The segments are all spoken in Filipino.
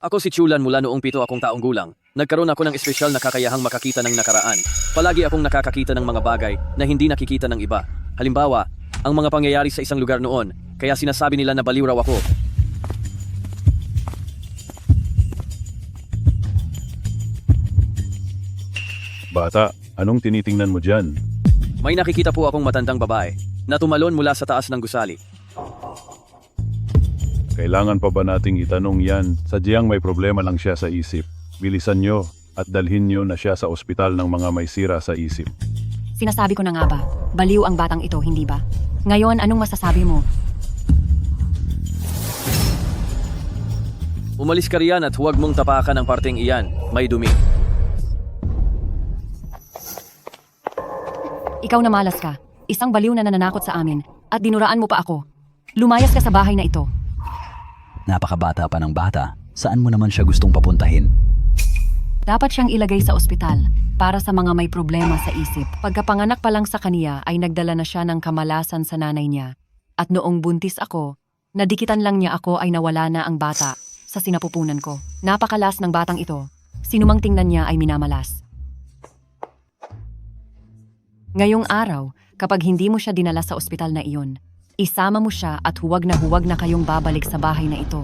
Ako si Chulan mula noong 7 akong taong gulang. Nagkaroon ako ng espesyal na kakayahang makakita ng nakaraan. Palagi akong nakakakita ng mga bagay na hindi nakikita ng iba. Halimbawa, ang mga pangyayari sa isang lugar noon, kaya sinasabi nila na baliw raw ako. Bata, anong tinitingnan mo dyan? May nakikita po akong matandang babae na tumalon mula sa taas ng gusali. Kailangan pa ba nating itanong yan? Sadyang may problema lang siya sa isip. Bilisan nyo at dalhin nyo na siya sa ospital ng mga may sira sa isip. Sinasabi ko na nga ba, baliw ang batang ito, hindi ba? Ngayon, anong masasabi mo? Umalis ka riyan at huwag mong tapakan ang parteng iyan. May dumi. Ikaw na malas ka. Isang baliw na nananakot sa amin at dinuraan mo pa ako. Lumayas ka sa bahay na ito. Napakabata pa ng bata. Saan mo naman siya gustong papuntahin? Dapat siyang ilagay sa ospital para sa mga may problema sa isip. Pagkapanganak pa lang sa kaniya ay nagdala na siya ng kamalasan sa nanay niya. At noong buntis ako, nadikitan lang niya ako ay nawala na ang bata sa sinapupunan ko. Napakalas ng batang ito. Sinumang tingnan niya ay minamalas. Ngayong araw, kapag hindi mo siya dinala sa ospital na iyon, isama mo siya at huwag na kayong babalik sa bahay na ito.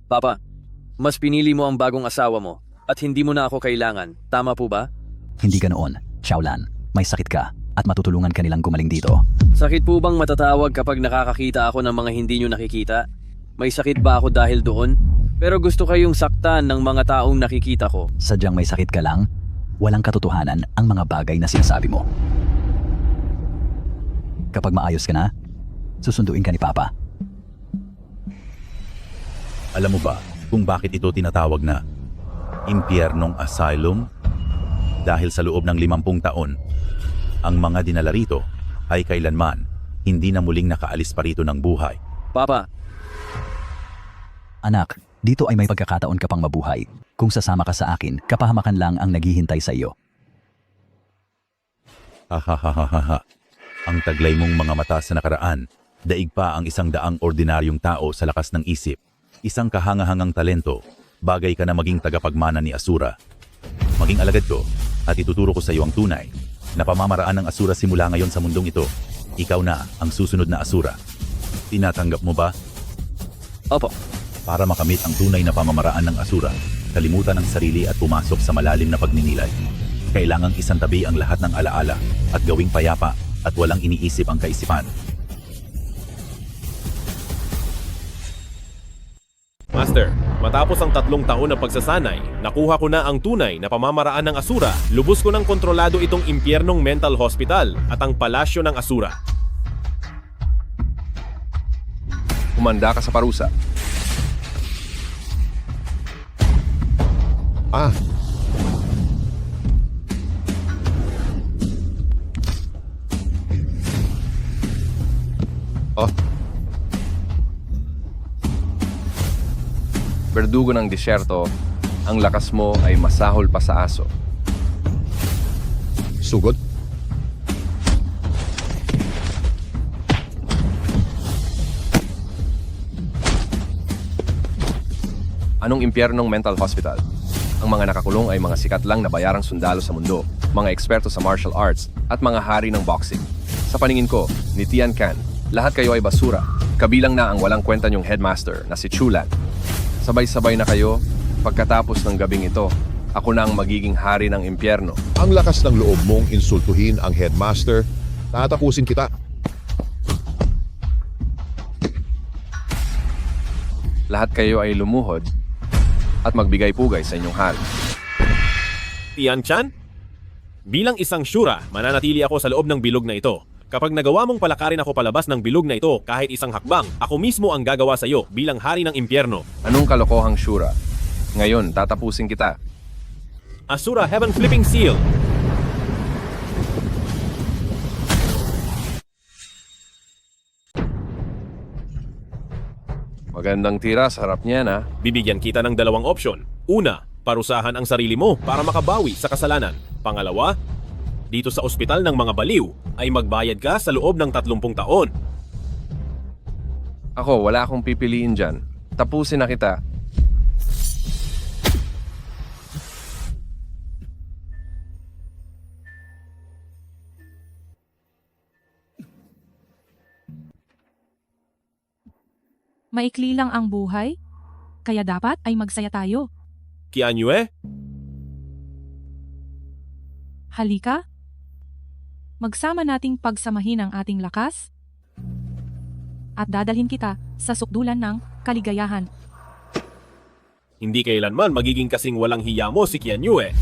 Papa, mas pinili mo ang bagong asawa mo at hindi mo na ako kailangan. Tama po ba? Hindi ka noon, Xiaolan. May sakit ka at matutulungan ka nilang gumaling dito. Sakit po bang matatawag kapag nakakakita ako ng mga hindi nyo nakikita? May sakit ba ako dahil doon? Pero gusto kayong saktan ng mga taong nakikita ko. Sadyang may sakit ka lang? Walang katotohanan ang mga bagay na sinasabi mo. Kapag maayos ka na, susunduin ka ni Papa. Alam mo ba kung bakit ito tinatawag na impyernong asylum? Dahil sa loob ng 50 taon, ang mga dinala rito ay kailanman hindi na muling nakaalis pa rito ng buhay. Papa, Anak, dito ay may pagkakataon ka pang mabuhay. Kung sasama ka sa akin, kapahamakan lang ang naghihintay sa iyo. Hahaha. Ang taglay mong mga mata sa nakaraan, daig pa ang 100 ordinaryong tao sa lakas ng isip. Isang kahangahangang talento, bagay ka na maging tagapagmana ni Asura. Maging alagad ko at ituturo ko sa iyo ang tunay na pamamaraan ng Asura simula ngayon sa mundong ito. Ikaw na ang susunod na Asura. Tinatanggap mo ba? opo. Para makamit ang tunay na pamamaraan ng Asura, kalimutan ang sarili at pumasok sa malalim na pagninilay. Kailangang isantabi ang lahat ng alaala at gawing payapa at walang iniisip ang kaisipan. Master, matapos ang 3 taon na pagsasanay, nakuha ko na ang tunay na pamamaraan ng Asura. Lubos ko ng kontrolado itong impyernong mental hospital at ang palasyo ng Asura. Humanda ka sa parusa. Berdugo ng disyerto, ang lakas mo ay masahol pa sa aso. Sugod? Anong impyernong mental hospital? Ang mga nakakulong ay mga sikat lang na bayarang sundalo sa mundo, mga eksperto sa martial arts, at mga hari ng boxing. Sa paningin ko, ni Tian Can, lahat kayo ay basura, kabilang na ang walang kwenta niyong headmaster na si Chulan. Sabay-sabay na kayo, pagkatapos ng gabing ito, ako na ang magiging hari ng impyerno. Ang lakas ng loob mong insultuhin ang headmaster, tatapusin kita. Lahat kayo ay lumuhod at magbigay-pugay sa inyong hari. Tian-chan? Bilang isang Shura, mananatili ako sa loob ng bilog na ito. Kapag nagawa mong palakarin ako palabas ng bilog na ito kahit isang hakbang, ako mismo ang gagawa sa iyo bilang hari ng impyerno. Anong kalokohang Shura? Ngayon, tatapusin kita. Asura Heaven Flipping Seal! Magandang tira sa harap niya na. Bibigyan kita ng 2 opsyon. Una, parusahan ang sarili mo para makabawi sa kasalanan. Pangalawa, dito sa ospital ng mga baliw ay magbayad ka sa loob ng 30 taon. Ako, wala akong pipiliin dyan. Tapusin na kita. Maikli lang ang buhay, kaya dapat ay magsaya tayo. Kianyue? Halika, magsama nating pagsamahin ang ating lakas at dadalhin kita sa sukdulan ng kaligayahan. Hindi kailanman magiging kasing walang hiya mo si Kianyue.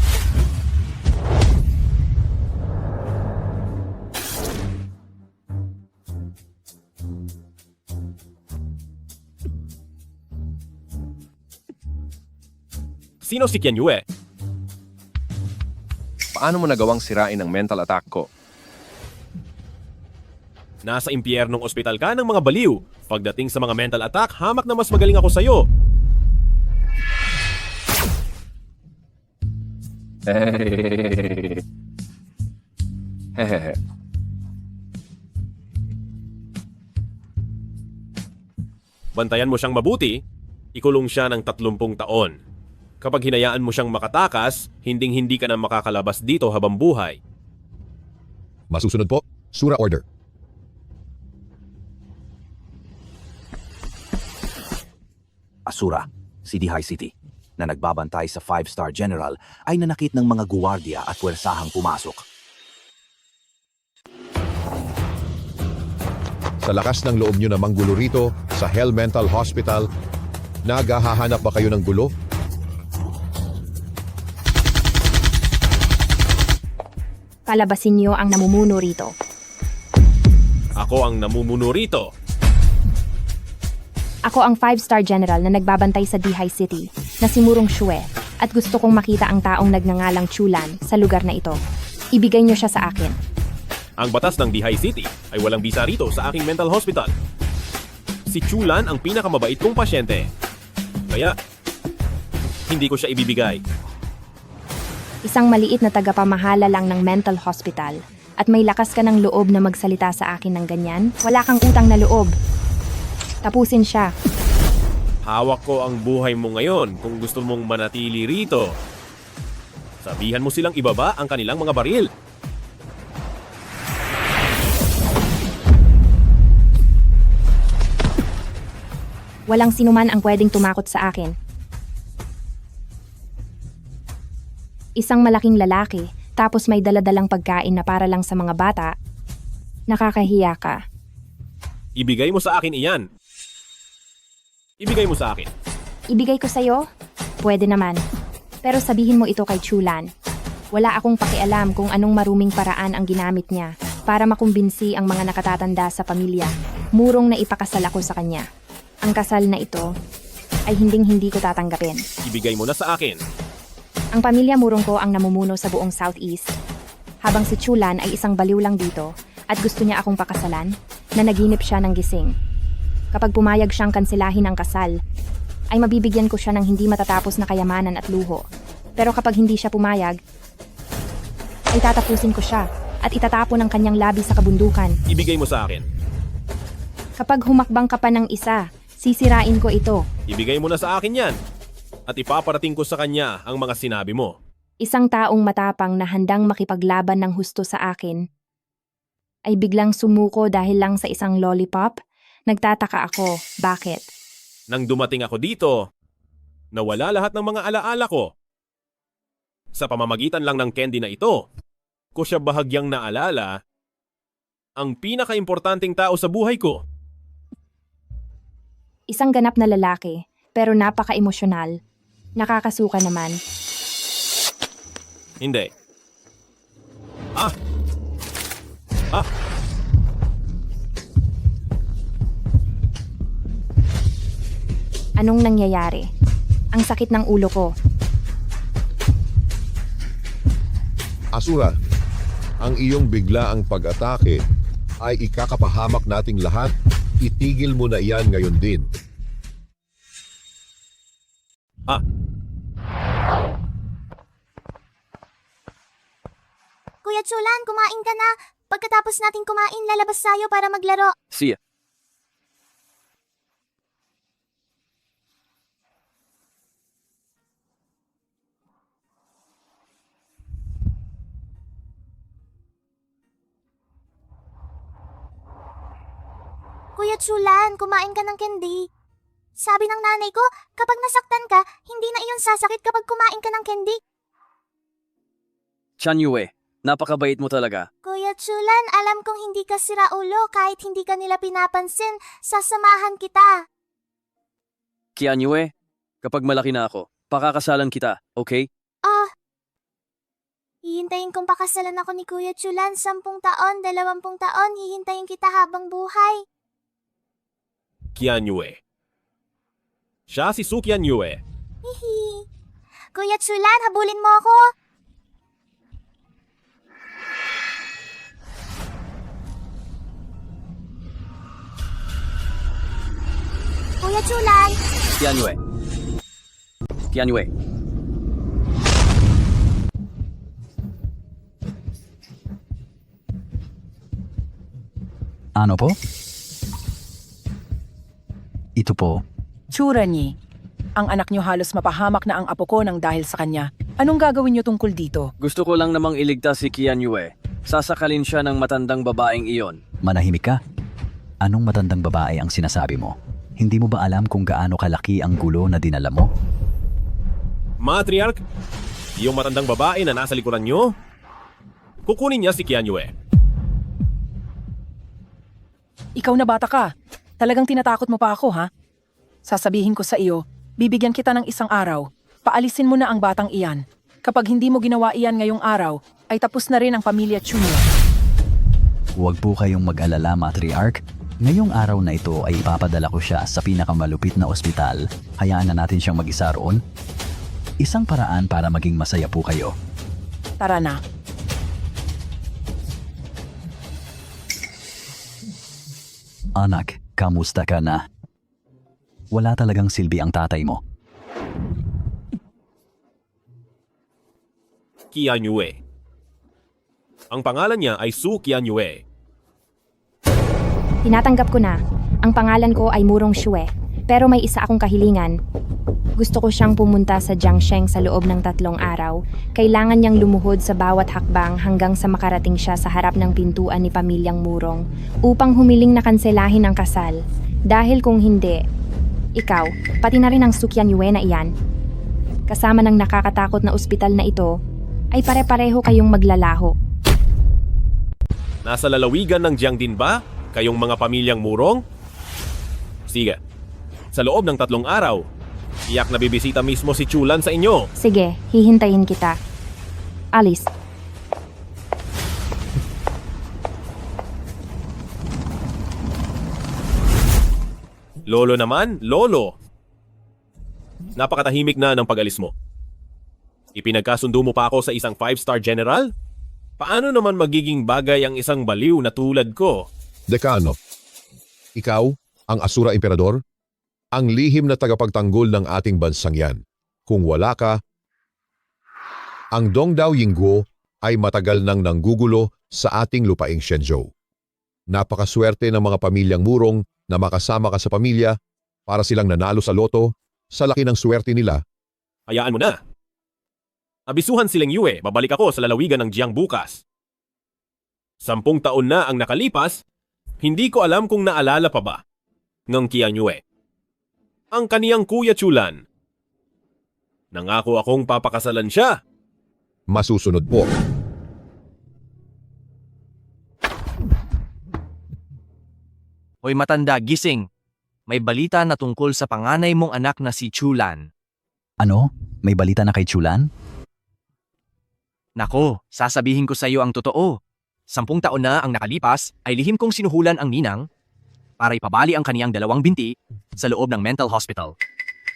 Sino si Kianyue? Paano mo nagawang sirain ang mental attack ko? Nasa impyernong ospital ka ng mga baliw. Pagdating sa mga mental attack, hamak na mas magaling ako sa'yo. Hehehe. Bantayan mo siyang mabuti, ikulong siya ng 30 taon. Kapag hinayaan mo siyang makatakas, hinding-hindi ka na makakalabas dito habang buhay. Masusunod po, Sura Order. Asura, City High City, na nagbabantay sa 5-star general ay nanakit ng mga guwardiya at puwersahang pumasok. Sa lakas ng loob nyo na manggulo rito, sa Hell Mental Hospital, naghahanap ba kayo ng gulo? Palabasin niyo ang namumuno rito. Ako ang namumuno rito. Ako ang 5-star general na nagbabantay sa Dihai City, na si Murong Shue, at gusto kong makita ang taong nagngangalang Chulan sa lugar na ito. Ibigay niyo siya sa akin. Ang batas ng Dihai City ay walang bisa rito sa aking mental hospital. Si Chulan ang pinakamabait kong pasyente. Kaya, hindi ko siya ibibigay. Isang maliit na tagapamahala lang ng mental hospital, at may lakas ka ng loob na magsalita sa akin ng ganyan, wala kang utang na loob. Tapusin siya. Hawak ko ang buhay mo ngayon kung gusto mong manatili rito. Sabihan mo silang ibaba ang kanilang mga baril. Walang sinuman ang pwedeng tumakot sa akin. Isang malaking lalaki, tapos may daladalang pagkain na para lang sa mga bata. Nakakahiya ka. Ibigay mo sa akin iyan. Ibigay mo sa akin. Ibigay ko sa'yo? Pwede naman. Pero sabihin mo ito kay Chulan. Wala akong pakialam kung anong maruming paraan ang ginamit niya para makumbinsi ang mga nakatatanda sa pamilya. Murong na ipakasal ako sa kanya. Ang kasal na ito ay hinding-hindi ko tatanggapin. Ibigay mo na sa akin. Ang pamilya Murong ko ang namumuno sa buong Southeast. Habang si Chulan ay isang baliw lang dito at gusto niya akong pakasalan, na naginip siya ng gising. Kapag pumayag siyang kansilahin ang kasal, ay mabibigyan ko siya ng hindi matatapos na kayamanan at luho. Pero kapag hindi siya pumayag, ay tatapusin ko siya at itatapon ang kanyang labi sa kabundukan. Ibigay mo sa akin. Kapag humakbang ka pa ng isa, sisirain ko ito. Ibigay mo na sa akin yan. At ipaparating ko sa kanya ang mga sinabi mo. Isang taong matapang na handang makipaglaban ng husto sa akin, ay biglang sumuko dahil lang sa isang lollipop. Nagtataka ako, bakit? Nang dumating ako dito, nawala lahat ng mga alaala ko. Sa pamamagitan lang ng candy na ito, ko siya bahagyang naalala ang pinakaimportanteng tao sa buhay ko. Isang ganap na lalaki, pero napaka-emosyonal. Nakakasuka naman. Hindi. Ah! Anong nangyayari? Ang sakit ng ulo ko. Asura, ang iyong biglaang pag-atake ay ikakapahamak nating lahat. Itigil mo na iyan ngayon din. Kuya Chulan, kumain ka na. Pagkatapos nating kumain, lalabas tayo para maglaro. Siya. Kuya Chulan, kumain ka ng candy. Sabi ng nanay ko, kapag nasaktan ka, hindi na iyon sasakit kapag kumain ka ng candy. Chan Yue, napakabait mo talaga. Kuya Chulan, alam kong hindi ka siraulo kahit hindi ka nila pinapansin. Sasamahan kita. Kian Yue, kapag malaki na ako, pakakasalan kita, okay? Hihintayin kong pakasalan ako ni Kuya Chulan 10 taon, 20 taon, hihintayin kita habang buhay. Qian Yue. Siya si Su Qian Yue. Hihi. Kuya Chulan, habulin mo ako. Kuya Chulan. Kian Yue. Kian Yue. Ano po? Ito po. Tsura niya. Ang anak niyo halos mapahamak na ang apo ko nang dahil sa kanya. Anong gagawin niyo tungkol dito? Gusto ko lang namang iligtas si Kian Yue. Sasakalin siya ng matandang babaeng iyon. Manahimik ka? Anong matandang babae ang sinasabi mo? Hindi mo ba alam kung gaano kalaki ang gulo na dinala mo? Matriarch, yung matandang babae na nasa likuran nyo, kukunin niya si Qian Yue. Ikaw na bata ka. Talagang tinatakot mo pa ako, ha? Sasabihin ko sa iyo, bibigyan kita ng 1 araw. Paalisin mo na ang batang iyan. Kapag hindi mo ginawa iyan ngayong araw, ay tapos na rin ang pamilya Chu niyo. Huwag po kayong mag-alala, Matriarch. Ngayong araw na ito ay ipapadala ko siya sa pinakamalupit na ospital. Hayaan na natin siyang mag-isa roon. Isang paraan para maging masaya po kayo. Tara na. Anak, kamusta ka na? Wala talagang silbi ang tatay mo. Qian Yue. Ang pangalan niya ay Su Qian Yue. Tinatanggap ko na. Ang pangalan ko ay Murong Shue. Pero may isa akong kahilingan. Gusto ko siyang pumunta sa Jiangsheng sa loob ng 3 araw. Kailangan niyang lumuhod sa bawat hakbang hanggang sa makarating siya sa harap ng pintuan ni Pamilyang Murong upang humiling na kanselahin ang kasal. Dahil kung hindi, ikaw, pati na rin ang Su Qian Yue na iyan, kasama ng nakakatakot na ospital na ito, ay pare-pareho kayong maglalaho. Nasa lalawigan ng Jiangdin ba? Kayong mga pamilyang Murong? Sige. Sa loob ng 3 araw, iyak na bibisita mismo si Chulan sa inyo. Sige, hihintayin kita. Alis. Lolo naman, lolo. Napakatahimik na ng pag-alis mo. Ipinagkasundo mo pa ako sa isang 5-star general? Paano naman magiging bagay ang isang baliw na tulad ko? Dekano, ikaw, ang Asura Emperador, ang lihim na tagapagtanggol ng ating bansang yan. Kung wala ka, ang Dongdao Yingguo ay matagal nang nanggugulo sa ating lupaing Shenzhou. Napakaswerte ng mga pamilyang Murong na makasama ka sa pamilya para silang nanalo sa loto sa laki ng swerte nila. Hayaan mo na. Abisuhan silang Yue, babalik ako sa lalawigan ng Jiang bukas. 10 taon na ang nakalipas, hindi ko alam kung naalala pa ba ng Qian Yue. Ang kaniyang Kuya Chulan. Nangako akong papakasalan siya. Masusunod po. Hoy matanda, gising. May balita na tungkol sa panganay mong anak na si Chulan. Ano? May balita na kay Chulan? Nako, sasabihin ko sa iyo ang totoo. 10 taon na ang nakalipas ay lihim kong sinuhulan ang ninang para ipabali ang kaniyang 2 binti sa loob ng mental hospital.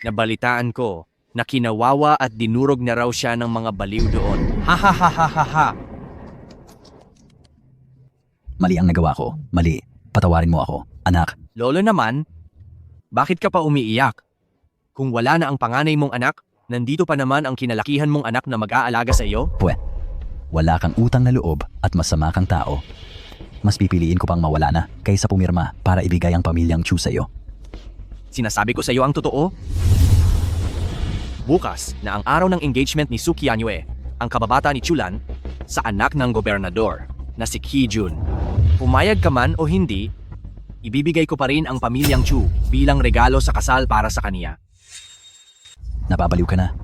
Nabalitaan ko na kinawawa at dinurog na raw siya ng mga baliw doon. Ha ha ha ha ha ha! Mali ang nagawa ko. Mali. Patawarin mo ako, anak. Lolo naman, bakit ka pa umiiyak? Kung wala na ang panganay mong anak, nandito pa naman ang kinalakihan mong anak na mag-aalaga sa iyo? Pwet, wala kang utang na loob at masama kang tao. Mas pipiliin ko pang mawala na kaysa pumirma para ibigay ang pamilyang Chu sa iyo. Sinasabi ko sa iyo ang totoo? Bukas na ang araw ng engagement ni Su Qian Yue, ang kababata ni Chulan, sa anak ng gobernador na si Qi Jun. Pumayag ka man o hindi, ibibigay ko pa rin ang pamilyang Chu bilang regalo sa kasal para sa kaniya. Napabaliw ka na.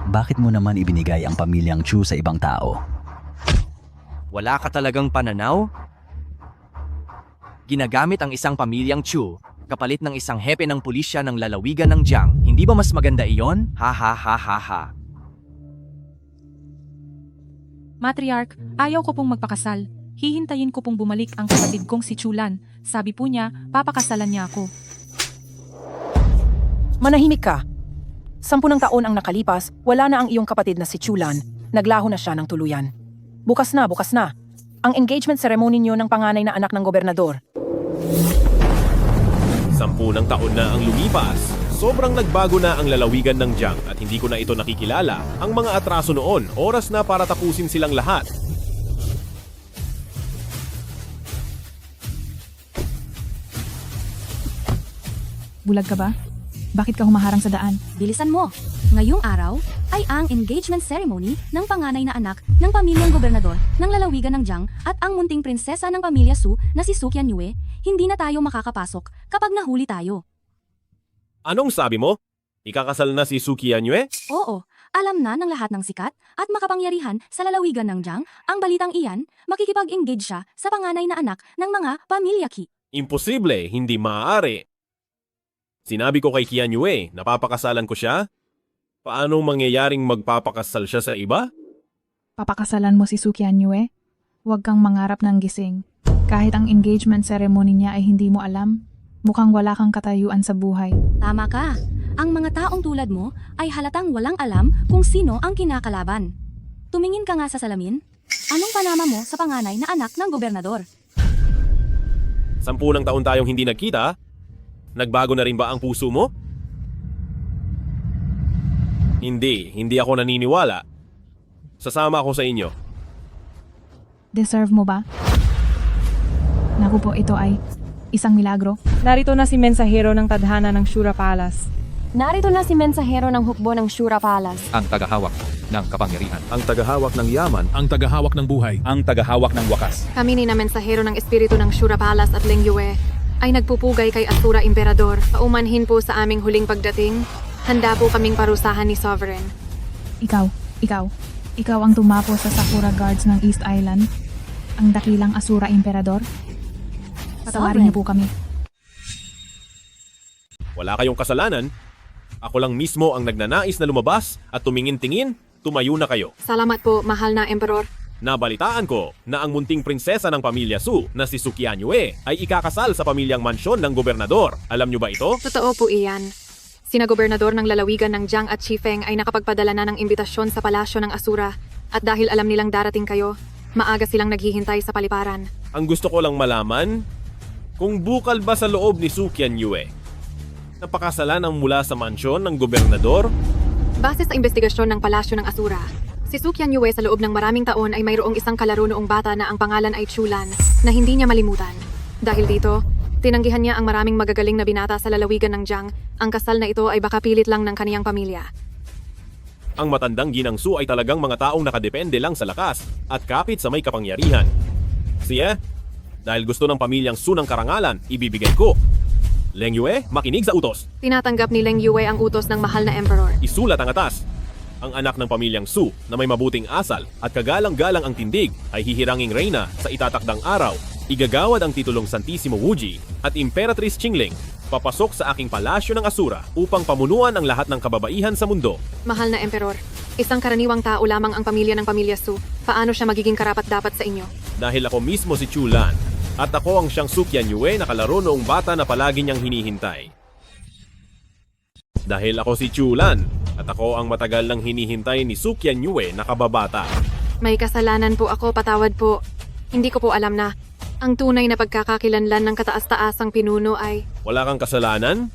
Bakit mo naman ibinigay ang pamilyang Chu sa ibang tao? Wala ka talagang pananaw? Ginagamit ang isang pamilyang Chu kapalit ng isang hepe ng pulisya ng lalawigan ng Jiang. Hindi ba mas maganda iyon? Ha ha ha ha ha. Matriarch, ayaw ko pong magpakasal. Hihintayin ko pong bumalik ang kapatid kong si Chulan. Sabi po niya, papakasalan niya ako. Manahimik ka. 10 taon ang nakalipas, wala na ang iyong kapatid na si Chulan. Naglaho na siya ng tuluyan. Bukas na, bukas na. Ang engagement ceremony niyo ng panganay na anak ng gobernador. 10 taon na ang lumipas. Sobrang nagbago na ang lalawigan ng Jiang at hindi ko na ito nakikilala. Ang mga atraso noon, oras na para tapusin silang lahat. Bulag ka ba? Bakit ka humaharang sa daan? Bilisan mo. Ngayong araw ay ang engagement ceremony ng panganay na anak ng pamilyang gobernador ng lalawigan ng Jiang at ang munting prinsesa ng pamilya Su na si Su Qianyue. Hindi na tayo makakapasok kapag nahuli tayo. Anong sabi mo? Ikakasal na si Su Qianyue? Oo, alam na ng lahat ng sikat at makapangyarihan sa lalawigan ng Jiang ang balitang iyan, makikipag-engage siya sa panganay na anak ng mga pamilya Qi. Imposible, hindi maaari. Sinabi ko kay Qianyue, napapakasalan ko siya? Paano mangyayaring magpapakasal siya sa iba? Papakasalan mo si Su Qianyue? Huwag kang mangarap ng gising. Kahit ang engagement ceremony niya ay hindi mo alam, mukhang wala kang katayuan sa buhay. Tama ka. Ang mga taong tulad mo ay halatang walang alam kung sino ang kinakalaban. Tumingin ka nga sa salamin. Anong panama mo sa panganay na anak ng gobernador? 10 taon tayong hindi nagkita? Nagbago na rin ba ang puso mo? Hindi ako naniniwala. Sasama ako sa inyo. Deserve mo ba? Naku po, ito ay isang milagro. Narito na si mensahero ng tadhana ng Shura Palace. Narito na si mensahero ng hukbo ng Shura Palace. Ang tagahawak ng kapangyarihan. Ang tagahawak ng yaman. Ang tagahawak ng buhay. Ang tagahawak ng wakas. Kami ni na mensahero ng espiritu ng Shura Palace at Lengyue ay nagpupugay kay Asura Emperador. Paumanhin po sa aming huling pagdating. Handa po kaming parusahan ni Sovereign. Ikaw ang tumapo sa Sakura Guards ng East Island. Ang dakilang Asura Emperador. Patawarin niyo po kami. Wala kayong kasalanan. Ako lang mismo ang nagnanais na lumabas at tumingin-tingin, tumayo na kayo. Salamat po, mahal na Emperor. Nabalitaan ko na ang munting prinsesa ng pamilya Su na si Su Qianyue ay ikakasal sa pamilyang mansyon ng gobernador. Alam niyo ba ito? Totoo po iyan. Sina gobernador ng lalawigan ng Jiang at Chifeng ay nakapagpadala na ng imbitasyon sa palasyo ng Asura. At dahil alam nilang darating kayo, maaga silang naghihintay sa paliparan. Ang gusto ko lang malaman, kung bukal ba sa loob ni Su Qianyue? Napakasalan ang mula sa mansyon ng gobernador? Base sa investigasyon ng palasyo ng Asura, si Su Qianyue sa loob ng maraming taon ay mayroong isang kalaro noong bata na ang pangalan ay Chulan na hindi niya malimutan. Dahil dito, tinanggihan niya ang maraming magagaling na binata sa lalawigan ng Jiang. Ang kasal na ito ay baka pilit lang ng kaniyang pamilya. Ang matandang ginang Su ay talagang mga taong nakadepende lang sa lakas at kapit sa may kapangyarihan. Siya, dahil gusto ng pamilyang Su ng karangalan, ibibigay ko. Lengyue, makinig sa utos. Tinatanggap ni Lengyue ang utos ng mahal na Emperor. Isulat ang atas. Ang anak ng pamilyang Su na may mabuting asal at kagalang-galang ang tindig ay hihiranging reyna sa itatakdang araw. Igagawad ang titulong Santissimo Wuji at Imperatrice Qingling papasok sa aking palasyo ng Asura upang pamunuan ang lahat ng kababaihan sa mundo. Mahal na Emperor, isang karaniwang tao lamang ang pamilya ng pamilya Su. Paano siya magiging karapat-dapat sa inyo? Dahil ako mismo si Chulan at ako ang siyang Su Qianyue na kalaro noong bata na palagi niyang hinihintay. Dahil ako si Chulan at ako ang matagal nang hinihintay ni Su Qianyue na kababata. May kasalanan po ako, patawad po. Hindi ko po alam na ang tunay na pagkakakilanlan ng kataas-taasang pinuno ay... Wala kang kasalanan?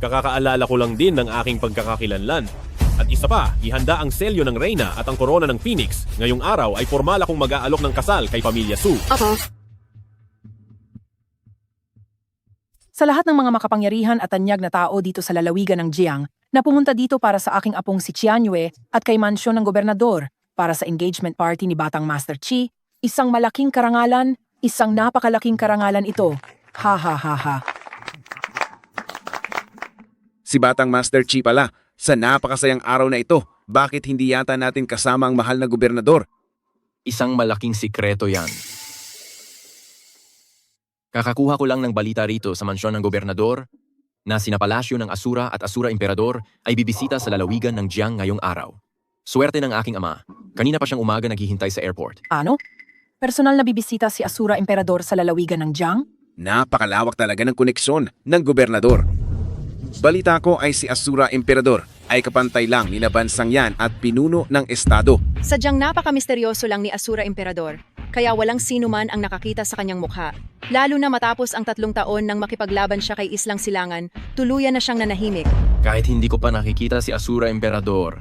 Kakakaalala ko lang din ng aking pagkakakilanlan. At isa pa, ihanda ang selyo ng Reyna at ang korona ng Phoenix. Ngayong araw ay formal akong mag-aalok ng kasal kay Pamilya Su. Opo. Sa lahat ng mga makapangyarihan at tanyag na tao dito sa lalawigan ng Jiang na pumunta dito para sa aking apong si Qianyue at kay mansyon ng gobernador para sa engagement party ni Batang Master Qi, isang malaking karangalan, isang napakalaking karangalan ito Ha ha ha ha. Si Batang Master Chi pala, sa napakasayang araw na ito, bakit hindi yata natin kasama ang mahal na gobernador? Isang malaking sikreto yan. Kakakuha ko lang ng balita rito sa mansyon ng gobernador na sina Palasyo ng Asura at Asura Emperador ay bibisita sa lalawigan ng Jiang ngayong araw. Swerte ng aking ama. Kanina pa siyang umaga naghihintay sa airport. Ano? Personal na bibisita si Asura Emperador sa lalawigan ng Jiang? Napakalawak talaga ng koneksyon ng gobernador. Balita ko ay si Asura Emperador ay kapantay lang ni Bansang Yan at pinuno ng estado. Sadyang napaka-misteryoso lang ni Asura Emperador, kaya walang sino man ang nakakita sa kanyang mukha. Lalo na matapos ang 3 taon nang makipaglaban siya kay Islang Silangan, tuluyan na siyang nanahimik. Kahit hindi ko pa nakikita si Asura Emperador,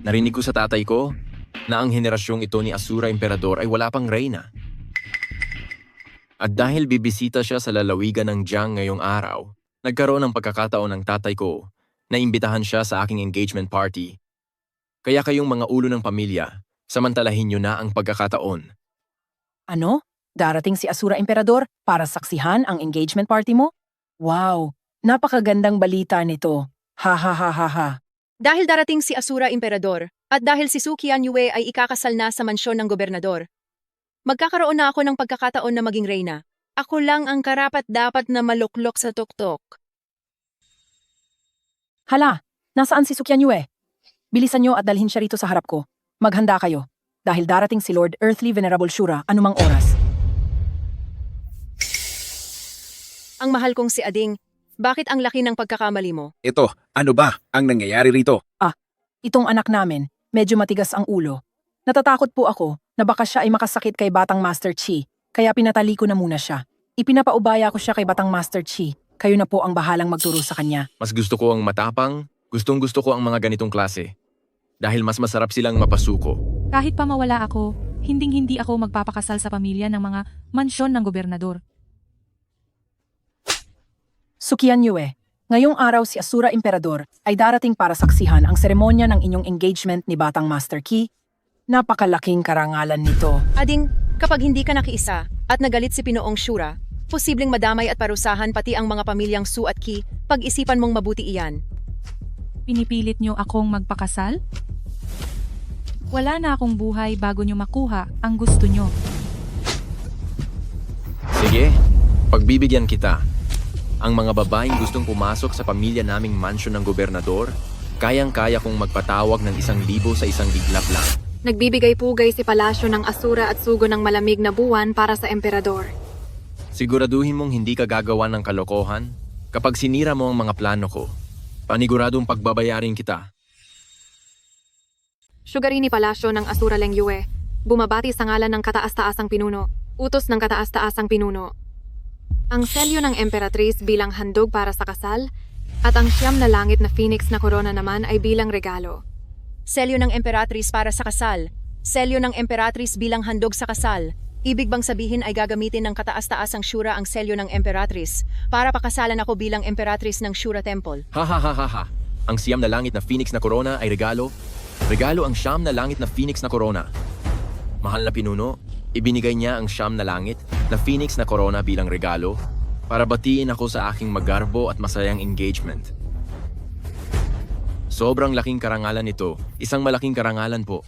narinig ko sa tatay ko na ang henerasyong ito ni Asura Emperador ay wala pang reyna. At dahil bibisita siya sa lalawigan ng Jiang ngayong araw, nagkaroon ng pagkakataon ng tatay ko na imbitahan siya sa aking engagement party. Kaya kayong mga ulo ng pamilya, samantalahin niyo na ang pagkakataon. Ano? Darating si Asura Emperador para saksihan ang engagement party mo? Wow! Napakagandang balita nito. Ha ha ha ha ha. Dahil darating si Asura Emperador, at dahil si Sukian Yue ay ikakasal na sa mansyon ng gobernador, magkakaroon na ako ng pagkakataon na maging reyna. Ako lang ang karapat-dapat na maluklok sa tuktok. Hala, nasaan si Sukian Yue? Bilisan niyo at dalhin siya rito sa harap ko. Maghanda kayo, dahil darating si Lord Earthly Venerable Shura anumang oras. Ang mahal kong si Ading, bakit ang laki ng pagkakamali mo? Ito, ano ba ang nangyayari rito? Itong anak namin, medyo matigas ang ulo. Natatakot po ako na baka siya ay makasakit kay Batang Master Chi, kaya pinatali ko na muna siya. Ipinapaubaya ko siya kay Batang Master Chi. Kayo na po ang bahalang magturo sa kanya. Mas gusto ko ang matapang, gustong-gusto ko ang mga ganitong klase. Dahil mas masarap silang mapasuko. Kahit pa mawala ako, hinding-hindi ako magpapakasal sa pamilya ng mga mansyon ng gobernador. Sukian Yue, ngayong araw si Asura Emperador ay darating para saksihan ang seremonya ng inyong engagement ni Batang Master Ki. Napakalaking karangalan nito. Ading, kapag hindi ka nakiisa at nagalit si Pinoong Shura, posibleng madamay at parusahan pati ang mga pamilyang Su at Ki, pag-isipan mong mabuti iyan. Pinipilit niyo akong magpakasal? Wala na akong buhay bago niyo makuha ang gusto niyo. Sige, pagbibigyan kita. Ang mga babaeng gustong pumasok sa pamilya naming mansyon ng gobernador, kayang-kaya kong magpatawag ng 1,000 sa isang biglap lang. Nagbibigay-pugay si Palasyo ng Asura at sugo ng malamig na buwan para sa emperador. Siguraduhin mong hindi ka gagawa ng kalokohan kapag sinira mo ang mga plano ko. Paniguradong pagbabayarin kita. Sugari ni Palasyo ng Asura Leng Yue, bumabati sa ngalan ng kataas-taasang pinuno, utos ng kataas-taasang pinuno. Ang selyo ng Emperatriz bilang handog para sa kasal, at ang 9 na langit na phoenix na korona naman ay bilang regalo. Selyo ng Emperatriz para sa kasal. Selyo ng Emperatriz bilang handog sa kasal. Ibig bang sabihin ay gagamitin ng kataas-taasang Shura ang selyo ng Emperatriz para pakasalan ako bilang Emperatriz ng Shura Temple? Ha ha ha ha ha. Ang 9 na langit na phoenix na korona ay regalo. Regalo ang 9 na langit na phoenix na korona. Mahal na pinuno, ibinigay niya ang 9 na langit na phoenix na korona bilang regalo para batiin ako sa aking magarbo at masayang engagement. Sobrang laking karangalan nito, isang malaking karangalan po.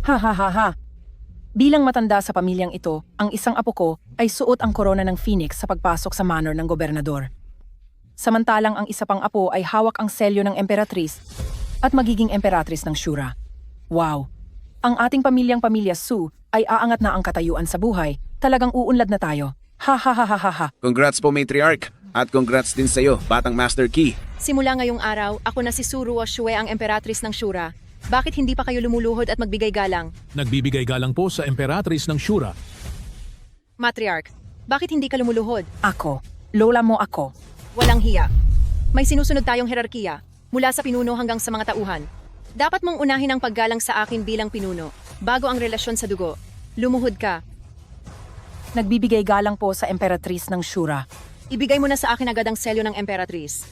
Ha ha ha ha. Bilang matanda sa pamilyang ito, ang isang apo ko ay suot ang korona ng phoenix sa pagpasok sa manor ng gobernador. Samantalang ang isa pang apo ay hawak ang selyo ng Emperatriz at magiging Emperatriz ng Shura. Wow! Ang ating pamilya Su ay aangat na ang katayuan sa buhay. Talagang uunlad na tayo. Ha ha ha ha ha ha. Congrats po, Matriarch. At congrats din sa'yo, Batang Master Ki. Simula ngayong araw, ako na si Suruo Shue ang Emperatriz ng Shura. Bakit hindi pa kayo lumuluhod at magbigay galang? Nagbibigay galang po sa Emperatriz ng Shura. Matriarch, bakit hindi ka lumuluhod? Ako. Lola mo ako. Walang hiya. May sinusunod tayong herarkiya, mula sa pinuno hanggang sa mga tauhan. Dapat mong unahin ang paggalang sa akin bilang pinuno, bago ang relasyon sa dugo. Lumuhod ka. Nagbibigay galang po sa Emperatriz ng Shura. Ibigay mo na sa akin agad ang selyo ng Emperatriz.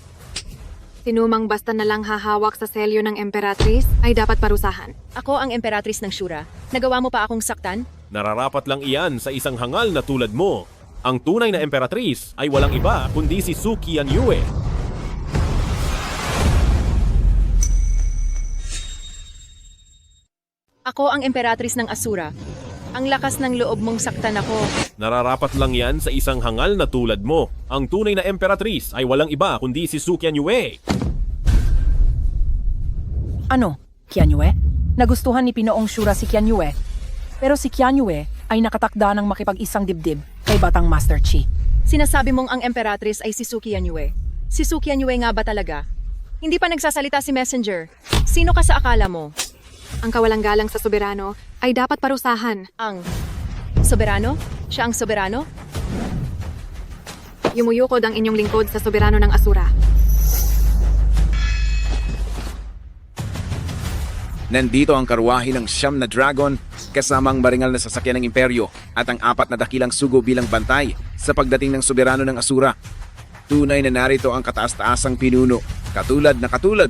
Sinumang basta na lang hahawak sa selyo ng Emperatriz ay dapat parusahan. Ako ang Emperatriz ng Shura. Nagawa mo pa akong saktan? Nararapat lang iyan sa isang hangal na tulad mo. Ang tunay na emperatris ay walang iba kundi si Su Qianyue. Ako ang emperatris ng Asura. Ang lakas ng loob mong saktan ako. Nararapat lang yan sa isang hangal na tulad mo. Ang tunay na emperatris ay walang iba kundi si Su Qianyue. Ano, Qianyue? Nagustuhan ni Pinoong Shura si Qianyue. Pero si Qianyue ay nakatakda ng makipag-isang dibdib kay Batang Master Chi. Sinasabi mong ang emperatris ay si Su Qianyue. Si Su Qianyue nga ba talaga? Hindi pa nagsasalita si Messenger. Sino ka sa akala mo? Ang kawalang galang sa soberano ay dapat parusahan. Ang soberano? Siya ang soberano? Yumuyukod ang inyong lingkod sa soberano ng Asura. Nandito ang karwahe ng siyam na dragon kasama ang maringal na sasakyan ng imperyo at ang 4 na dakilang sugo bilang bantay sa pagdating ng soberano ng Asura. Tunay na narito ang kataas-taasang pinuno, katulad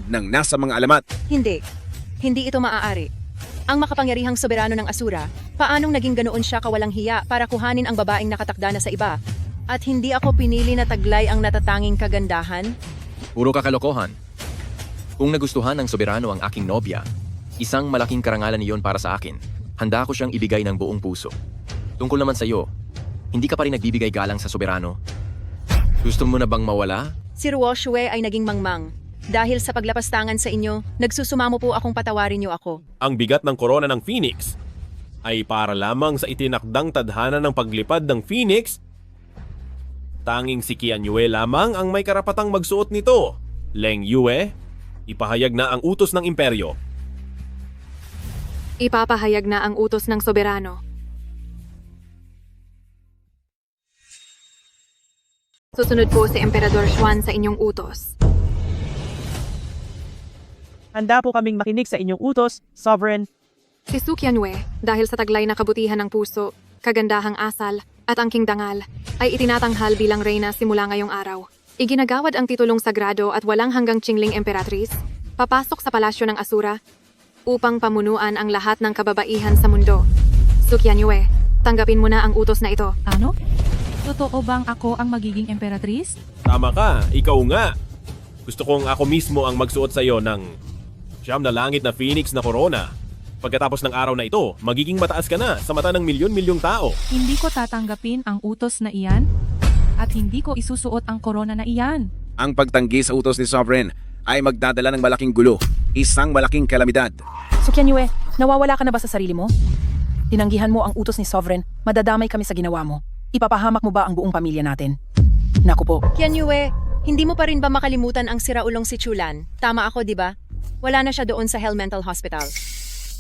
ng nasa mga alamat. Hindi. Hindi ito maaari. Ang makapangyarihang soberano ng Asura, paanong naging ganoon siya kawalang hiya para kuhanin ang babaeng nakatakda na sa iba? At hindi ako pinili na taglay ang natatanging kagandahan? Puro kakalokohan. Kung nagustuhan ng soberano ang aking nobya, isang malaking karangalan iyon para sa akin. Handa ko siyang ibigay ng buong puso. Tungkol naman sa iyo, hindi ka pa rin nagbibigay galang sa soberano? Gusto mo na bang mawala? Si Ruoshue ay naging mangmang. Dahil sa paglapastangan sa inyo, nagsusumamo po akong patawarin niyo ako. Ang bigat ng korona ng Phoenix ay para lamang sa itinakdang tadhana ng paglipad ng Phoenix. Tanging si Qianyue lamang ang may karapatang magsuot nito. Leng Yue, ipahayag na ang utos ng imperyo. Ipapahayag na ang utos ng soberano. Susunod po si Emperador Xuan sa inyong utos. Handa po kaming makinig sa inyong utos, Sovereign. Si Su Qianyue, dahil sa taglay na kabutihan ng puso, kagandahang asal, at angking dangal, ay itinatanghal bilang reyna simula ngayong araw. Iginagawad ang titulong sagrado at walang hanggang tsingling emperatris, papasok sa palasyo ng Asura, upang pamunuan ang lahat ng kababaihan sa mundo. Su Qianyue, tanggapin mo na ang utos na ito. Ano? Totoo bang ako ang magiging emperatris? Tama ka, ikaw nga. Gusto kong ako mismo ang magsuot sa iyo ng siyam na langit na Phoenix na korona. Pagkatapos ng araw na ito, magiging mataas ka na sa mata ng milyon-milyong tao. Hindi ko tatanggapin ang utos na iyan at hindi ko isusuot ang korona na iyan. Ang pagtanggi sa utos ni Sovereign ay magdadala ng malaking gulo, isang malaking kalamidad. So Qianyue, nawawala ka na ba sa sarili mo? Tinanggihan mo ang utos ni Sovereign, madadamay kami sa ginawa mo. Ipapahamak mo ba ang buong pamilya natin? Naku po. Qianyue, hindi mo pa rin ba makalimutan ang siraulong si Chulan? Tama ako, di ba? Wala na siya doon sa Hell Mental Hospital.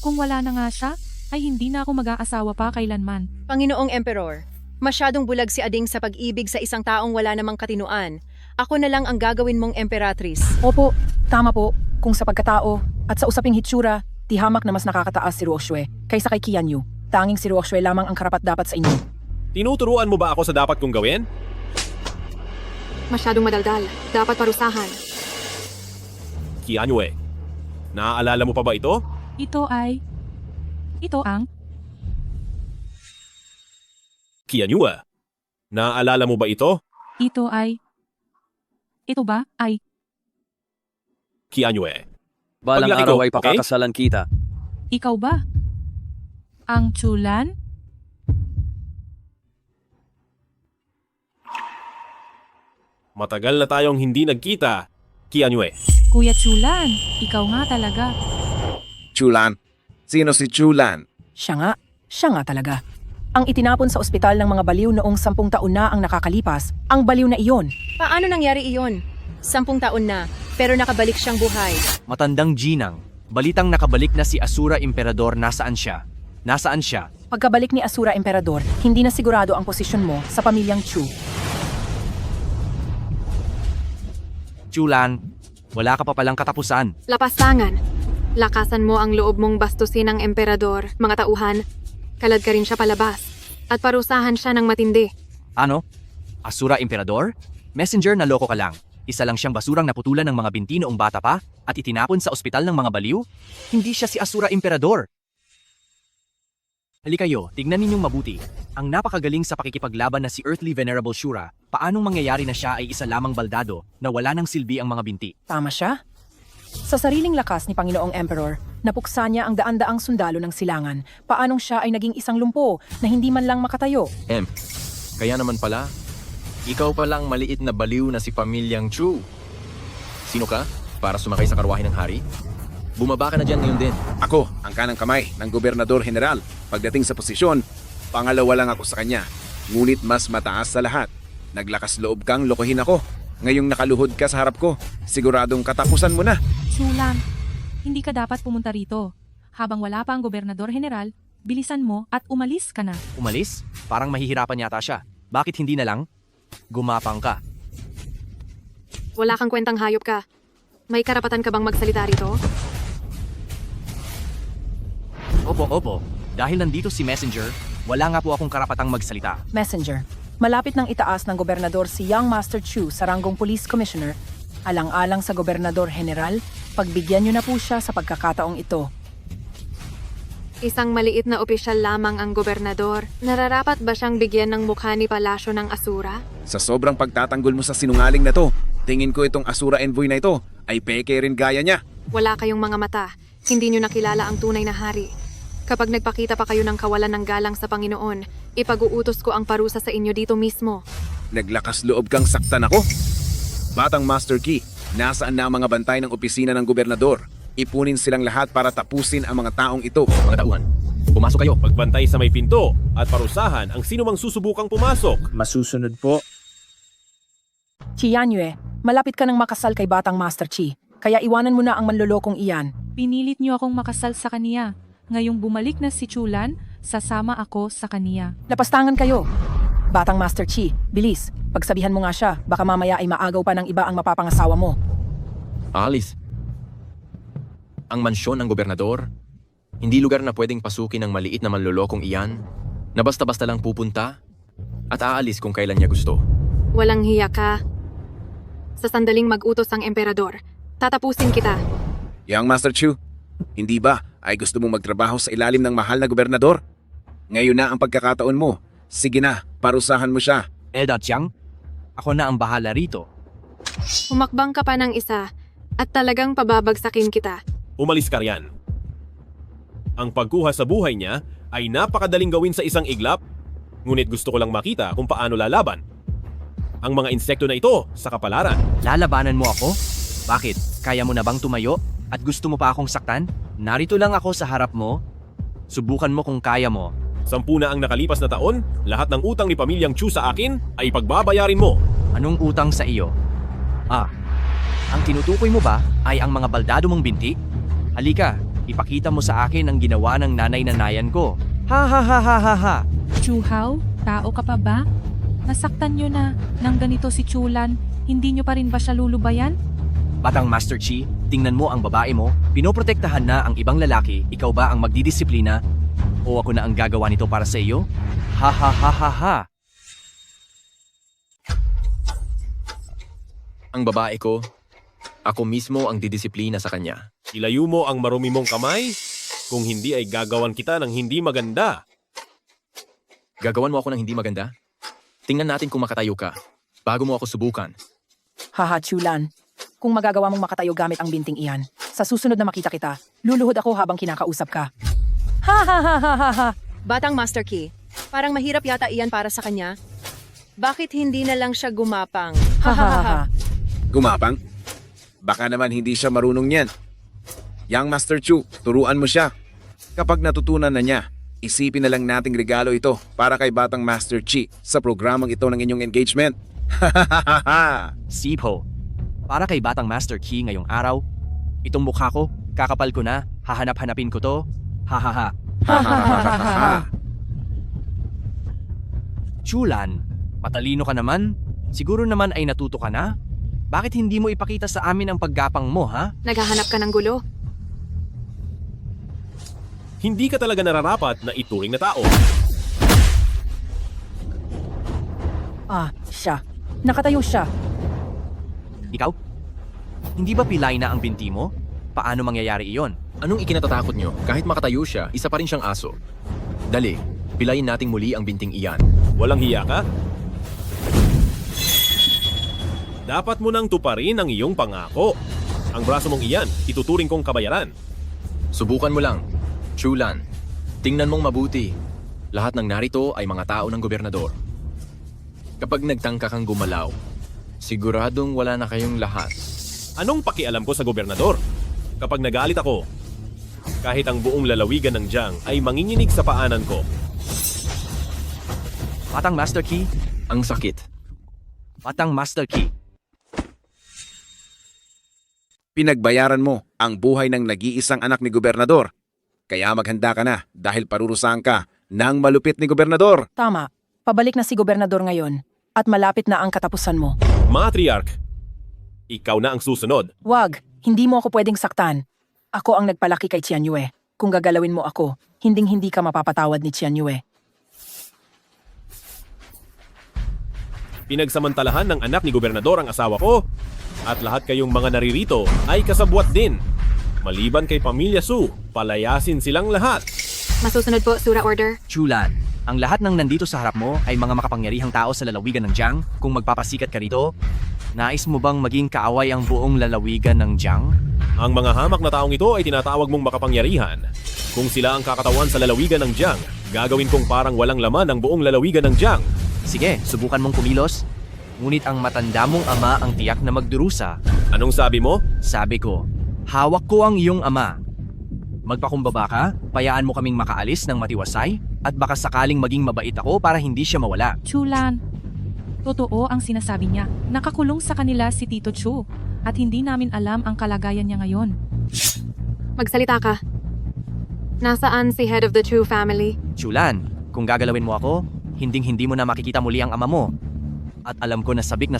Kung wala na nga siya, ay hindi na ako mag-aasawa pa kailanman. Panginoong Emperor, masyadong bulag si Ading sa pag-ibig sa isang taong wala namang katinuan. Ako na lang ang gagawin mong emperatris. Opo, tama po. Kung sa pagkatao at sa usaping hitsura, tihamak na mas nakakataas si Ruoshue kaysa kay Qianyu. Tanging si Ruoshue lamang ang karapat-dapat sa inyo. Tinuturuan mo ba ako sa dapat kong gawin? Masyadong madaldal. Dapat parusahan. Qianyue, naaalala mo pa ba ito? Ito ang Qianyue, naaalala mo ba ito? Ito ba ay Qianyue. Balang Paglaki araw ko, ay okay? pakakasalan kita. ikaw ba? Ang Chulan? Matagal na tayong hindi nagkita, Qianyue. Kuya Chulan, ikaw nga talaga. Chulan? Sino si Chulan? Siya nga talaga. Ang itinapon sa ospital ng mga baliw noong 10 taon na ang nakakalipas, ang baliw na iyon. Paano nangyari iyon? 10 taon na, pero nakabalik siyang buhay. Matandang Ginang, balitang nakabalik na si Asura Emperador. Nasaan siya? Nasaan siya? Pagkabalik ni Asura Emperador, hindi na sigurado ang posisyon mo sa pamilyang Chu. Chulan, wala ka pa palang katapusan. Lapastangan. Lakasan mo ang loob mong bastusin ng emperador, mga tauhan. Kalad ka rin siya palabas. At parusahan siya ng matindi. Ano? Asura Emperador? Messenger, na loko ka lang. Isa lang siyang basurang naputulan ng mga binti noong bata pa at itinapon sa ospital ng mga baliw? Hindi siya si Asura Emperador. Halika kayo, tignan ninyong mabuti. Ang napakagaling sa pakikipaglaban na si Earthly Venerable Shura, paanong mangyayari na siya ay isa lamang baldado na wala ng silbi ang mga binti? Tama siya? Sa sariling lakas ni Panginoong Emperor, napuksa niya ang daan-daang sundalo ng silangan. Paanong siya ay naging isang lumpo na hindi man lang makatayo? Kaya naman pala, ikaw palang maliit na baliw na si Pamilyang Chu. Sino ka? Para sumakay sa karwahe ng hari? Bumaba ka na dyan ngayon din. Ako, ang kanang kamay ng Gobernador General. Pagdating sa posisyon, pangalawa lang ako sa kanya. Ngunit mas mataas sa lahat. Naglakas loob kang lokohin ako. Ngayong nakaluhod ka sa harap ko, siguradong katapusan mo na. Chulan, hindi ka dapat pumunta rito. Habang wala pa ang Gobernador General, bilisan mo at umalis ka na. Umalis? Parang mahihirapan yata siya. Bakit hindi na lang? Gumapang ka. Wala kang kwentang hayop ka. May karapatan ka bang magsalita rito? Opo. Dahil nandito si Messenger, wala nga po akong karapatang magsalita. Messenger, malapit nang itaas ng gobernador si Young Master Chu sa ranggong Police Commissioner. Alang-alang sa Gobernador General, pagbigyan niyo na po siya sa pagkakataong ito. Isang maliit na opisyal lamang ang gobernador. Nararapat ba siyang bigyan ng mukha ni Palasyo ng Asura? Sa sobrang pagtatanggol mo sa sinungaling na to, tingin ko itong Asura Envoy na ito ay peke rin gaya niya. Wala kayong mga mata. Hindi niyo nakilala ang tunay na hari. Kapag nagpakita pa kayo ng kawalan ng galang sa Panginoon, ipag-uutos ko ang parusa sa inyo dito mismo. Naglakas loob kang saktan ako? Batang Master Key, nasaan na ang mga bantay ng opisina ng gobernador? Ipunin silang lahat para tapusin ang mga taong ito. Mga tauhan, pumasok kayo. Magbantay sa may pinto at parusahan ang sino mang susubukang pumasok. Masusunod po. Chi Yanyue, malapit ka nang makasal kay Batang Master Chi. Kaya iwanan mo na ang manlolokong iyan. Pinilit niyo akong makasal sa kaniya. Ngayong bumalik na si Chulan, sasama ako sa kaniya. Lapastangan kayo. Batang Master Chi, bilis. Pagsabihan mo nga siya, baka mamaya ay maagaw pa ng iba ang mapapangasawa mo. Alice, ang mansyon ng gobernador, hindi lugar na pwedeng pasukin ng maliit na manlolokong iyan na basta-basta lang pupunta at aalis kung kailan niya gusto. Walang hiya ka. Sa sandaling mag-utos ang emperador, tatapusin kita. Young Master Chu, hindi ba ay gusto mong magtrabaho sa ilalim ng mahal na gobernador? Ngayon na ang pagkakataon mo. Sige na, parusahan mo siya. Elda Chiang, ako na ang bahala rito. Humakbang ka pa ng isa at talagang pababagsakin kita. Umalis ka riyan. Ang pagkuha sa buhay niya ay napakadaling gawin sa isang iglap, ngunit gusto ko lang makita kung paano lalaban ang mga insekto na ito sa kapalaran. Lalabanan mo ako? Bakit? Kaya mo na bang tumayo? At gusto mo pa akong saktan? Narito lang ako sa harap mo. Subukan mo kung kaya mo. 10 na ang nakalipas na taon, lahat ng utang ni Pamilyang Chu sa akin ay pagbabayarin mo. Anong utang sa iyo? Ang tinutukoy mo ba ay ang mga baldado mong binti? Halika, ipakita mo sa akin ang ginawa ng nanay-nanayan ko. Ha ha ha ha ha ha! Chuhaw, tao ka pa ba? Nasaktan niyo na ng ganito si Chulan, hindi niyo pa rin ba siya lulubayan? Batang Master Chi, tingnan mo ang babae mo, pinoprotektahan na ang ibang lalaki, ikaw ba ang magdidisiplina? O ako na ang gagawa nito para sa iyo? Ha ha ha ha ha! Ang babae ko, ako mismo ang didisiplina sa kanya. Ilayo mo ang marumi mong kamay, kung hindi ay gagawan kita ng hindi maganda. Gagawan mo ako ng hindi maganda? Tingnan natin kung makatayo ka, bago mo ako subukan. Haha, Chulan. Kung magagawa mong makatayo gamit ang binting iyan, sa susunod na makita kita, luluhod ako habang kinakausap ka. Ha ha ha ha ha ha! Batang Master Key, parang mahirap yata iyan para sa kanya. Bakit hindi na lang siya gumapang? Ha ha ha ha! Gumapang? Baka naman hindi siya marunong niyan. Young Master Chu, turuan mo siya. Kapag natutunan na niya, isipin na lang nating regalo ito para kay Batang Master Chi sa programang ito ng inyong engagement. Sipo, para kay Batang Master Key ngayong araw, itong mukha ko, kakapal ko na, hahanap-hanapin ko to, ha ha ha. Chulan, matalino ka naman, siguro naman ay natuto ka na? Bakit hindi mo ipakita sa amin ang paggapang mo, ha? Naghahanap ka ng gulo? Hindi ka talaga nararapat na ituring na tao. Siya. Nakatayo siya. Ikaw? Hindi ba pilay na ang binti mo? Paano mangyayari iyon? Anong ikinatatakot nyo? Kahit makatayo siya, isa pa rin siyang aso. Dali, pilayin nating muli ang binting iyan. Walang hiya ka? Dapat mo nang tuparin ang iyong pangako. Ang braso mong iyan, ituturing kong kabayaran. Subukan mo lang. Chulan, tingnan mong mabuti. Lahat ng narito ay mga tao ng gobernador. Kapag nagtangka kang gumalaw, siguradong wala na kayong lahat. Anong pakialam ko sa gobernador? Kapag nagalit ako, kahit ang buong lalawigan ng Jiang ay manginginig sa paanan ko. Batang Master Key, ang sakit. Batang Master Key. Pinagbayaran mo ang buhay ng nag-iisang anak ni gobernador. Kaya maghanda ka na dahil parurusahan ka ng malupit ni gobernador. Tama. Pabalik na si gobernador ngayon at malapit na ang katapusan mo. Matriarch, ikaw na ang susunod. Wag, hindi mo ako pwedeng saktan. Ako ang nagpalaki kay Tianyue. Kung gagalawin mo ako, hinding-hindi ka mapapatawad ni Tianyue. Pinagsamantalahan ng anak ni gobernador ang asawa ko. At lahat kayong mga naririto ay kasabwat din. Maliban kay Pamilya Su, palayasin silang lahat. Masusunod po, Sura Order. Chulan, ang lahat ng nandito sa harap mo ay mga makapangyarihang tao sa lalawigan ng Jiang. Kung magpapasikat ka rito, nais mo bang maging kaaway ang buong lalawigan ng Jiang? Ang mga hamak na taong ito ay tinatawag mong makapangyarihan. Kung sila ang kakatawan sa lalawigan ng Jiang, gagawin kong parang walang laman ang buong lalawigan ng Jiang. Sige, subukan mong kumilos. Ngunit ang matanda mong ama ang tiyak na magdurusa. Anong sabi mo? Sabi ko, hawak ko ang iyong ama. Magpakumbaba ka, payaan mo kaming makaalis ng matiwasay, at baka sakaling maging mabait ako para hindi siya mawala. Chulan, totoo ang sinasabi niya. Nakakulong sa kanila si Tito Chu at hindi namin alam ang kalagayan niya ngayon. Magsalita ka. Nasaan si head of the Chu family? Chulan, kung gagalawin mo ako, hinding-hindi mo na makikita muli ang ama mo. At alam ko na sabik na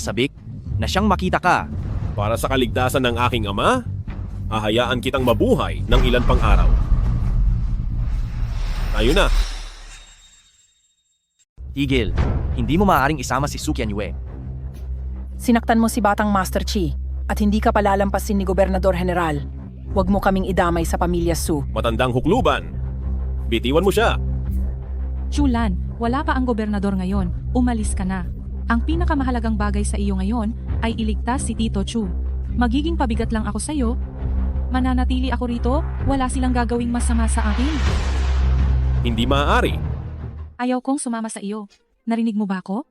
siyang makita ka. Para sa kaligtasan ng aking ama, hahayaan kitang mabuhay ng ilan pang araw. Tayo na. Tigil, hindi mo maaaring isama si Su Qianyue. Sinaktan mo si Batang Master Chi at hindi ka palalampasin ni Gobernador General. Huwag mo kaming idamay sa Pamilya Su. Matandang hukluban. Bitiwan mo siya. Chulan, wala pa ang gobernador ngayon. Umalis ka na. Ang pinakamahalagang bagay sa iyo ngayon ay iligtas si Tito Chu. Magiging pabigat lang ako sa iyo. Mananatili ako rito, wala silang gagawing masama sa akin. Hindi maaari. Ayaw kong sumama sa iyo. Narinig mo ba ako?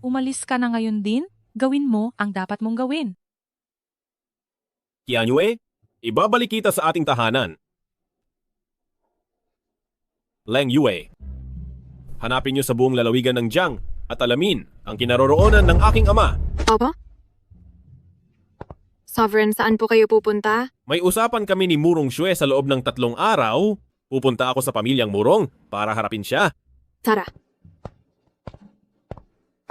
Umalis ka na ngayon din, gawin mo ang dapat mong gawin. Qianyue, ibabalik kita sa ating tahanan. Leng Yue, hanapin niyo sa buong lalawigan ng Jiang at alamin ang kinaroroonan ng aking ama. Opo? Sovereign, saan po kayo pupunta? May usapan kami ni Murong Xue sa loob ng 3 araw. Pupunta ako sa pamilyang Murong para harapin siya. Tara.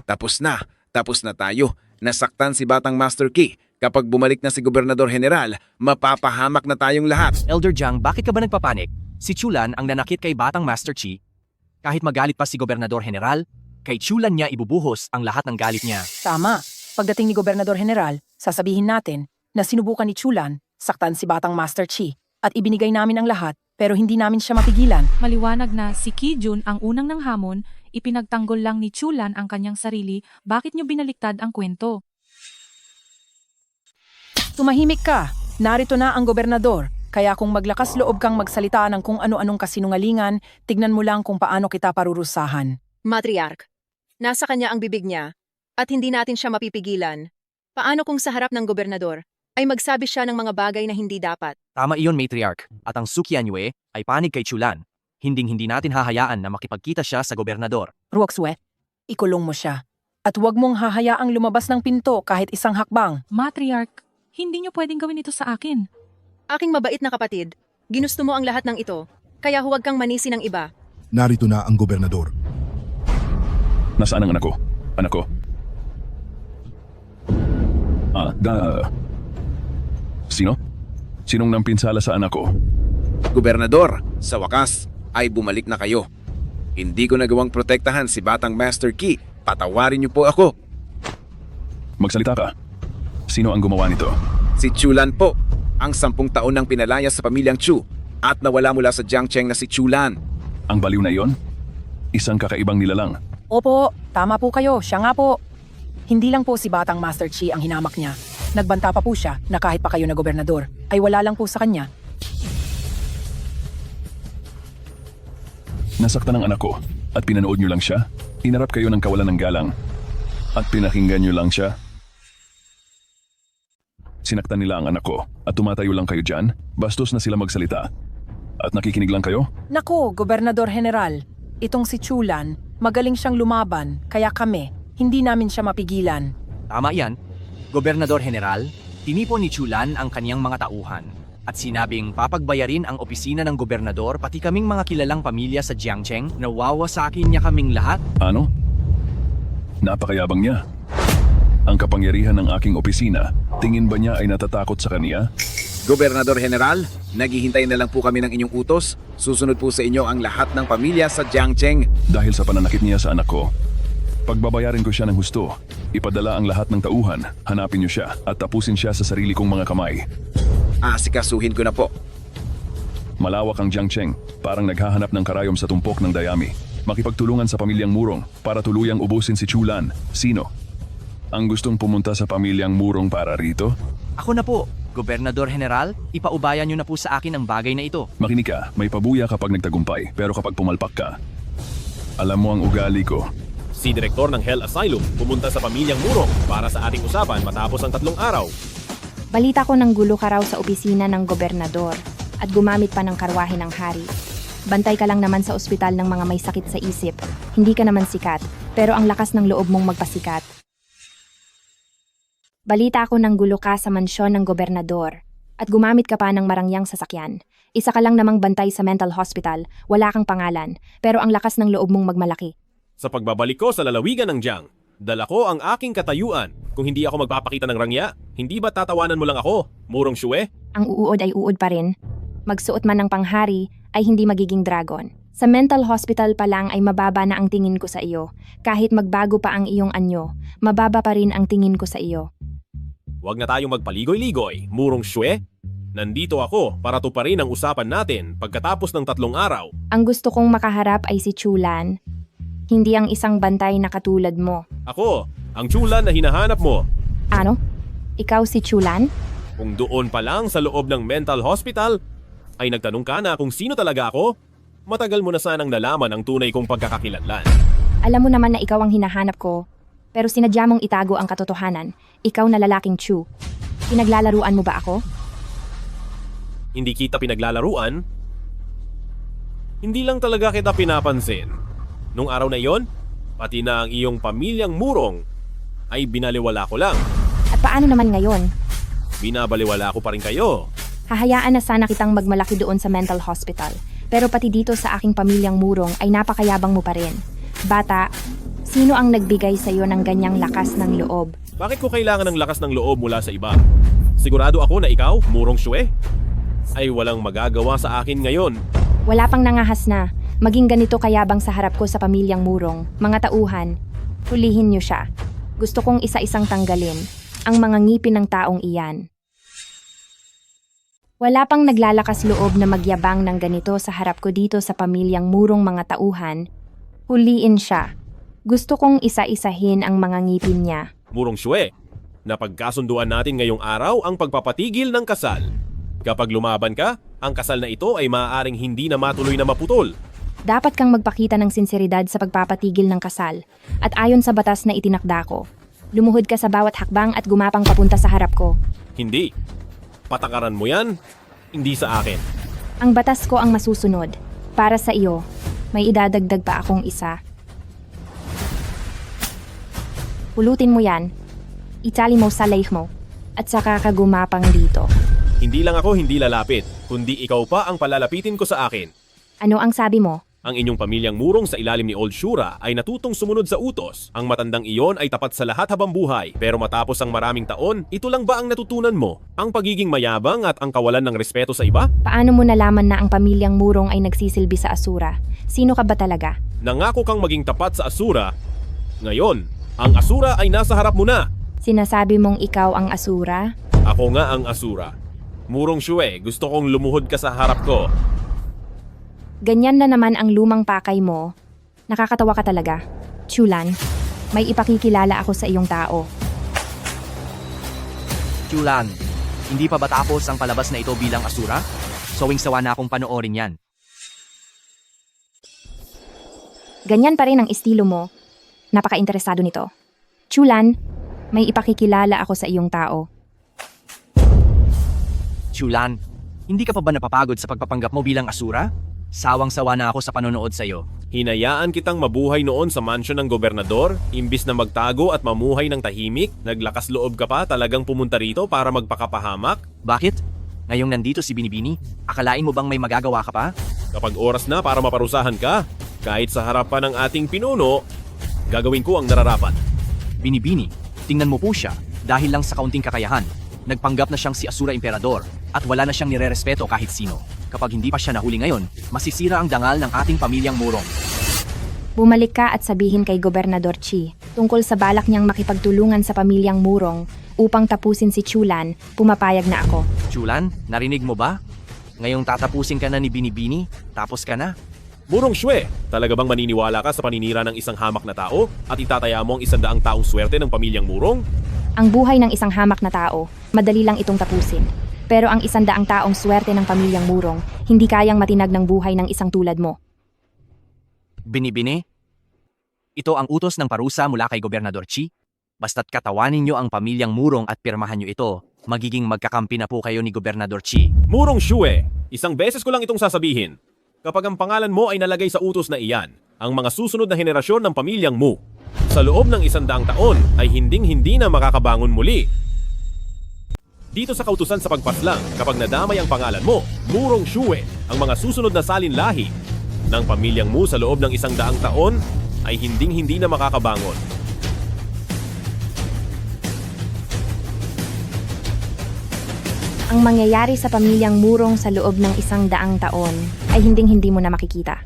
Tapos na tayo. Nasaktan si Batang Master Key. Kapag bumalik na si Gobernador General, mapapahamak na tayong lahat. Elder Jiang, bakit ka ba nagpapanik? Si Chulan ang nanakit kay Batang Master Chi. Kahit magalit pa si Gobernador General, kay Chulan niya ibubuhos ang lahat ng galit niya. Tama. Pagdating ni Gobernador General, sasabihin natin na sinubukan ni Chulan, saktan si Batang Master Chi, at ibinigay namin ang lahat pero hindi namin siya mapigilan. Maliwanag na si Ki Jun ang unang ng hamon, ipinagtanggol lang ni Chulan ang kanyang sarili, bakit niyo binaliktad ang kwento? Tumahimik ka. Narito na ang gobernador. Kaya kung maglakas loob kang magsalita ng kung ano-anong kasinungalingan, tignan mo lang kung paano kita parurusahan. Matriarch, nasa kanya ang bibig niya at hindi natin siya mapipigilan. Paano kung sa harap ng gobernador ay magsabi siya ng mga bagay na hindi dapat? Tama iyon, Matriarch. At ang Su Qianyue ay panig kay Chulan. Hinding-hindi natin hahayaan na makipagkita siya sa gobernador. Ruoxue, ikulong mo siya. At huwag mong hahayaang lumabas ng pinto kahit isang hakbang. Matriarch, hindi niyo pwedeng gawin ito sa akin. Aking mabait na kapatid, ginusto mo ang lahat ng ito, kaya huwag kang manisi ng iba. Narito na ang gobernador. Nasaan ang anak ko? Anak ko? Sino? Sinong nampinsala sa anak ko? Gobernador, sa wakas ay bumalik na kayo. Hindi ko nagawang protektahan si Batang Master Key. Patawarin niyo po ako. Magsalita ka. Sino ang gumawa nito? Si Chulan po, ang 10 taon nang pinalaya sa pamilyang Chu at nawala mula sa Jiangcheng na si Chulan. Ang baliw na iyon? Isang kakaibang nilalang. Opo, tama po kayo. Siya nga po. Hindi lang po si Batang Master Chi ang hinamak niya. Nagbanta pa po siya na kahit pa kayo na gobernador, ay wala lang po sa kanya. Nasaktan ang anak ko at pinanood niyo lang siya. Inarap kayo ng kawalan ng galang at pinakinggan niyo lang siya. Sinaktan nila ang anak ko at tumatayo lang kayo dyan. Bastos na sila magsalita. At nakikinig lang kayo? Nako, Gobernador General, itong si Chulan, magaling siyang lumaban, kaya kami, hindi namin siya mapigilan. Tama yan. Gobernador General, tinipon ni Chulan ang kaniyang mga tauhan at sinabing papagbayarin ang opisina ng gobernador pati kaming mga kilalang pamilya sa Jiangcheng. Nawawasakin niya kaming lahat. Ano? Napakayabang niya. Ang kapangyarihan ng aking opisina, tingin ba niya ay natatakot sa kaniya? Gobernador General, naghihintay na lang po kami ng inyong utos. Susunod po sa inyo ang lahat ng pamilya sa Jiangcheng. Dahil sa pananakit niya sa anak ko, pagbabayarin ko siya ng husto. Ipadala ang lahat ng tauhan, hanapin niyo siya at tapusin siya sa sarili kong mga kamay. Asikasuhin ko na po. Malawak ang Jiangcheng, parang naghahanap ng karayom sa tumpok ng dayami. Makipagtulungan sa pamilyang Murong para tuluyang ubusin si Chulan. Sino? Ang gustong pumunta sa pamilyang Murong para rito? Ako na po, Gobernador General, ipaubayan niyo na po sa akin ang bagay na ito. Makinig ka, may pabuya kapag nagtagumpay, pero kapag pumalpak ka, alam mo ang ugali ko. Si Direktor ng Hell Asylum pumunta sa pamilyang Murong para sa ating usapan matapos ang 3 araw. Balita ko ng gulo ka raw sa opisina ng gobernador at gumamit pa ng karwahe ng hari. Bantay ka lang naman sa ospital ng mga may sakit sa isip. Hindi ka naman sikat, pero ang lakas ng loob mong magpasikat. Balita ko ng gulo ka sa mansyon ng gobernador at gumamit ka pa ng marangyang sasakyan. Isa ka lang namang bantay sa mental hospital, wala kang pangalan, pero ang lakas ng loob mong magmalaki. Sa pagbabalik ko sa lalawigan ng Jiang, dala ko ang aking katayuan. Kung hindi ako magpapakita ng rangya, hindi ba tatawanan mo lang ako, Murong Shue? Ang uod ay uod pa rin. Magsuot man ng panghari ay hindi magiging dragon. Sa mental hospital pa lang ay mababa na ang tingin ko sa iyo. Kahit magbago pa ang iyong anyo, mababa pa rin ang tingin ko sa iyo. Huwag na tayong magpaligoy-ligoy, Murong Shue. Nandito ako para tuparin ang usapan natin pagkatapos ng 3 araw. Ang gusto kong makaharap ay si Chulan. Hindi ang isang bantay na katulad mo. Ako, ang Chulan na hinahanap mo. Ano? Ikaw si Chulan? Kung doon pa lang sa loob ng mental hospital, ay nagtanong ka na kung sino talaga ako, matagal mo na sanang nalaman ang tunay kong pagkakakilanlan. Alam mo naman na ikaw ang hinahanap ko, pero sinadya mong itago ang katotohanan. Ikaw na lalaking Chu. Pinaglalaruan mo ba ako? Hindi kita pinaglalaruan. Hindi lang talaga kita pinapansin. Nung araw na iyon, pati na ang iyong pamilyang Murong ay binaliwala ko lang. At paano naman ngayon? Binabaliwala ko pa rin kayo. Hahayaan na sana kitang magmalaki doon sa mental hospital. Pero pati dito sa aking pamilyang Murong ay napakayabang mo pa rin. Bata, sino ang nagbigay sa iyo ng ganyang lakas ng loob? Bakit ko kailangan ng lakas ng loob mula sa iba? Sigurado ako na ikaw, Murong Shue, ay walang magagawa sa akin ngayon. Wala pang nangahas na. Maging ganito kayabang sa harap ko sa pamilyang Murong. Mga tauhan, hulihin niyo siya. Gusto kong isa-isang tanggalin ang mga ngipin ng taong iyan. Wala pang naglalakas loob na magyabang ng ganito sa harap ko dito sa pamilyang Murong mga tauhan. Huliin siya. Gusto kong isa-isahin ang mga ngipin niya. Murong Shue, napagkasunduan natin ngayong araw ang pagpapatigil ng kasal. Kapag lumaban ka, ang kasal na ito ay maaaring hindi na matuloy na maputol. Dapat kang magpakita ng sinseridad sa pagpapatigil ng kasal at ayon sa batas na itinakda ko. Lumuhod ka sa bawat hakbang at gumapang papunta sa harap ko. Hindi. Patakaran mo yan, hindi sa akin. Ang batas ko ang masusunod. Para sa iyo, may idadagdag pa akong isa. Pulutin mo yan, itali mo sa leeg mo, at saka ka gumapang dito. Hindi lang ako hindi lalapit, kundi ikaw pa ang palalapitin ko sa akin. Ano ang sabi mo? Ang inyong pamilyang Murong sa ilalim ni Old Shura ay natutong sumunod sa utos. Ang matandang iyon ay tapat sa lahat habang buhay. Pero matapos ang maraming taon, ito lang ba ang natutunan mo? Ang pagiging mayabang at ang kawalan ng respeto sa iba? Paano mo nalaman na ang pamilyang Murong ay nagsisilbi sa Asura? Sino ka ba talaga? Nangako kang maging tapat sa Asura. Ngayon, ang Asura ay nasa harap mo na. Sinasabi mong ikaw ang Asura? Ako nga ang Asura. Murong Shue, gusto kong lumuhod ka sa harap ko. Ganyan na naman ang lumang pakay mo. Nakakatawa ka talaga. Chulan, may ipakikilala ako sa iyong tao. Chulan, hindi pa ba tapos ang palabas na ito bilang Asura? Sawing-sawa na akong panoorin yan. Ganyan pa rin ang estilo mo. Napaka-interesado nito. Chulan, may ipakikilala ako sa iyong tao. Chulan, hindi ka pa ba napapagod sa pagpapanggap mo bilang Asura? Sawang-sawa na ako sa panonood sa iyo. Hinayaan kitang mabuhay noon sa mansyon ng gobernador, imbis na magtago at mamuhay ng tahimik, naglakas loob ka pa talagang pumunta rito para magpakapahamak? Bakit? Ngayong nandito si Binibini, akalain mo bang may magagawa ka pa? Kapag oras na para maparusahan ka, kahit sa harapan ng ating pinuno, gagawin ko ang nararapat. Binibini, tingnan mo po siya, dahil lang sa kaunting kakayahan. Nagpanggap na siyang si Asura Emperador at wala na siyang nirerespeto kahit sino. Kapag hindi pa siya nahuli ngayon, masisira ang dangal ng ating pamilyang Murong. Bumalik ka at sabihin kay Gobernador Chi tungkol sa balak niyang makipagtulungan sa pamilyang Murong upang tapusin si Chulan, pumapayag na ako. Chulan, narinig mo ba? Ngayong tatapusin ka na ni Binibini, tapos ka na. Murong Shwe, talaga bang maniniwala ka sa paninira ng isang hamak na tao at itataya mo ang 100 taong swerte ng pamilyang Murong? Ang buhay ng isang hamak na tao, madali lang itong tapusin. Pero ang 100 taong swerte ng pamilyang Murong, hindi kayang matinag ng buhay ng isang tulad mo. Binibini, ito ang utos ng parusa mula kay Gobernador Chi. Basta't katawanin niyo ang pamilyang Murong at pirmahan niyo ito, magiging magkakampi na po kayo ni Gobernador Chi. Murong Shwe, isang beses ko lang itong sasabihin. Kapag ang pangalan mo ay nalagay sa utos na iyan, ang mga susunod na henerasyon ng pamilyang Mu, sa loob ng 100 taon ay hinding-hindi na makakabangon muli. Dito sa kautusan sa pagpaslang, kapag nadamay ang pangalan mo, Murong Shwe, ang mga susunod na salinlahi ng pamilyang Mu sa loob ng 100 taon ay hinding-hindi na makakabangon. Ang mangyayari sa pamilyang Murong sa loob ng 100 taon ay hinding-hindi mo na makikita.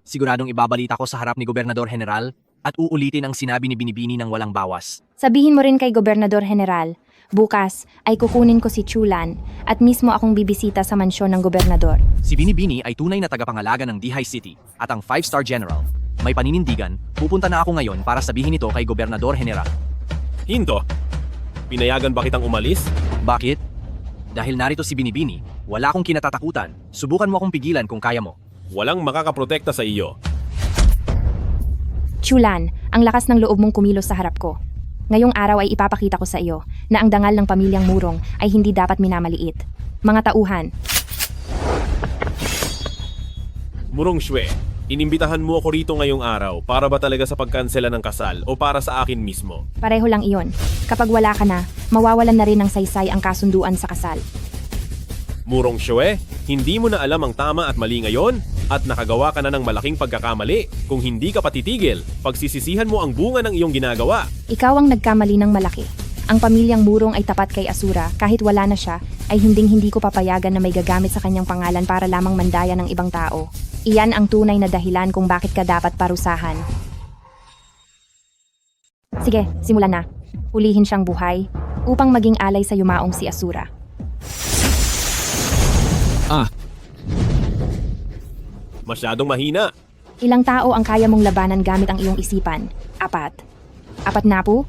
Siguradong ibabalita ko sa harap ni Gobernador General at uulitin ang sinabi ni Binibini ng walang bawas. Sabihin mo rin kay Gobernador General, bukas ay kukunin ko si Chulan at mismo akong bibisita sa mansyon ng gobernador. Si Binibini ay tunay na tagapangalaga ng Dihay City at ang 5-star general. May paninindigan, pupunta na ako ngayon para sabihin ito kay Gobernador General. Hinto, pinayagan ba kitang umalis? Bakit? Dahil narito si Binibini, wala akong kinatatakutan. Subukan mo akong pigilan kung kaya mo. Walang makakaprotekta sa iyo. Chulan, ang lakas ng loob mong kumilos sa harap ko. Ngayong araw ay ipapakita ko sa iyo na ang dangal ng pamilyang Murong ay hindi dapat minamaliit. Mga tauhan. Murong Shwe, inimbitahan mo ako rito ngayong araw para ba talaga sa pagkansela ng kasal o para sa akin mismo? Pareho lang iyon. Kapag wala ka na, mawawalan na rin ng saysay ang kasunduan sa kasal. Murong Shwe, hindi mo na alam ang tama at mali ngayon at nakagawa ka na ng malaking pagkakamali. Kung hindi ka patitigil, pagsisisihan mo ang bunga ng iyong ginagawa. Ikaw ang nagkamali ng malaki. Ang pamilyang Murong ay tapat kay Asura, kahit wala na siya, ay hinding-hindi ko papayagan na may gagamit sa kanyang pangalan para lamang mandaya ng ibang tao. Iyan ang tunay na dahilan kung bakit ka dapat parusahan. Sige, simulan na. Hulihin siyang buhay upang maging alay sa yumaong si Asura. Masyadong mahina. Ilang tao ang kaya mong labanan gamit ang iyong isipan? 4. 4 na po?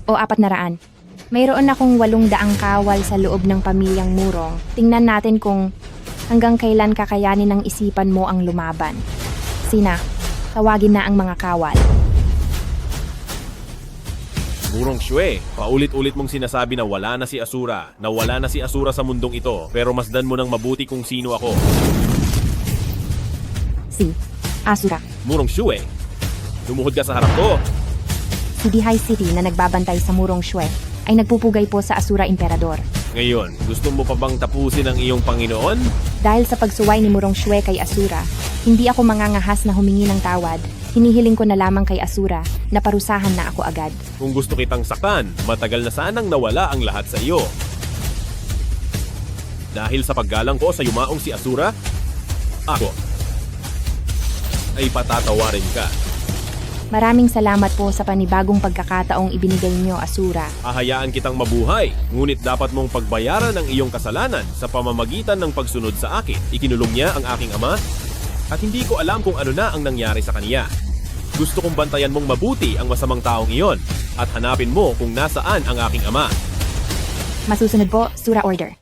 O 400? Mayroon akong 800 kawal sa loob ng pamilyang Murong. Tingnan natin kung hanggang kailan kakayanin ng isipan mo ang lumaban. Sina, tawagin na ang mga kawal. Murong Shwe, paulit-ulit mong sinasabi na wala na si Asura, na wala na si Asura sa mundong ito, pero masdan mo ng mabuti kung sino ako. Si Asura. Murong Shwe, lumuhod ka sa harap ko. Si Dihay City na nagbabantay sa Murong Shwe ay nagpupugay po sa Asura Emperador. Ngayon, gusto mo pa bang tapusin ang iyong Panginoon? Dahil sa pagsuway ni Murong Shwe kay Asura, hindi ako mangangahas na humingi ng tawad. Hinihiling ko na lamang kay Asura na parusahan na ako agad. Kung gusto kitang saktan, matagal na sanang nawala ang lahat sa iyo. Dahil sa paggalang ko sa yumaong si Asura, ako ay patatawarin ka. Maraming salamat po sa panibagong pagkakataong ibinigay niyo, Asura. Hahayaan kitang mabuhay, ngunit dapat mong pagbayaran ang iyong kasalanan sa pamamagitan ng pagsunod sa akin. Ikinulong niya ang aking ama at hindi ko alam kung ano na ang nangyari sa kaniya. Gusto kong bantayan mong mabuti ang masamang taong iyon at hanapin mo kung nasaan ang aking ama. Masusunod po, Sura Order.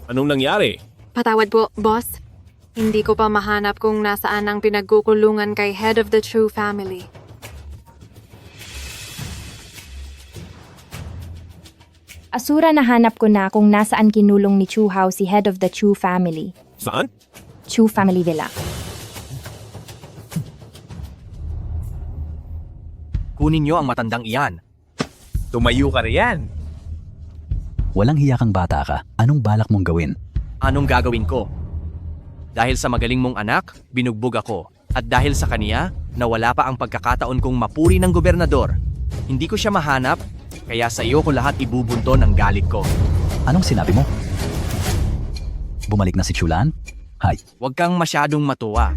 Anong nangyari? Patawad po, boss. Hindi ko pa mahanap kung nasaan ang pinagkukulungan kay Head of the True Family. Asura, nahanap ko na kung nasaan kinulong ni Chu Hao si Head of the Chu Family. Saan? Chu Family Villa. Kunin niyo ang matandang iyan. Tumayo ka riyan. Walang hiya kang bata ka. Anong balak mong gawin? Anong gagawin ko? Dahil sa magaling mong anak, binugbog ako. At dahil sa kaniya, nawala pa ang pagkakataon kong mapuri ng gobernador. Hindi ko siya mahanap, kaya sa iyo ko lahat ibubunto ng galit ko. Anong sinabi mo? Bumalik na si Chulan? Hay. Huwag kang masyadong matuwa.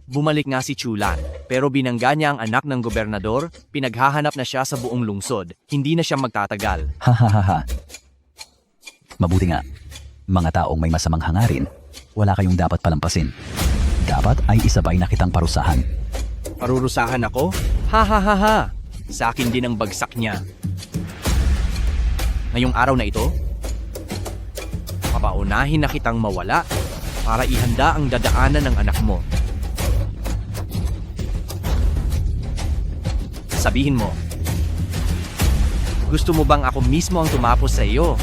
Bumalik nga si Chulan, pero binangga niya ang anak ng gobernador, pinaghahanap na siya sa buong lungsod. Hindi na siya magtatagal. Ha. Mabuti nga. Mga taong may masamang hangarin, wala kayong dapat palampasin. Dapat ay isabay na kitang parusahan. Parurusahan ako? Ha. Sa akin din ang bagsak niya. Ngayong araw na ito, papaunahin na kitang mawala para ihanda ang dadaanan ng anak mo. Sabihin mo, gusto mo bang ako mismo ang tumapos sa iyo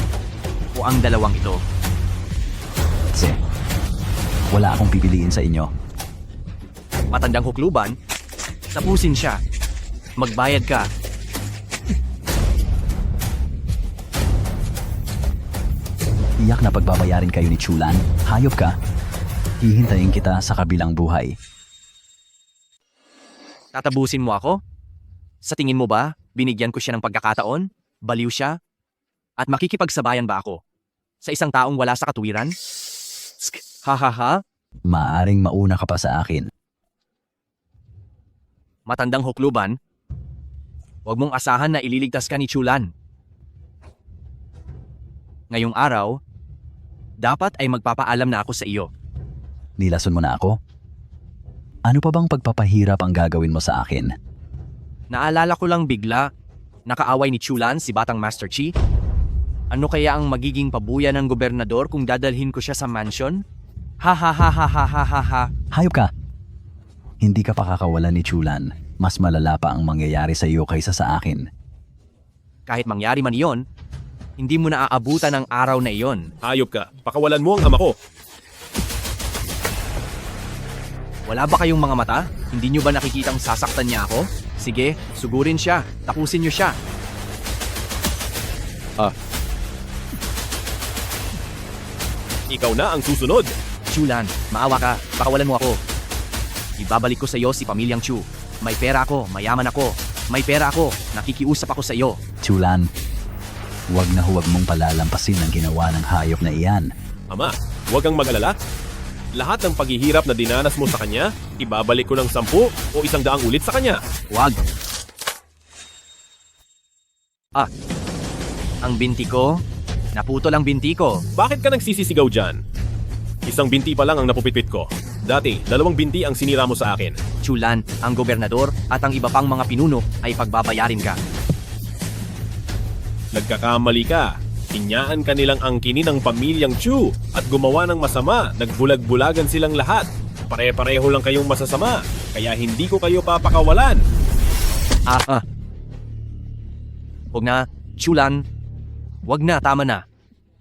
o ang dalawang ito? Wala akong pipiliin sa inyo. Matandang hukluban, tapusin siya. Magbayad ka. Iyak na pagbabayarin kayo ni Chulan. Hayop ka. Hihintayin kita sa kabilang buhay. Tatabusin mo ako? Sa tingin mo ba, binigyan ko siya ng pagkakataon? Baliw siya? At makikipagsabayan ba ako? Sa isang taong wala sa katuwiran? Ha. Maaring mauna ka pa sa akin. Matandang hukluban, huwag mong asahan na ililigtas ka ni Chulan. Ngayong araw, dapat ay magpapaalam na ako sa iyo. Nilason mo na ako? Ano pa bang pagpapahirap ang gagawin mo sa akin? Naalala ko lang bigla, nakaaway ni Chulan si Batang Master Chi. Ano kaya ang magiging pabuya ng gobernador kung dadalhin ko siya sa mansion? Ha. Hayop ka! Hindi ka pakakawalan ni Chulan. Mas malala pa ang mangyayari sa iyo kaysa sa akin. Kahit mangyari man iyon, hindi mo na aabutan ang araw na iyon. Hayop ka, pakawalan mo ang ama ko. Wala ba kayong mga mata? Hindi nyo ba nakikitang sasaktan niya ako? Sige, sugurin siya. Tapusin nyo siya. Ikaw na ang susunod. Chulan, maawa ka. Pakawalan mo ako. Ibabalik ko sa iyo si Pamilyang Chu. May pera ako, mayaman ako. May pera ako, nakikiusap ako sa iyo. Chulan, huwag na huwag mong palalampasin ang ginawa ng hayop na iyan. Ama, huwag kang mag-alala. Lahat ng paghihirap na dinanas mo sa kanya, ibabalik ko ng 10 o 100 ulit sa kanya. Huwag. Ang binti ko, naputol ang binti ko. Bakit ka nagsisisigaw dyan? Isang binti pa lang ang napupitpit ko. Dati, 2 binti ang sinira mo sa akin. Chulan, ang gobernador at ang iba pang mga pinuno ay pagbabayarin ka. Nagkakamali ka. Inyaan ka nilang angkinin ng pamilyang Chu at gumawa ng masama. Nagbulag-bulagan silang lahat. Pare-pareho lang kayong masasama. Kaya hindi ko kayo papakawalan. Huwag na, Chulan. Huwag na, tama na.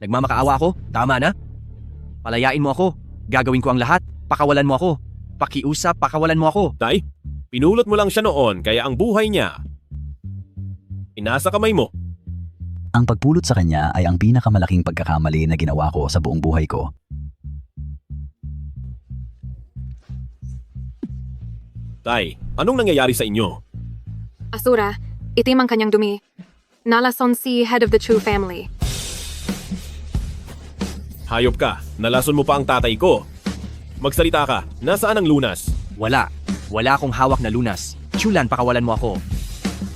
Nagmamakaawa ako, tama na. Palayain mo ako. Gagawin ko ang lahat. Pakawalan mo ako. Pakiusap, pakawalan mo ako. Tay, pinulot mo lang siya noon kaya ang buhay niya inasa kamay mo. Ang pagpulot sa kanya ay ang pinakamalaking pagkakamali na ginawa ko sa buong buhay ko. Tay, anong nangyayari sa inyo? Asura, itim ang kanyang dumi. Nalason si Head of the True Family. Hayop ka, nalason mo pa ang tatay ko. Magsalita ka. Nasaan ang lunas? Wala. Wala akong hawak na lunas. Chulan, pakawalan mo ako.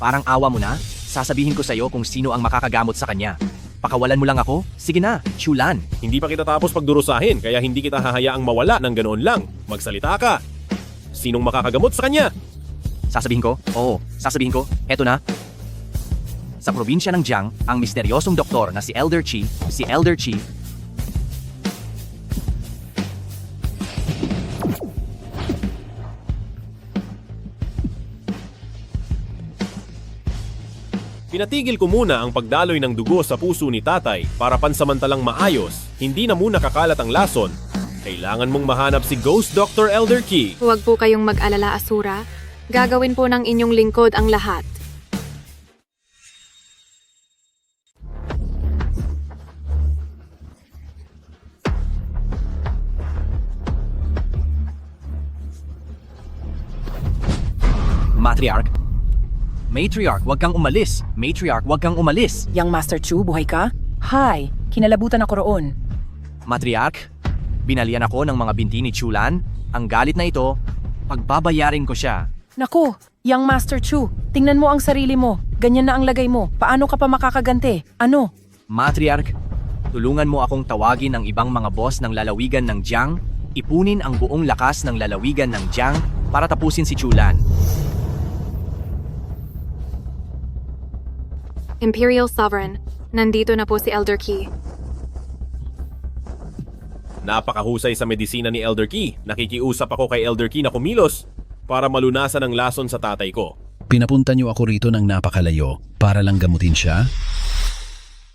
Parang awa mo na? Sasabihin ko sa'yo kung sino ang makakagamot sa kanya. Pakawalan mo lang ako? Sige na, Chulan. Hindi pa kita tapos pagdurusahin, kaya hindi kita hahayaang mawala ng ganoon lang. Magsalita ka. Sinong makakagamot sa kanya? Sasabihin ko? Oo, sasabihin ko. Eto na. Sa probinsya ng Jiang, ang misteryosong doktor na si Elder Chi, Pinatigil ko muna ang pagdaloy ng dugo sa puso ni tatay para pansamantalang maayos, hindi na muna kakalat ang lason. Kailangan mong mahanap si Ghost Dr. Elder Key. Huwag po kayong mag-alala, Asura. Gagawin po ng inyong lingkod ang lahat. Matriarch, wag kang umalis. Matriarch, wag kang umalis. Yang Master Chu, buhay ka? Hi, kinalabutan ako roon. Matriarch, binalian ako ng mga binti ni Chulan. Ang galit na ito, pagbabayarin ko siya. Naku, Yang Master Chu, tingnan mo ang sarili mo. Ganyan na ang lagay mo. Paano ka pa makakaganti? Ano? Matriarch, tulungan mo akong tawagin ang ibang mga boss ng lalawigan ng Jiang, ipunin ang buong lakas ng lalawigan ng Jiang para tapusin si Chulan. Imperial Sovereign, nandito na po si Elder Key. Napakahusay sa medisina ni Elder Key. Nakikiusap ako kay Elder Key na kumilos para malunasan ang lason sa tatay ko. Pinapunta niyo ako rito ng napakalayo para lang gamutin siya?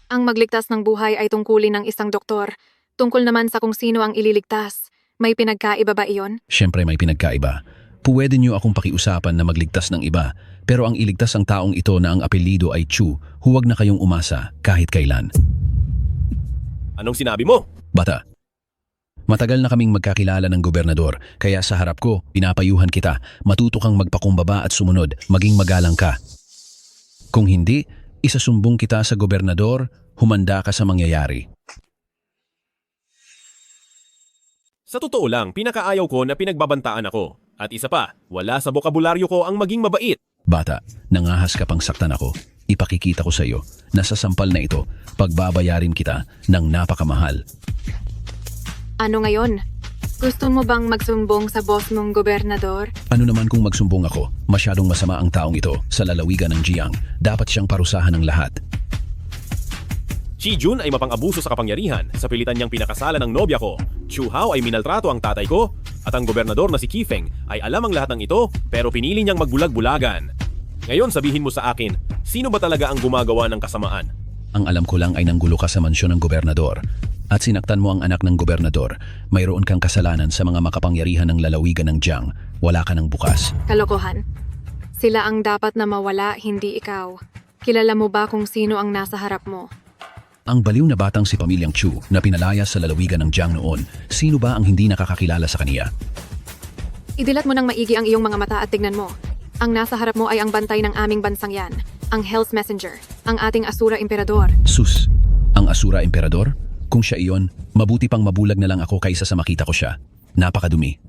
Ang magligtas ng buhay ay tungkulin ng isang doktor. Tungkol naman sa kung sino ang ililigtas. May pinagkaiba ba iyon? Siyempre may pinagkaiba. Pwede niyo akong pakiusapan na magligtas ng iba, pero ang iligtas ang taong ito na ang apelido ay Chu, huwag na kayong umasa kahit kailan. Anong sinabi mo? Bata, matagal na kaming magkakilala ng gobernador, kaya sa harap ko, pinapayuhan kita, matuto kang magpakumbaba at sumunod, maging magalang ka. Kung hindi, isasumbong kita sa gobernador, humanda ka sa mangyayari. Sa totoo lang, pinakaayaw ko na pinagbabantaan ako. At isa pa, wala sa bokabularyo ko ang maging mabait. Bata, nangahas ka pang saktan ako. Ipakikita ko sa iyo na sa sampal na ito, pagbabayarin kita ng napakamahal. Ano ngayon? Gusto mo bang magsumbong sa boss mong gobernador? Ano naman kung magsumbong ako? Masyadong masama ang taong ito sa lalawigan ng Jiang. Dapat siyang parusahan ng lahat. Chi Jun ay mapang-abuso sa kapangyarihan sa pilitan niyang pinakasalan ng nobya ko. Chu Hao ay minaltrato ang tatay ko. At ang gobernador na si Qifeng ay alam ang lahat ng ito pero pinili niyang magbulag-bulagan. Ngayon sabihin mo sa akin, sino ba talaga ang gumagawa ng kasamaan? Ang alam ko lang ay nanggulo ka sa mansyon ng gobernador. At sinaktan mo ang anak ng gobernador. Mayroon kang kasalanan sa mga makapangyarihan ng lalawigan ng Jiang. Wala ka ng bukas. Kalokohan. Sila ang dapat na mawala, hindi ikaw. Kilala mo ba kung sino ang nasa harap mo? Ang baliw na batang si Pamilyang Chu na pinalaya sa lalawigan ng Jiang noon, sino ba ang hindi nakakakilala sa kaniya? Idilat mo ng maigi ang iyong mga mata at tignan mo. Ang nasa harap mo ay ang bantay ng aming bansang yan, ang Hell's Messenger, ang ating Asura Emperador. Sus, ang Asura Emperador? Kung siya iyon, mabuti pang mabulag na lang ako kaysa sa makita ko siya. Napakadumi.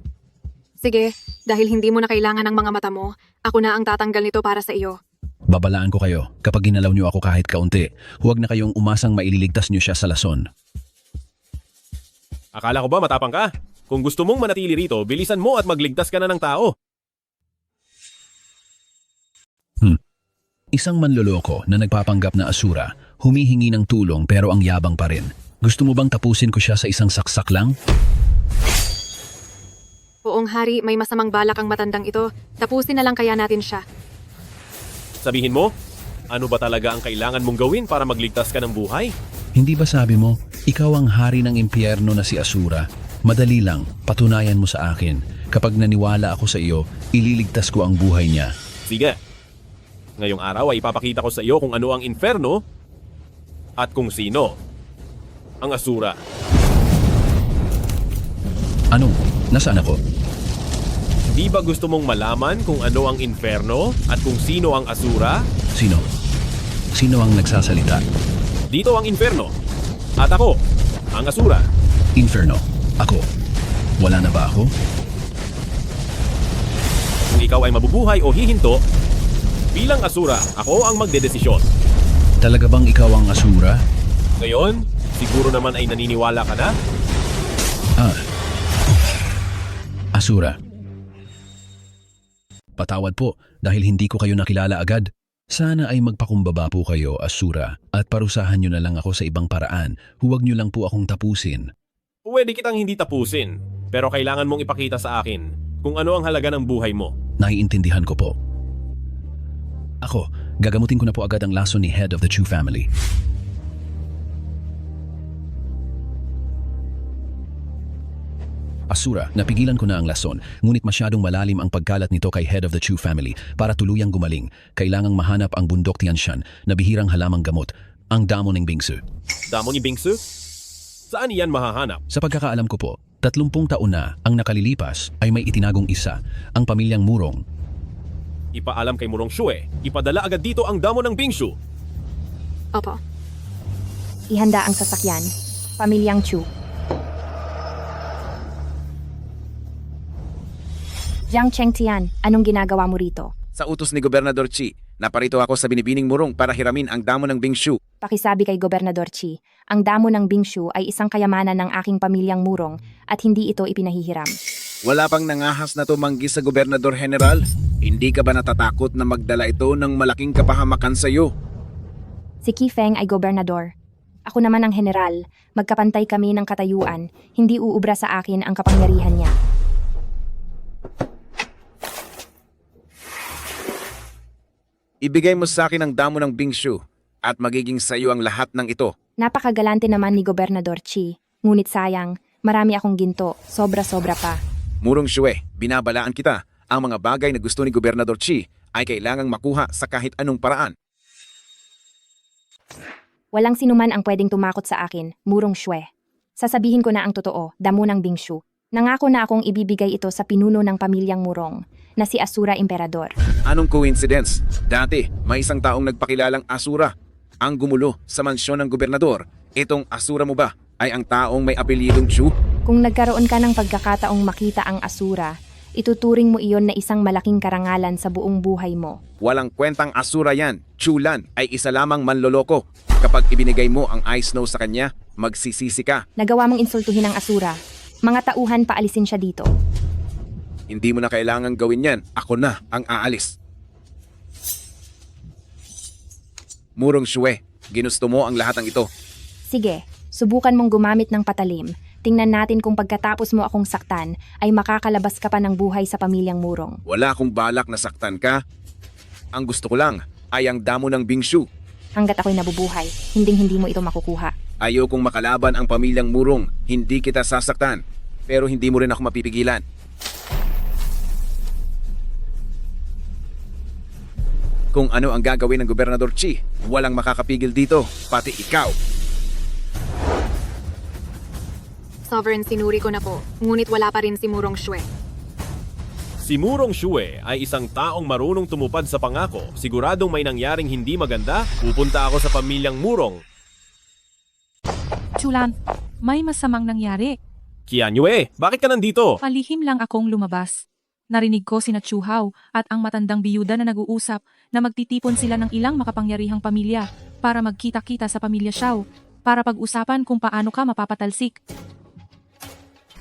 Sige, dahil hindi mo na kailangan ng mga mata mo, ako na ang tatanggal nito para sa iyo. Babalaan ko kayo, kapag ginalaw niyo ako kahit kaunti, huwag na kayong umasang maililigtas niyo siya sa lason. Akala ko ba matapang ka? Kung gusto mong manatili rito, bilisan mo at magligtas ka na ng tao. Isang manloloko na nagpapanggap na asura, humihingi ng tulong pero ang yabang pa rin. Gusto mo bang tapusin ko siya sa isang saksak lang? Poong hari, may masamang balak ang matandang ito. Tapusin na lang kaya natin siya. Sabihin mo, ano ba talaga ang kailangan mong gawin para magligtas ka ng buhay? Hindi ba sabi mo, ikaw ang hari ng impyerno na si Asura? Madali lang, patunayan mo sa akin. Kapag naniwala ako sa iyo, ililigtas ko ang buhay niya. Sige. Ngayong araw ay ipapakita ko sa iyo kung ano ang inferno at kung sino ang Asura. Ano? Nasaan ako? Di ba gusto mong malaman kung ano ang inferno at kung sino ang Asura? Sino? Sino ang nagsasalita? Dito ang inferno. At ako, ang Asura. Inferno. Ako. Wala na ba ako? Kung ikaw ay mabubuhay o hihinto, bilang Asura, ako ang magdedesisyon. Talaga bang ikaw ang Asura? Ngayon, siguro naman ay naniniwala ka na? Asura. Patawad po dahil hindi ko kayo nakilala agad. Sana ay magpakumbaba po kayo, Asura, at parusahan nyo na lang ako sa ibang paraan. Huwag nyo lang po akong tapusin. Pwede kitang hindi tapusin, pero kailangan mong ipakita sa akin kung ano ang halaga ng buhay mo. Naiintindihan ko po. Ako, gagamutin ko na po agad ang laso ni Head of the Chu family. Asura, napigilan ko na ang lason, ngunit masyadong malalim ang pagkalat nito kay Head of the Chu family. Para tuluyang gumaling, kailangang mahanap ang bundok Tianshan na bihirang halamang gamot, ang damo ng Bingsu. Damo ni Bingsu? Saan iyan mahahanap? Sa pagkakaalam ko po, 30 taon na ang nakalilipas ay may itinagong isa, ang pamilyang Murong. Ipaalam kay Murong Shue, ipadala agad dito ang damo ng Bingsu. Opo. Ihanda ang sasakyan. Pamilyang Chu. Jiang Chengtian, anong ginagawa mo rito? Sa utos ni Gobernador Chi, naparito ako sa binibining Murong para hiramin ang damo ng Bingshu. Pakisabi kay Gobernador Chi, ang damo ng Bingshu ay isang kayamanan ng aking pamilyang Murong at hindi ito ipinahihiram. Wala pang nangahas na tumanggi sa Gobernador General. Hindi ka ba natatakot na magdala ito ng malaking kapahamakan sa iyo? Si Qi Feng ay gobernador. Ako naman ang general. Magkapantay kami ng katayuan. Hindi uubra sa akin ang kapangyarihan niya. Ibigay mo sa akin ang damo ng Bingshu at magiging sa iyo ang lahat ng ito. Napakagalante naman ni Gobernador Chi. Ngunit sayang, marami akong ginto. Sobra-sobra pa. Murong Shue, binabalaan kita. Ang mga bagay na gusto ni Gobernador Chi ay kailangang makuha sa kahit anong paraan. Walang sinuman ang pwedeng tumakot sa akin, Murong Shue. Sasabihin ko na ang totoo, damo ng Bingshu. Nangako na akong ibibigay ito sa pinuno ng pamilyang Murong, na si Asura Emperador. Anong coincidence? Dati, may isang taong nagpakilalang Asura ang gumulo sa mansyon ng gobernador. Itong Asura mo ba ay ang taong may apelyidong Chu? Kung nagkaroon ka ng pagkakataong makita ang Asura, ituturing mo iyon na isang malaking karangalan sa buong buhay mo. Walang kwentang Asura yan. Chulan ay isa lamang manloloko. Kapag ibinigay mo ang Ice Snow sa kanya, magsisisi ka. Nagawa mong insultuhin ang Asura. Mga tauhan paalisin siya dito. Hindi mo na kailangang gawin yan. Ako na ang aalis. Murong Shue, ginusto mo ang lahat ng ito. Sige, subukan mong gumamit ng patalim. Tingnan natin kung pagkatapos mo akong saktan, ay makakalabas ka pa ng buhay sa pamilyang Murong. Wala akong balak na saktan ka. Ang gusto ko lang ay ang damo ng Bingshu. Hanggat ako'y nabubuhay, hindi mo ito makukuha. Ayokong makalaban ang pamilyang Murong. Hindi kita sasaktan. Pero hindi mo rin ako mapipigilan. Kung ano ang gagawin ng Gobernador Chi, walang makakapigil dito, pati ikaw. Sovereign, sinuri ko na po. Ngunit wala pa rin si Murong Shue. Si Murong Shue ay isang taong marunong tumupad sa pangako. Siguradong may nangyaring hindi maganda, pupunta ako sa pamilyang Murong. Chulan, may masamang nangyari. Qianyue, bakit ka nandito? Palihim lang akong lumabas. Narinig ko sina Chu Hao at ang matandang biyuda na nag-uusap na magtitipon sila ng ilang makapangyarihang pamilya para magkita-kita sa pamilya Xiao para pag-usapan kung paano ka mapapatalsik.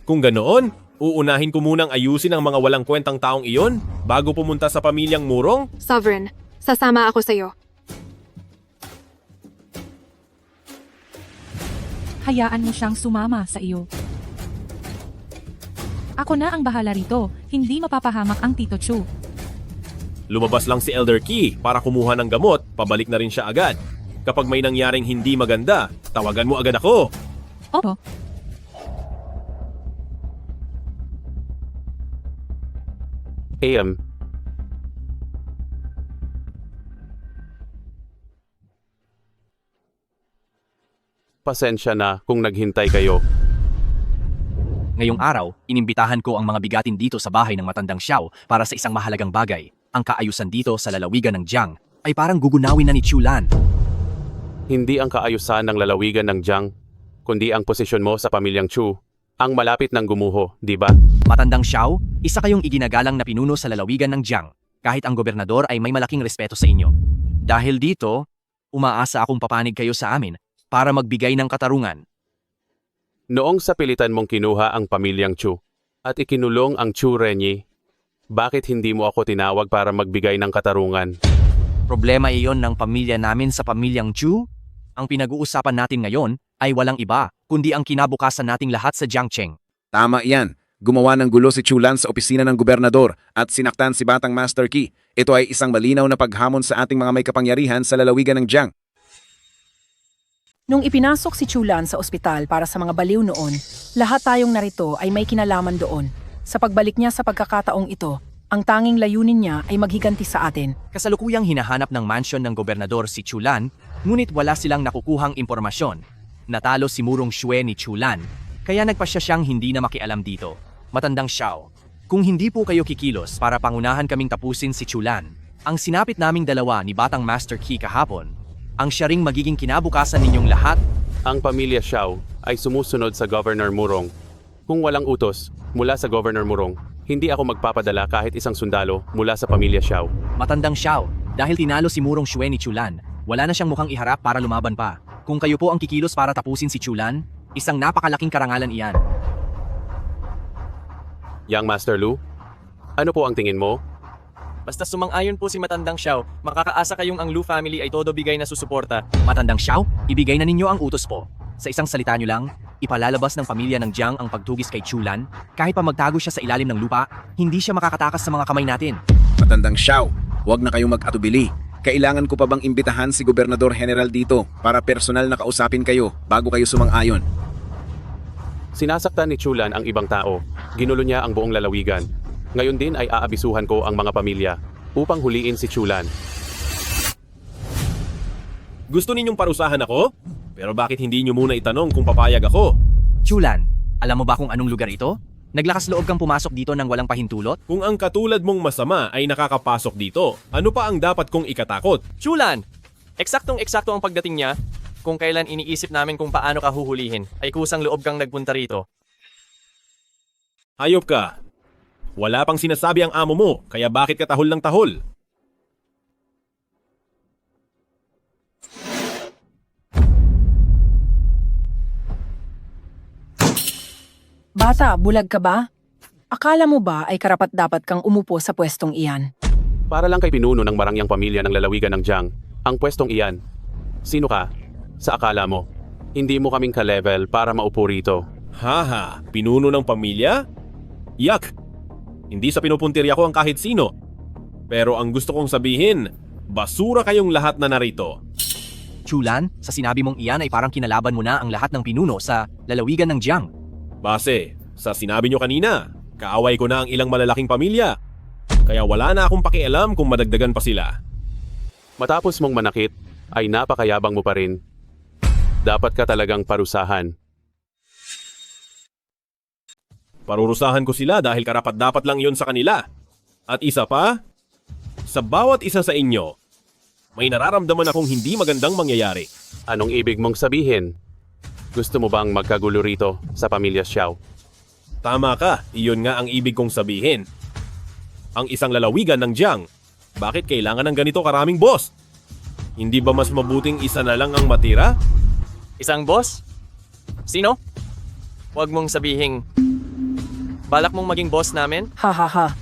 Kung ganoon, uunahin ko munang ayusin ang mga walang kwentang taong iyon bago pumunta sa pamilyang Murong? Sovereign, sasama ako sa iyo. Hayaan mo siyang sumama sa iyo. Ako na ang bahala rito, hindi mapapahamak ang Tito Chu. Lumabas lang si Elder Qi para kumuha ng gamot, pabalik na rin siya agad. Kapag may nangyaring hindi maganda, tawagan mo agad ako. Opo. AM. Pasensya na kung naghintay kayo. Ngayong araw, inimbitahan ko ang mga bigatin dito sa bahay ng matandang Xiao para sa isang mahalagang bagay. Ang kaayusan dito sa lalawigan ng Jiang ay parang gugunawin na ni Chulan. Hindi ang kaayusan ng lalawigan ng Jiang, kundi ang posisyon mo sa pamilyang Chu. Ang malapit ng gumuho, di ba? Matandang Xiao, isa kayong iginagalang na pinuno sa lalawigan ng Jiang, kahit ang gobernador ay may malaking respeto sa inyo. Dahil dito, umaasa akong papanig kayo sa amin para magbigay ng katarungan. Noong sa pilitan mong kinuha ang pamilyang Chu at ikinulong ang Chu Renyi, bakit hindi mo ako tinawag para magbigay ng katarungan? Problema iyon ng pamilya namin sa pamilyang Chu. Ang pinag-uusapan natin ngayon ay walang iba, kundi ang kinabukasan nating lahat sa Jiangcheng. Tama yan. Gumawa ng gulo si Chulan sa opisina ng gobernador at sinaktan si Batang Master Key. Ito ay isang malinaw na paghamon sa ating mga may kapangyarihan sa lalawigan ng Jiang. Nung ipinasok si Chulan sa ospital para sa mga baliw noon, lahat tayong narito ay may kinalaman doon. Sa pagbalik niya sa pagkakataong ito, ang tanging layunin niya ay maghiganti sa atin. Kasalukuyang hinahanap ng mansyon ng gobernador si Chulan, ngunit wala silang nakukuhang impormasyon. Natalo si Murong Xue ni Chulan, kaya nagpasya siyang hindi na makialam dito. Matandang Xiao, kung hindi po kayo kikilos para pangunahan kaming tapusin si Chulan, ang sinapit naming dalawa ni Batang Master Key kahapon, ang siya ring magiging kinabukasan ninyong lahat. Ang pamilya Xiao ay sumusunod sa Governor Murong. Kung walang utos mula sa Governor Murong, hindi ako magpapadala kahit isang sundalo mula sa pamilya Xiao. Matandang Xiao, dahil tinalo si Murong Xue ni Chulan, wala na siyang mukhang iharap para lumaban pa. Kung kayo po ang kikilos para tapusin si Chulan, isang napakalaking karangalan iyan. Yang Master Lu, ano po ang tingin mo? Basta sumang-ayon po si Matandang Xiao, makakaasa kayong ang Lu family ay todo bigay na susuporta. Matandang Xiao, ibigay na ninyo ang utos po. Sa isang salita nyo lang, ipalalabas ng pamilya ng Jiang ang pagtugis kay Chulan. Kahit pa magtago siya sa ilalim ng lupa, hindi siya makakatakas sa mga kamay natin. Matandang Xiao, huwag na kayong mag-atubili. Kailangan ko pa bang imbitahan si Gobernador General dito para personal na kausapin kayo bago kayo sumang-ayon? Sinasaktan ni Chulan ang ibang tao. Ginulo niya ang buong lalawigan. Ngayon din ay aabisuhan ko ang mga pamilya upang huliin si Chulan. Gusto ninyong parusahan ako? Pero bakit hindi nyo muna itanong kung papayag ako? Chulan, alam mo ba kung anong lugar ito? Naglakas loob kang pumasok dito nang walang pahintulot? Kung ang katulad mong masama ay nakakapasok dito, ano pa ang dapat kong ikatakot? Chulan! Eksaktong-eksakto ang pagdating niya. Kung kailan iniisip namin kung paano ka huhulihin, ay kusang loob kang nagpunta rito. Hayop ka. Wala pang sinasabi ang amo mo, kaya bakit ka tahol ng tahol? Bata, bulag ka ba? Akala mo ba ay karapat-dapat kang umupo sa pwestong iyan? Para lang kay pinuno ng marangyang pamilya ng lalawigan ng Jiang, ang pwestong iyan. Sino ka? Sa akala mo, hindi mo kaming ka-level para maupo rito. Haha, pinuno ng pamilya? Yak! Hindi sa pinupuntirya ko ang kahit sino. Pero ang gusto kong sabihin, basura kayong lahat na narito. Chulan, sa sinabi mong iyan ay parang kinalaban mo na ang lahat ng pinuno sa lalawigan ng Jiang. Base, sa sinabi nyo kanina, kaaway ko na ang ilang malalaking pamilya. Kaya wala na akong pakialam kung madagdagan pa sila. Matapos mong manakit, ay napakayabang mo pa rin. Dapat ka talagang parusahan. Parurusahan ko sila dahil karapat-dapat lang yon sa kanila. At isa pa, sa bawat isa sa inyo, may nararamdaman akong hindi magandang mangyayari. Anong ibig mong sabihin? Gusto mo bang magkagulo rito sa pamilya Xiao? Tama ka, iyon nga ang ibig kong sabihin. Ang isang lalawigan ng Jiang, bakit kailangan ng ganito karaming boss? Hindi ba mas mabuting isa na lang ang matira? Isang boss? Sino? Huwag mong sabihing, balak mong maging boss namin? Ha.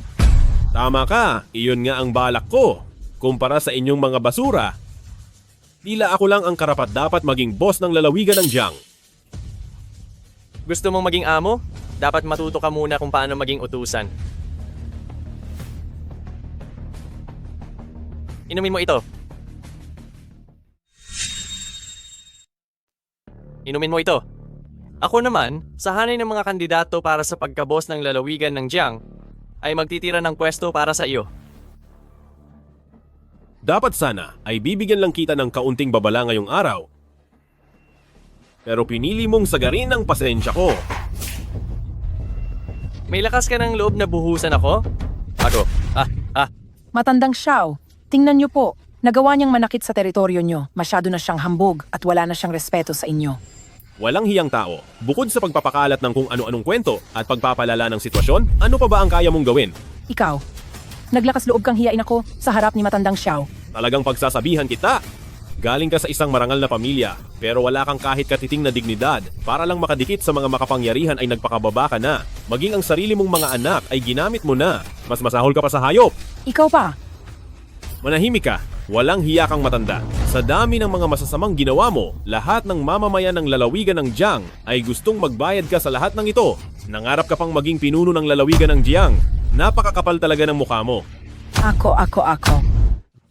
Tama ka, iyon nga ang balak ko. Kumpara sa inyong mga basura. Tila ako lang ang karapat-dapat maging boss ng lalawigan ng Jiang. Gusto mong maging amo? Dapat matuto ka muna kung paano maging utusan. Inumin mo ito. Inumin mo ito. Ako naman, sa hanay ng mga kandidato para sa pagkaboss ng lalawigan ng Jiang, ay magtitira ng pwesto para sa iyo. Dapat sana ay bibigyan lang kita ng kaunting babala ngayong araw. Pero pinili mong sagarin ang pasensya ko. May lakas ka ng loob na buhusan ako? Ako? Matandang Xiao, tingnan niyo po. Nagawa niyang manakit sa teritoryo niyo. Masyado na siyang hambog at wala na siyang respeto sa inyo. Walang hiyang tao. Bukod sa pagpapakalat ng kung ano-anong kwento at pagpapalala ng sitwasyon, ano pa ba ang kaya mong gawin? Ikaw, naglakas loob kang hiyain ako sa harap ni matandang Xiao. Talagang pagsasabihan kita. Galing ka sa isang marangal na pamilya, pero wala kang kahit katiting na dignidad. Para lang makadikit sa mga makapangyarihan ay nagpakababa ka na. Maging ang sarili mong mga anak ay ginamit mo na. Mas masahol ka pa sa hayop. Ikaw pa. Manahimik ka. Walang hiya kang matanda. Sa dami ng mga masasamang ginawa mo, lahat ng mamamayan ng lalawigan ng Jiang ay gustong magbayad ka sa lahat ng ito. Nangarap ka pang maging pinuno ng lalawigan ng Jiang. Napakakapal talaga ng mukha mo. Ako.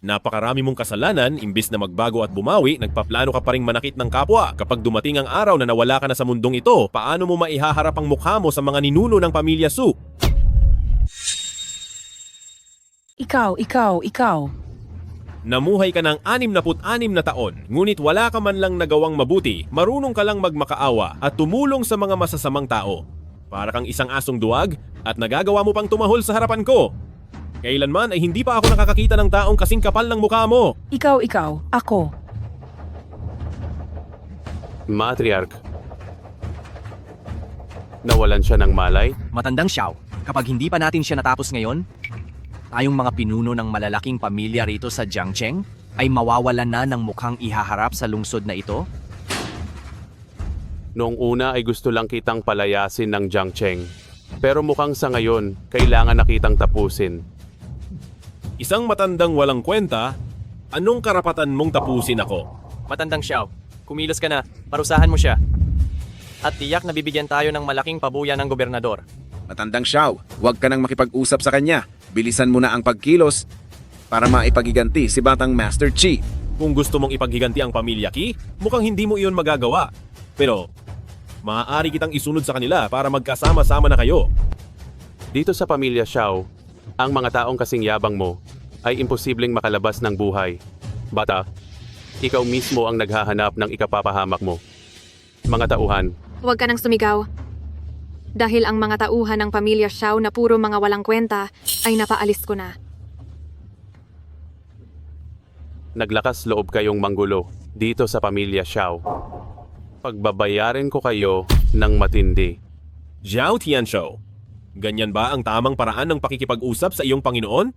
Napakarami mong kasalanan, imbis na magbago at bumawi, nagpaplano ka pa ring manakit ng kapwa. Kapag dumating ang araw na nawala ka na sa mundong ito, paano mo maihaharap ang mukha mo sa mga ninuno ng pamilya Su? Ikaw. Namuhay ka ng 66 na taon, ngunit wala ka man lang nagawang mabuti, marunong ka lang magmakaawa at tumulong sa mga masasamang tao. Para kang isang asong duwag at nagagawa mo pang tumahol sa harapan ko. Kailanman ay hindi pa ako nakakakita ng taong kasing kapal ng mukha mo. Ikaw, ako. Matriarch. Nawalan siya ng malay? Matandang Xiao, kapag hindi pa natin siya natapos ngayon, tayong mga pinuno ng malalaking pamilya rito sa Jiangcheng ay mawawalan na ng mukhang ihaharap sa lungsod na ito? Noong una ay gusto lang kitang palayasin ng Jiangcheng. Pero mukhang sa ngayon, kailangan na kitang tapusin. Isang matandang walang kwenta, anong karapatan mong tapusin ako? Matandang Xiao, kumilos ka na, parusahan mo siya. At tiyak na bibigyan tayo ng malaking pabuya ng gobernador. Matandang Xiao, huwag ka nang makipag-usap sa kanya. Bilisan mo na ang pagkilos para maipagiganti si Batang Master Chi. Kung gusto mong ipaghiganti ang pamilya Qi, mukhang hindi mo iyon magagawa. Pero, maaari kitang isunod sa kanila para magkasama-sama na kayo. Dito sa pamilya Xiao, ang mga taong kasing yabang mo ay imposibleng makalabas ng buhay. Bata, ikaw mismo ang naghahanap ng ikapapahamak mo. Mga tauhan, Huwag ka nang sumigaw. Dahil ang mga tauhan ng pamilya Xiao na puro mga walang kwenta ay napaalis ko na. naglakas loob kayong manggulo dito sa pamilya Xiao. Pagbabayarin ko kayo ng matindi. Zhao Tianshou, ganyan ba ang tamang paraan ng pakikipag-usap sa iyong Panginoon?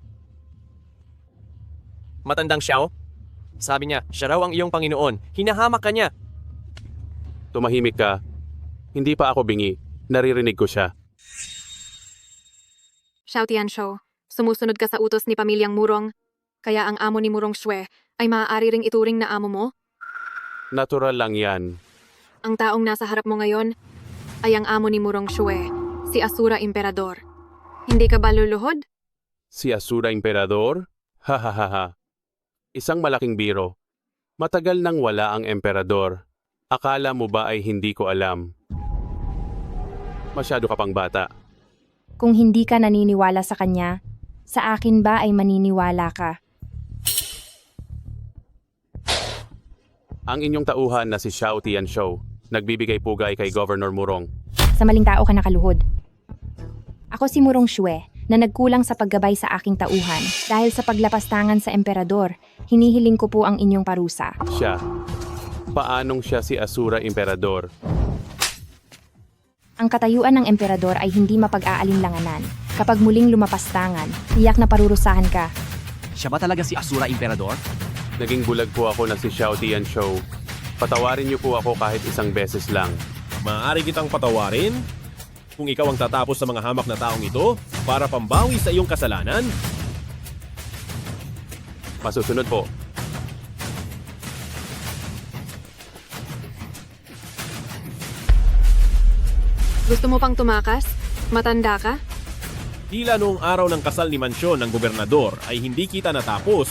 Matandang Xiao, sabi niya, siya raw ang iyong Panginoon. Hinahamak ka niya. Tumahimik ka. Hindi pa ako bingi. Naririnig ko siya. Xiao Tianshou, sumusunod ka sa utos ni Pamilyang Murong, kaya ang amo ni Murong Xue ay maaari ring ituring na amo mo? Natural lang yan. Ang taong nasa harap mo ngayon ay ang amo ni Murong Xue, si Asura Imperador. Hindi ka ba luluhod? Si Asura Imperador? Hahaha. Isang malaking biro. Matagal nang wala ang emperador. Akala mo ba ay hindi ko alam? Masyado ka pang bata. Kung hindi ka naniniwala sa kanya, sa akin ba ay maniniwala ka? Ang inyong tauhan na si Xiao Tianshou, nagbibigay pugay kay Governor Murong. Sa maling tao ka nakaluhod. Ako si Murong Xue, na nagkulang sa paggabay sa aking tauhan. Dahil sa paglapastangan sa emperador, hinihiling ko po ang inyong parusa. Siya. Paanong siya si Asura Imperador? Ang katayuan ng emperador ay hindi mapag-aalinlanganan. Kapag muling lumapastangan, tiyak na parurusahan ka. Siya ba talaga si Asura Imperador? Naging bulag po ako na si Xiao Tianshou. Patawarin niyo po ako kahit isang beses lang. Maaari kitang patawarin? Kung ikaw ang tatapos sa mga hamak na taong ito para pambawi sa iyong kasalanan? Masusunod po. Gusto mo pang tumakas? Matanda ka? Tila noong araw ng kasal ni Mansyon ng gobernador ay hindi kita natapos.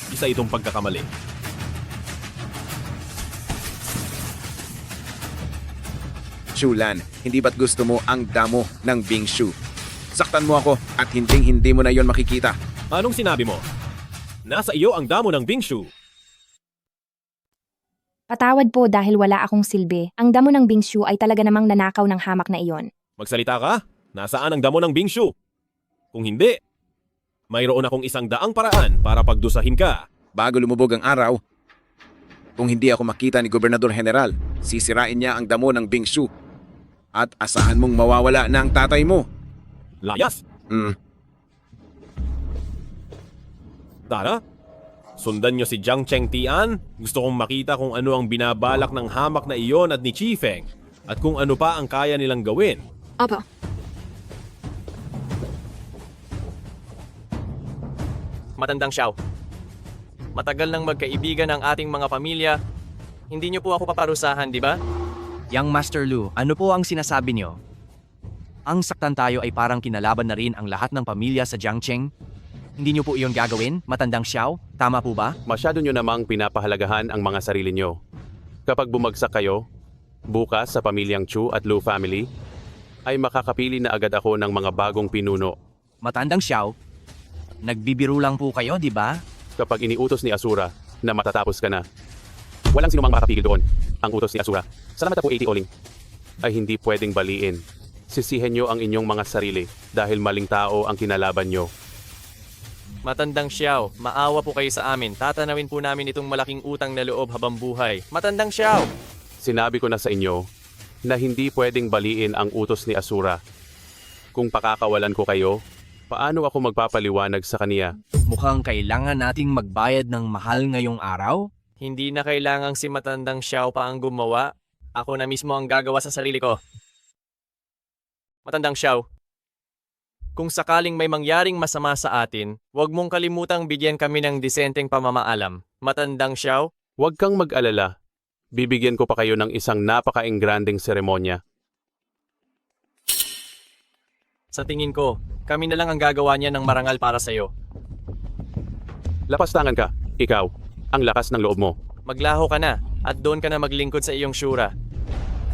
Isa itong pagkakamali. Chulan, hindi ba't gusto mo ang damo ng Bingshu? Saktan mo ako at hindi mo na yon makikita. Anong sinabi mo? Nasa iyo ang damo ng Bingshu. Patawad po dahil wala akong silbi. Ang damo ng Bingshu ay talaga namang nanakaw ng hamak na iyon. Magsalita ka? Nasaan ang damo ng Bingshu? Kung hindi, mayroon akong 100 paraan para pagdusahin ka. Bago lumubog ang araw, Kung hindi ako makita ni Gobernador General, sisirain niya ang damo ng Bingshu. At asahan mong mawawala na ang tatay mo. Layas! Tara, sundan nyo si Jiang Cheng Tian. Gusto kong makita kung ano ang binabalak ng hamak na iyon at ni Chifeng at kung ano pa ang kaya nilang gawin. Opo. Matandang Xiao. Matagal nang magkaibigan ang ating mga pamilya. Hindi niyo po ako paparusahan, di ba? Yang Master Lu, ano po ang sinasabi niyo? Ang saktan tayo ay parang kinalaban na rin ang lahat ng pamilya sa Jiangcheng. Hindi niyo po iyon gagawin, Matandang Xiao? Tama po ba? Masyado nyo namang pinapahalagahan ang mga sarili nyo. Kapag bumagsak kayo, bukas sa pamilyang Chu at Lu family, ay makakapili na agad ako ng mga bagong pinuno. Matandang Xiao, nagbibiro lang po kayo, di ba? Kapag iniutos ni Asura na matatapos ka na, walang sinumang makakapigil doon. Ang utos ni Asura, salamat po 80 Oling, ay hindi pwedeng baliin. Sisihin nyo ang inyong mga sarili dahil maling tao ang kinalaban nyo. Matandang Xiao, maawa po kayo sa amin. Tatanawin po namin itong malaking utang na loob habang buhay. Matandang Xiao! Sinabi ko na sa inyo na hindi pwedeng baliin ang utos ni Asura. Kung pakakawalan ko kayo, paano ako magpapaliwanag sa kaniya? Mukhang kailangan nating magbayad ng mahal ngayong araw? Hindi na kailangang si Matandang Xiao pa ang gumawa. Ako na mismo ang gagawa sa sarili ko. Matandang Xiao, kung sakaling may mangyaring masama sa atin, huwag mong kalimutang bigyan kami ng disenteng pamamaalam. Matandang Xiao, huwag kang mag-alala. Bibigyan ko pa kayo ng isang napaka-engranding seremonya. sa tingin ko, kami na lang ang gagawa niya ng marangal para sa'yo. Lapastangan ka, ikaw, ang lakas ng loob mo. Maglaho ka na, at doon ka na maglingkod sa iyong syura.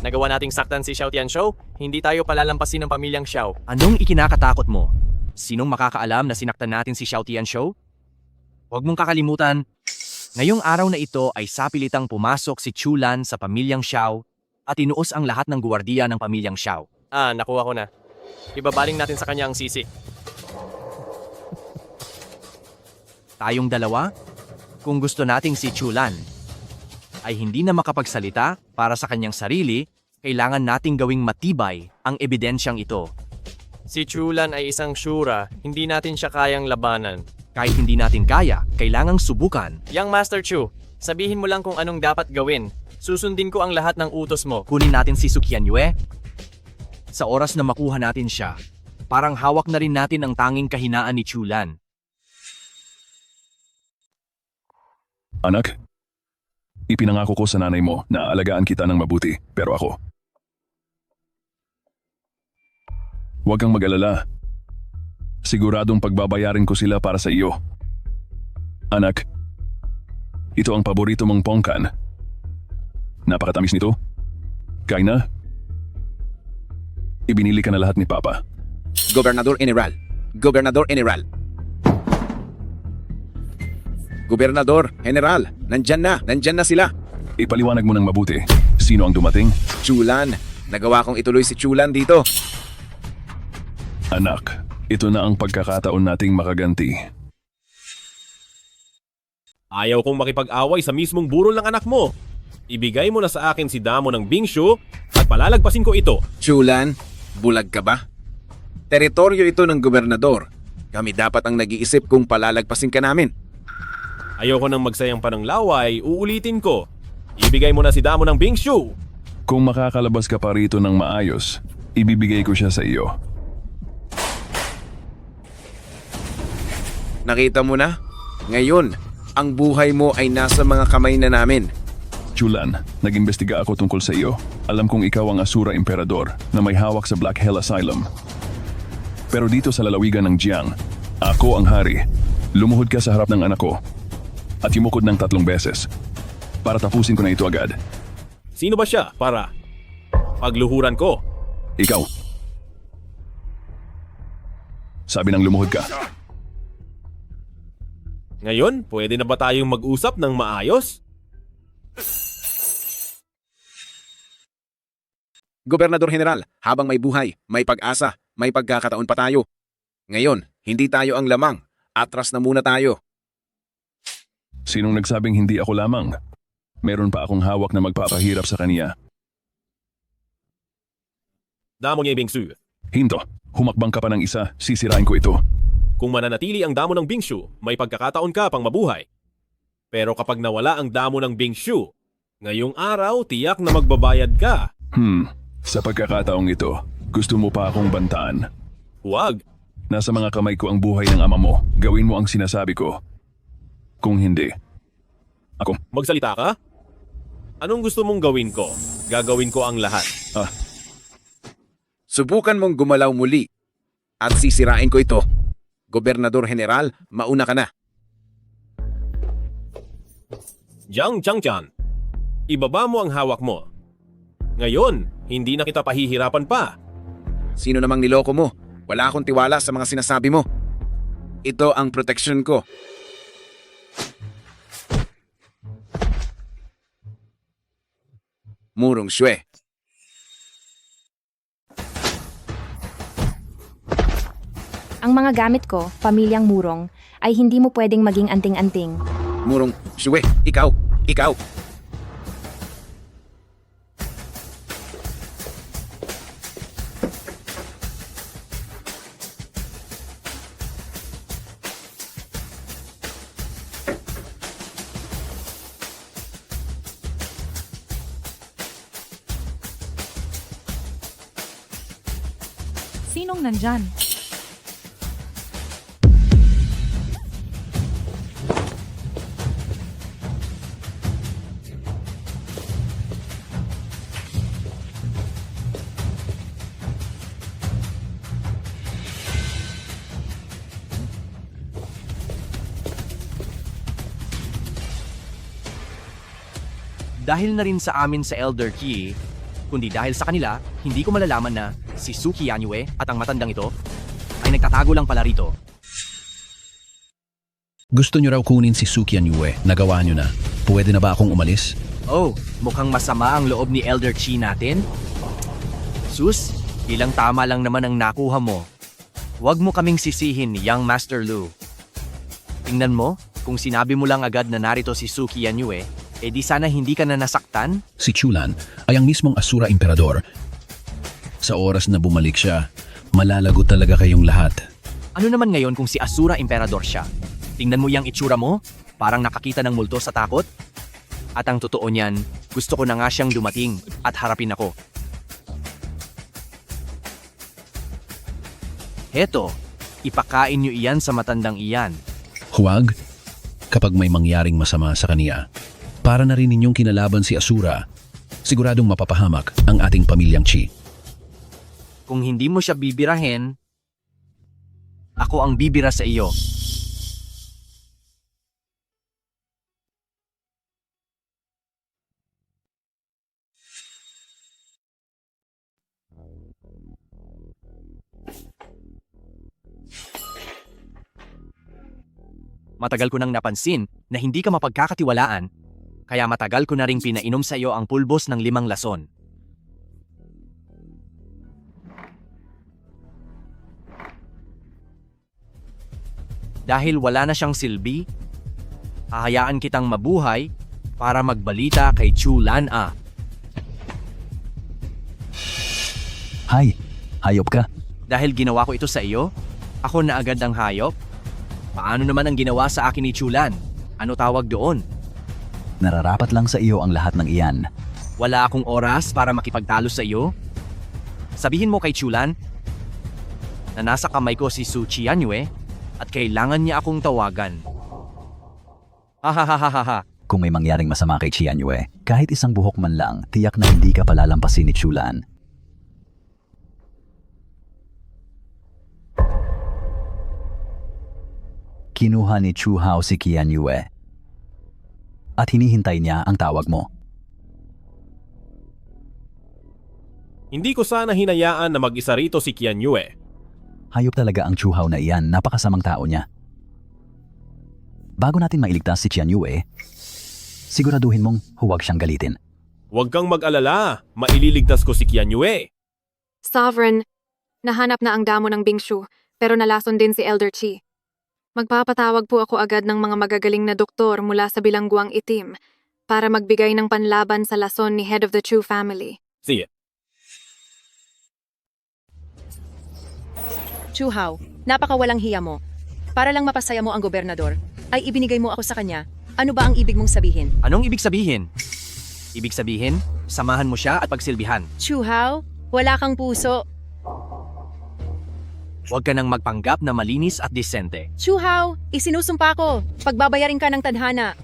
Nagawa nating saktan si Xiao Tianshou, hindi tayo palalampasin ng pamilyang Xiao. Anong ikinakatakot mo? Sinong makakaalam na sinaktan natin si Xiao Tianshou? Huwag mong kakalimutan, ngayong araw na ito ay sapilitang pumasok si Chulan sa pamilyang Xiao at inuos ang lahat ng guwardiya ng pamilyang Xiao. Nakuha ko na. Ibabaling natin sa kanya ang sisi. Tayong dalawa, kung gusto nating si Chulan ay hindi na makapagsalita para sa kanyang sarili, kailangan nating gawing matibay ang ebidensyang ito. Si Chulan ay isang syura, hindi natin siya kayang labanan. Kahit hindi natin kaya, kailangang subukan. Yang Master Chu, sabihin mo lang kung anong dapat gawin. Susundin ko ang lahat ng utos mo. Kunin natin si Suqianyue. Sa oras na makuha natin siya, parang hawak na rin natin ang tanging kahinaan ni Chulan. Anak, ipinangako ko sa nanay mo na aalagaan kita ng mabuti, pero ako. Huwag kang mag-alala. Siguradong pagbabayarin ko sila para sa iyo. Anak, ito ang paborito mong pongkan. Napakatamis nito. Kain na. Ibinili ka na lahat ni Papa. Gobernador General. Gobernador General. Gobernador General, nandyan na sila. Ipaliwanag mo ng mabuti. Sino ang dumating? Chulan. Nagawa kong ituloy si Chulan dito. Anak, ito na ang pagkakataon nating makaganti. Ayaw kong makipag-away sa mismong burol ng anak mo. Ibigay mo na sa akin si damo ng Bingshu at palalagpasin ko ito. Chulan, bulag ka ba? Teritoryo ito ng gobernador. Kami dapat ang nag-iisip kung palalagpasin ka namin. Ayoko nang magsayang pa ng laway, uulitin ko. Ibigay mo na si damo ng Bingshu. Kung makakalabas ka pa rito ng maayos, ibibigay ko siya sa iyo. Nakita mo na? Ngayon, ang buhay mo ay nasa mga kamay na namin. Chulan, nag-imbestiga ako tungkol sa iyo. Alam kong ikaw ang Asura Emperador na may hawak sa Black Hell Asylum. Pero dito sa lalawigan ng Jiang, ako ang hari. Lumuhod ka sa harap ng anak ko at yumukod ng 3 beses para tapusin ko na ito agad. Sino ba siya para pagluhuran ko? Ikaw. Sabi ng lumuhod ka. Ngayon, pwede na ba tayong mag-usap ng maayos? Gobernador General, habang may buhay, may pag-asa, may pagkakataon pa tayo. Ngayon, hindi tayo ang lamang. Atras na muna tayo. Sinong nagsabing hindi ako lamang? Meron pa akong hawak na magpapahirap sa kaniya. Damo niya Bingsu. Hinto, humakbang ka pa ng isa, sisirain ko ito. Kung mananatili ang damo ng Bingshu, may pagkakataon ka pang mabuhay. Pero kapag nawala ang damo ng Bingshu, ngayong araw tiyak na magbabayad ka. Sa pagkakataong ito, gusto mo pa akong bantaan? Huwag. Nasa mga kamay ko ang buhay ng ama mo. Gawin mo ang sinasabi ko. Kung hindi, ako. Magsalita ka? Anong gusto mong gawin ko? Gagawin ko ang lahat. Subukan mong gumalaw muli at sisirain ko ito. Gobernador General, mauna ka na. Jiang Changchan, ibaba mo ang hawak mo. Ngayon, hindi na kita pahihirapan pa. Sino namang niloko mo? Wala akong tiwala sa mga sinasabi mo. Ito ang proteksyon ko. Murong Xue. Ang mga gamit ko, pamilyang Murong, ay hindi mo pwedeng maging anting-anting. Murong Xue, ikaw. Sinong nandyan? Dahil na rin sa amin sa Elder Key, kundi dahil sa kanila, hindi ko malalaman na si Suki Yanyue at ang matandang ito ay nagtatago lang pala rito. Gusto niyo raw kunin si Suki Yanyue. Nagawa niyo na. Pwede na ba akong umalis? Oh, mukhang masama ang loob ni Elder Chi natin. Sus, ilang tama lang naman ang nakuha mo. Huwag mo kaming sisihin, Young Master Lu. Tingnan mo, kung sinabi mo lang agad na narito si Suki Yanyue, di sana hindi ka na nasaktan? Si Chulan ay ang mismong Asura Emperador. Sa oras na bumalik siya, malalago talaga kayong lahat. Ano naman ngayon kung si Asura Emperador siya? Tingnan mo yung itsura mo, parang nakakita ng multo sa takot. At ang totoo niyan, gusto ko na nga siyang dumating at harapin ako. Heto, ipakain niyo iyan sa matandang iyan. Huwag kapag may mangyaring masama sa kaniya. Para na rin ninyong kinalaban si Asura, siguradong mapapahamak ang ating pamilyang Chi. Kung hindi mo siya bibirahin, ako ang bibira sa iyo. Matagal ko nang napansin na hindi ka mapagkakatiwalaan, kaya matagal ko na ring pinainom sa iyo ang pulbos ng 5 lason. Dahil wala na siyang silbi, hahayaan kitang mabuhay para magbalita kay Chu Lan A. Hay, hayop ka. Dahil ginawa ko ito sa iyo, ako na agad ang hayop? Paano naman ang ginawa sa akin ni Chulan? Ano tawag doon? Nararapat lang sa iyo ang lahat ng iyan. Wala akong oras para makipagtalo sa iyo? Sabihin mo kay Chulan na nasa kamay ko si Su Qianyue at kailangan niya akong tawagan. Hahaha. Kung may mangyaring masama kay Qianyue, kahit isang buhok man lang, tiyak na hindi ka palalampasin ni Chulan. Kinuha ni Chu Hao si Qianyue at hinihintay niya ang tawag mo. Hindi ko sana hinayaan na mag-isa rito si Qianyue. Hayop talaga ang Chu Hao na iyan, napakasamang tao niya. Bago natin mailigtas si Qianyue, siguraduhin mong huwag siyang galitin. Huwag kang mag-alala, maililigtas ko si Qianyue. Sovereign, nahanap na ang damo ng Bingshu, pero nalason din si Elder Chi. Magpapatawag po ako agad ng mga magagaling na doktor mula sa bilangguang itim para magbigay ng panlaban sa lason ni Head of the Chu family. Sige. Chu Hao, napakawalang hiya mo. Para lang mapasaya mo ang gobernador, ay ibinigay mo ako sa kanya. Ano ba ang ibig mong sabihin? Anong ibig sabihin? Ibig sabihin, samahan mo siya at pagsilbihan. Chu Hao, wala kang puso. Huwag ka nang magpanggap na malinis at disente. Chu Hao, isinusumpa ko. Pagbabayarin ka ng tadhana.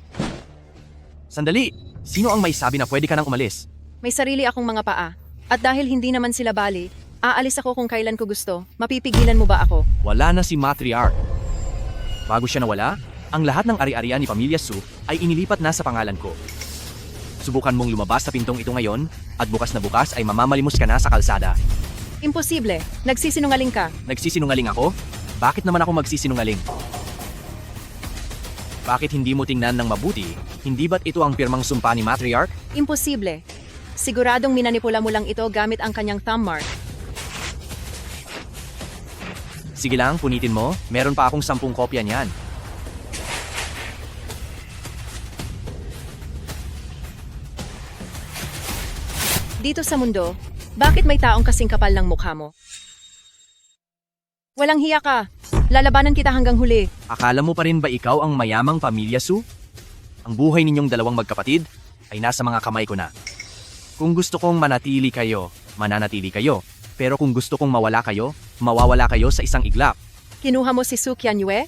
Sandali! Sino ang may sabi na pwede ka nang umalis? May sarili akong mga paa. At dahil hindi naman sila bali, aalis ako kung kailan ko gusto. Mapipigilan mo ba ako? Wala na si matriarch. Bago siya nawala, ang lahat ng ari-arian ni Pamilya Su ay inilipat na sa pangalan ko. Subukan mong lumabas sa pintong ito ngayon at bukas na bukas ay mamamalimos ka na sa kalsada. Imposible. Nagsisinungaling ka. Nagsisinungaling ako? Bakit naman ako magsisinungaling? Bakit hindi mo tingnan ng mabuti? Hindi ba't ito ang pirmang sumpa ni matriarch? Imposible. Siguradong minanipula mo lang ito gamit ang kanyang thumb mark. Sige lang, punitin mo. Meron pa akong 10 kopya niyan. Dito sa mundo, bakit may taong kasing kapal ng mukha mo? Walang hiya ka. Lalabanan kita hanggang huli. Akala mo pa rin ba ikaw ang mayamang Pamilya Su? Ang buhay ninyong dalawang magkapatid ay nasa mga kamay ko na. Kung gusto kong manatili kayo, mananatili kayo. Pero kung gusto kong mawala kayo, mawawala kayo sa isang iglap. Kinuha mo si Su Qianyue?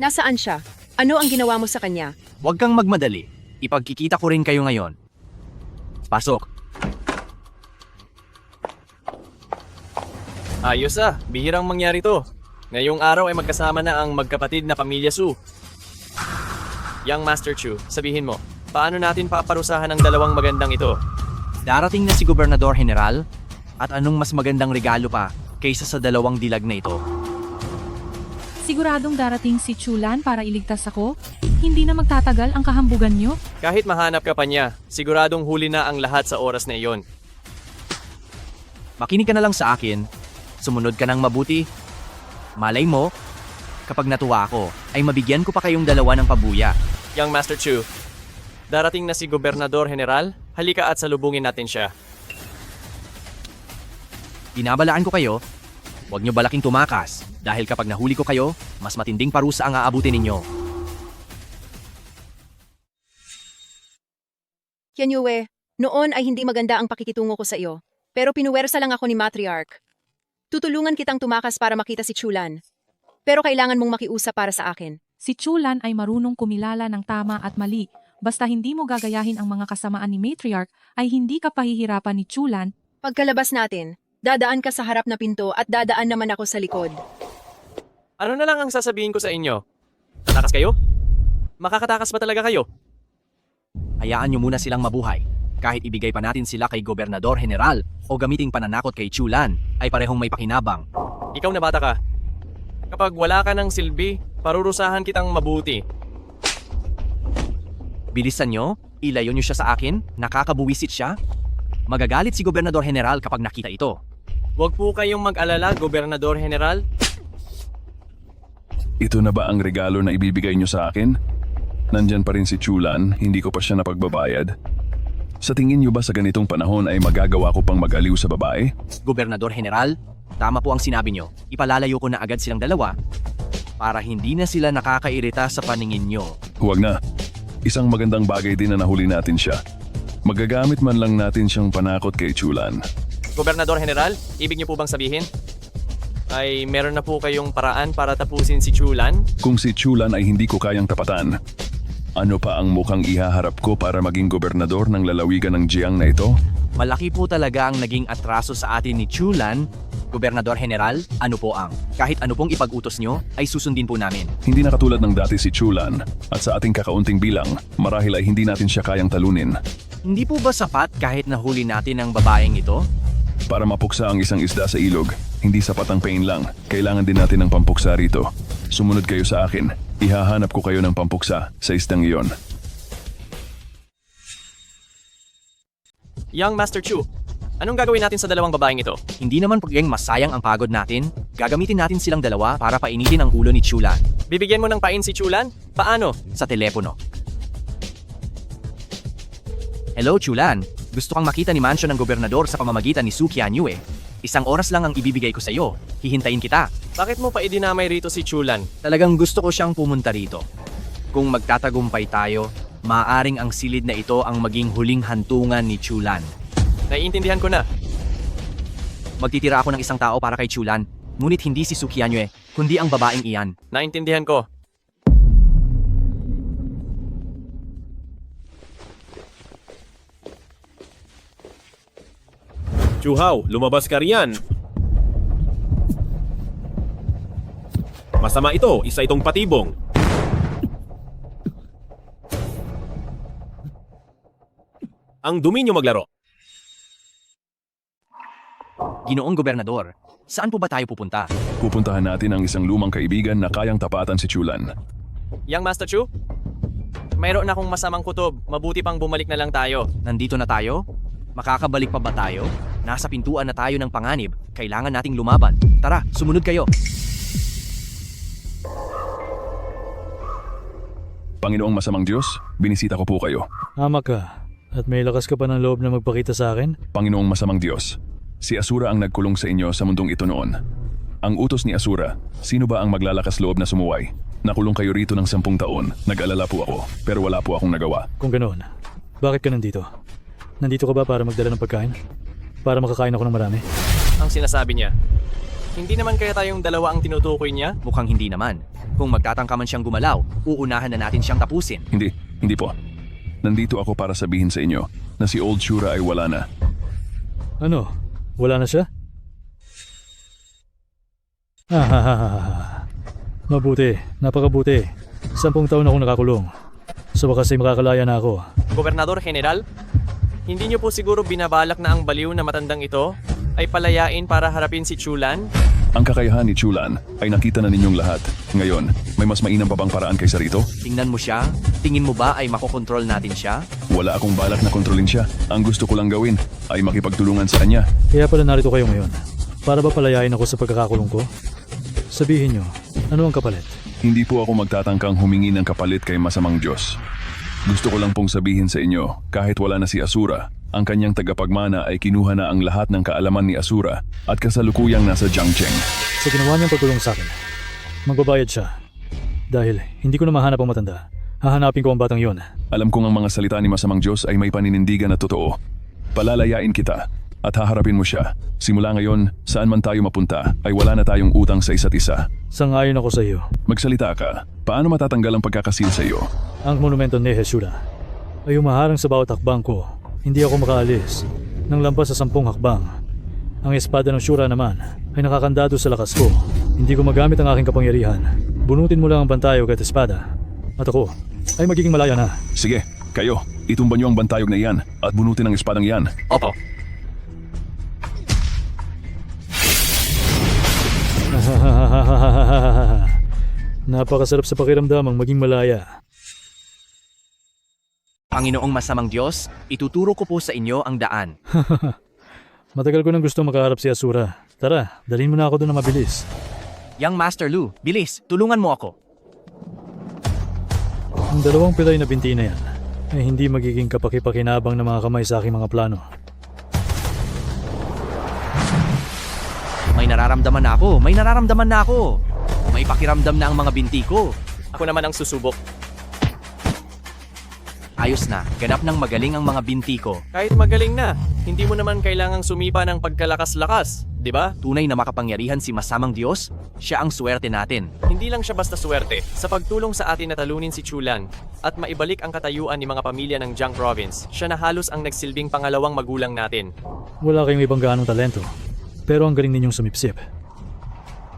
Nasaan siya? Ano ang ginawa mo sa kanya? Huwag kang magmadali. Ipagkikita ko rin kayo ngayon. Pasok. Ayos bihirang mangyari to. Ngayong araw ay magkasama na ang magkapatid na Pamilya Su. Young Master Chu, sabihin mo, paano natin paparusahan ang dalawang magandang ito? Darating na si Gobernador General at anong mas magandang regalo pa kaysa sa dalawang dilag na ito? Siguradong darating si Chulan para iligtas ako? Hindi na magtatagal ang kahambugan nyo? Kahit mahanap ka pa niya, siguradong huli na ang lahat sa oras na iyon. Makinig ka na lang sa akin. Sumunod ka ng mabuti. Malay mo, kapag natuwa ako, ay mabigyan ko pa kayong dalawa ng pabuya. Young Master Chu, darating na si Gobernador General. Halika at salubungin natin siya. Binabalaan ko kayo, huwag nyo balaking tumakas dahil kapag nahuli ko kayo, mas matinding parusa ang aabutin ninyo. Qianyue, noon ay hindi maganda ang pakikitungo ko sa iyo. Pero pinuwersa lang ako ni Matriarch. Tutulungan kitang tumakas para makita si Chulan. Pero kailangan mong makiusap para sa akin. Si Chulan ay marunong kumilala ng tama at mali. Basta hindi mo gagayahin ang mga kasamaan ni Matriarch, ay hindi ka pahihirapan ni Chulan. Pagkalabas natin, dadaan ka sa harap na pinto at dadaan naman ako sa likod. Ano na lang ang sasabihin ko sa inyo? Tatakas kayo? Makakatakas ba talaga kayo? Hayaan nyo muna silang mabuhay. Kahit ibigay pa natin sila kay Gobernador General o gamiting pananakot kay Chulan, ay parehong may pakinabang. Ikaw na bata ka. Kapag wala ka ng silbi, parurusahan kitang mabuti. Bilisan nyo, ilayo nyo siya sa akin, nakakabuwisit siya. Magagalit si Gobernador General kapag nakita ito. Huwag po kayong mag-alala, Gobernador General. Ito na ba ang regalo na ibibigay nyo sa akin? Nandyan pa rin si Chulan, hindi ko pa siya napagbabayad. Sa tingin niyo ba sa ganitong panahon ay magagawa ko pang mag-aliw sa babae? Gobernador General, tama po ang sinabi nyo. Ipalalayo ko na agad silang dalawa para hindi na sila nakakairita sa paningin nyo. Huwag na. Isang magandang bagay din na nahuli natin siya. Magagamit man lang natin siyang panakot kay Chulan. Gobernador General, ibig niyo po bang sabihin? Ay meron na po kayong paraan para tapusin si Chulan? Kung si Chulan ay hindi ko kayang tapatan, ano pa ang mukhang ihaharap ko para maging gobernador ng lalawigan ng Jiang na ito? Malaki po talaga ang naging atraso sa atin ni Chulan. Gobernador General, ano po ang? Kahit ano pong ipag-utos nyo, ay susundin po namin. Hindi na katulad ng dati si Chulan at sa ating kakaunting bilang, marahil ay hindi natin siya kayang talunin. Hindi po ba sapat kahit nahuli natin ang babaeng ito? Para mapuksa ang isang isda sa ilog, hindi sapat ang pain lang. Kailangan din natin ng pampuksa rito. Sumunod kayo sa akin. Ihahanap ko kayo ng pampuksa sa isdang iyon. Young Master Chu, anong gagawin natin sa dalawang babaeng ito? Hindi naman pagiging masayang ang pagod natin. Gagamitin natin silang dalawa para painitin ang ulo ni Chulan. Bibigyan mo ng pain si Chulan? Paano? Sa telepono. Hello, Chulan. Gusto kang makita ni Mansion ng gobernador sa pamamagitan ni Su Qianyue. 1 oras lang ang ibibigay ko sa iyo. Hihintayin kita. Bakit mo pa idinamay rito si Chulan? Talagang gusto ko siyang pumunta rito. Kung magtatagumpay tayo, maaaring ang silid na ito ang maging huling hantungan ni Chulan. Naiintindihan ko na. Magtitira ako ng isang tao para kay Chulan, ngunit hindi si Su Qianyue, kundi ang babaeng iyan. Naintindihan ko. Chuhao, lumabas ka riyan. Masama ito, isa itong patibong. Ang dumi niyo maglaro. Ginoong gobernador, saan po ba tayo pupunta? Pupuntahan natin ang isang lumang kaibigan na kayang tapatan si Chulan. Yang Master Chu? Mayroon akong masamang kutob. Mabuti pang bumalik na lang tayo. Nandito na tayo? Makakabalik pa ba tayo? Nasa pintuan na tayo ng panganib. Kailangan nating lumaban. Tara, sumunod kayo. Panginoong masamang Diyos, binisita ko po kayo. Hamak ka. At may lakas ka pa ng loob na magpakita sa akin? Panginoong masamang Diyos, si Asura ang nagkulong sa inyo sa mundong ito noon. Ang utos ni Asura, sino ba ang maglalakas loob na sumuway? Nakulong kayo rito ng 10 taon. Nag-alala po ako, pero wala po akong nagawa. Kung ganoon, bakit ka nandito? Nandito ka ba para magdala ng pagkain? Para makakain ako ng marami? Ang sinasabi niya. Hindi naman kaya tayong dalawa ang tinutukoy niya? Mukhang hindi naman. Kung magtatangka man siyang gumalaw, uunahan na natin siyang tapusin. Hindi po. Nandito ako para sabihin sa inyo na si Old Shura ay wala na. Ano? Wala na siya? Mabuti. Napakabuti. 10 taon akong nakakulong. Sa wakas ay makakalaya na ako. Gobernador General, hindi niyo po siguro binabalak na ang baliw na matandang ito ay palayain para harapin si Chulan? Ang kakayahan ni Chulan ay nakita na ninyong lahat. Ngayon, may mas mainam pa bang paraan kaysa rito? Tingnan mo siya. Tingin mo ba ay makokontrol natin siya? Wala akong balak na kontrolin siya. Ang gusto ko lang gawin ay makipagtulungan sa kanya. Kaya pala narito kayo ngayon. Para ba palayain ako sa pagkakakulong ko? Sabihin nyo, ano ang kapalit? Hindi po ako magtatangkang humingi ng kapalit kay masamang Diyos. Gusto ko lang pong sabihin sa inyo, kahit wala na si Asura, ang kanyang tagapagmana ay kinuha na ang lahat ng kaalaman ni Asura at kasalukuyang nasa Jiangcheng. Sa ginawa niyang pagkulong sa akin, magbabayad siya. Dahil hindi ko na mahanap ang matanda. Hahanapin ko ang batang yon. Alam kong ang mga salita ni masamang Diyos ay may paninindigan na totoo. Palalayain kita at haharapin mo siya. Simula ngayon, saan man tayo mapunta, ay wala na tayong utang sa isa't isa. Sangayon ako sa iyo. Magsalita ka. Paano matatanggal ang pagkakasil sa iyo? Ang monumento ni Heshura ay umaharang sa bawat hakbang ko. Hindi ako makaalis nang lampas sa 10 hakbang. Ang espada ng Shura naman ay nakakandado sa lakas ko. Hindi ko magamit ang aking kapangyarihan. Bunutin mo lang ang bantayog at espada. At ako ay magiging malaya na. Sige, kayo. Itumba niyo ang bantayog na iyan at bunutin ang espadang iyan. Opo. Napakasarap sa pakiramdam ang maging malaya. Panginoong masamang Diyos, ituturo ko po sa inyo ang daan. Matagal ko nang gusto makaharap si Asura. Tara, dalhin mo na ako doon na mabilis. Young Master Lu, bilis, tulungan mo ako. Ang 2 pilay na binti na yan ay hindi magiging kapaki-pakinabang na mga kamay sa aking mga plano. May nararamdaman na ako, May pakiramdam na ang mga binti ko. Ako naman ang susubok. Ayos na, ganap ng magaling ang mga binti ko. Kahit magaling na, hindi mo naman kailangang sumipa ng pagkalakas-lakas, di ba? Tunay na makapangyarihan si masamang Diyos, siya ang swerte natin. Hindi lang siya basta swerte. Sa pagtulong sa atin na talunin si Chulan at maibalik ang katayuan ni mga pamilya ng Jiang Province, siya na halos ang nagsilbing pangalawang magulang natin. Wala kayong ibang gaanong talento, pero ang galing ninyong sumipsip.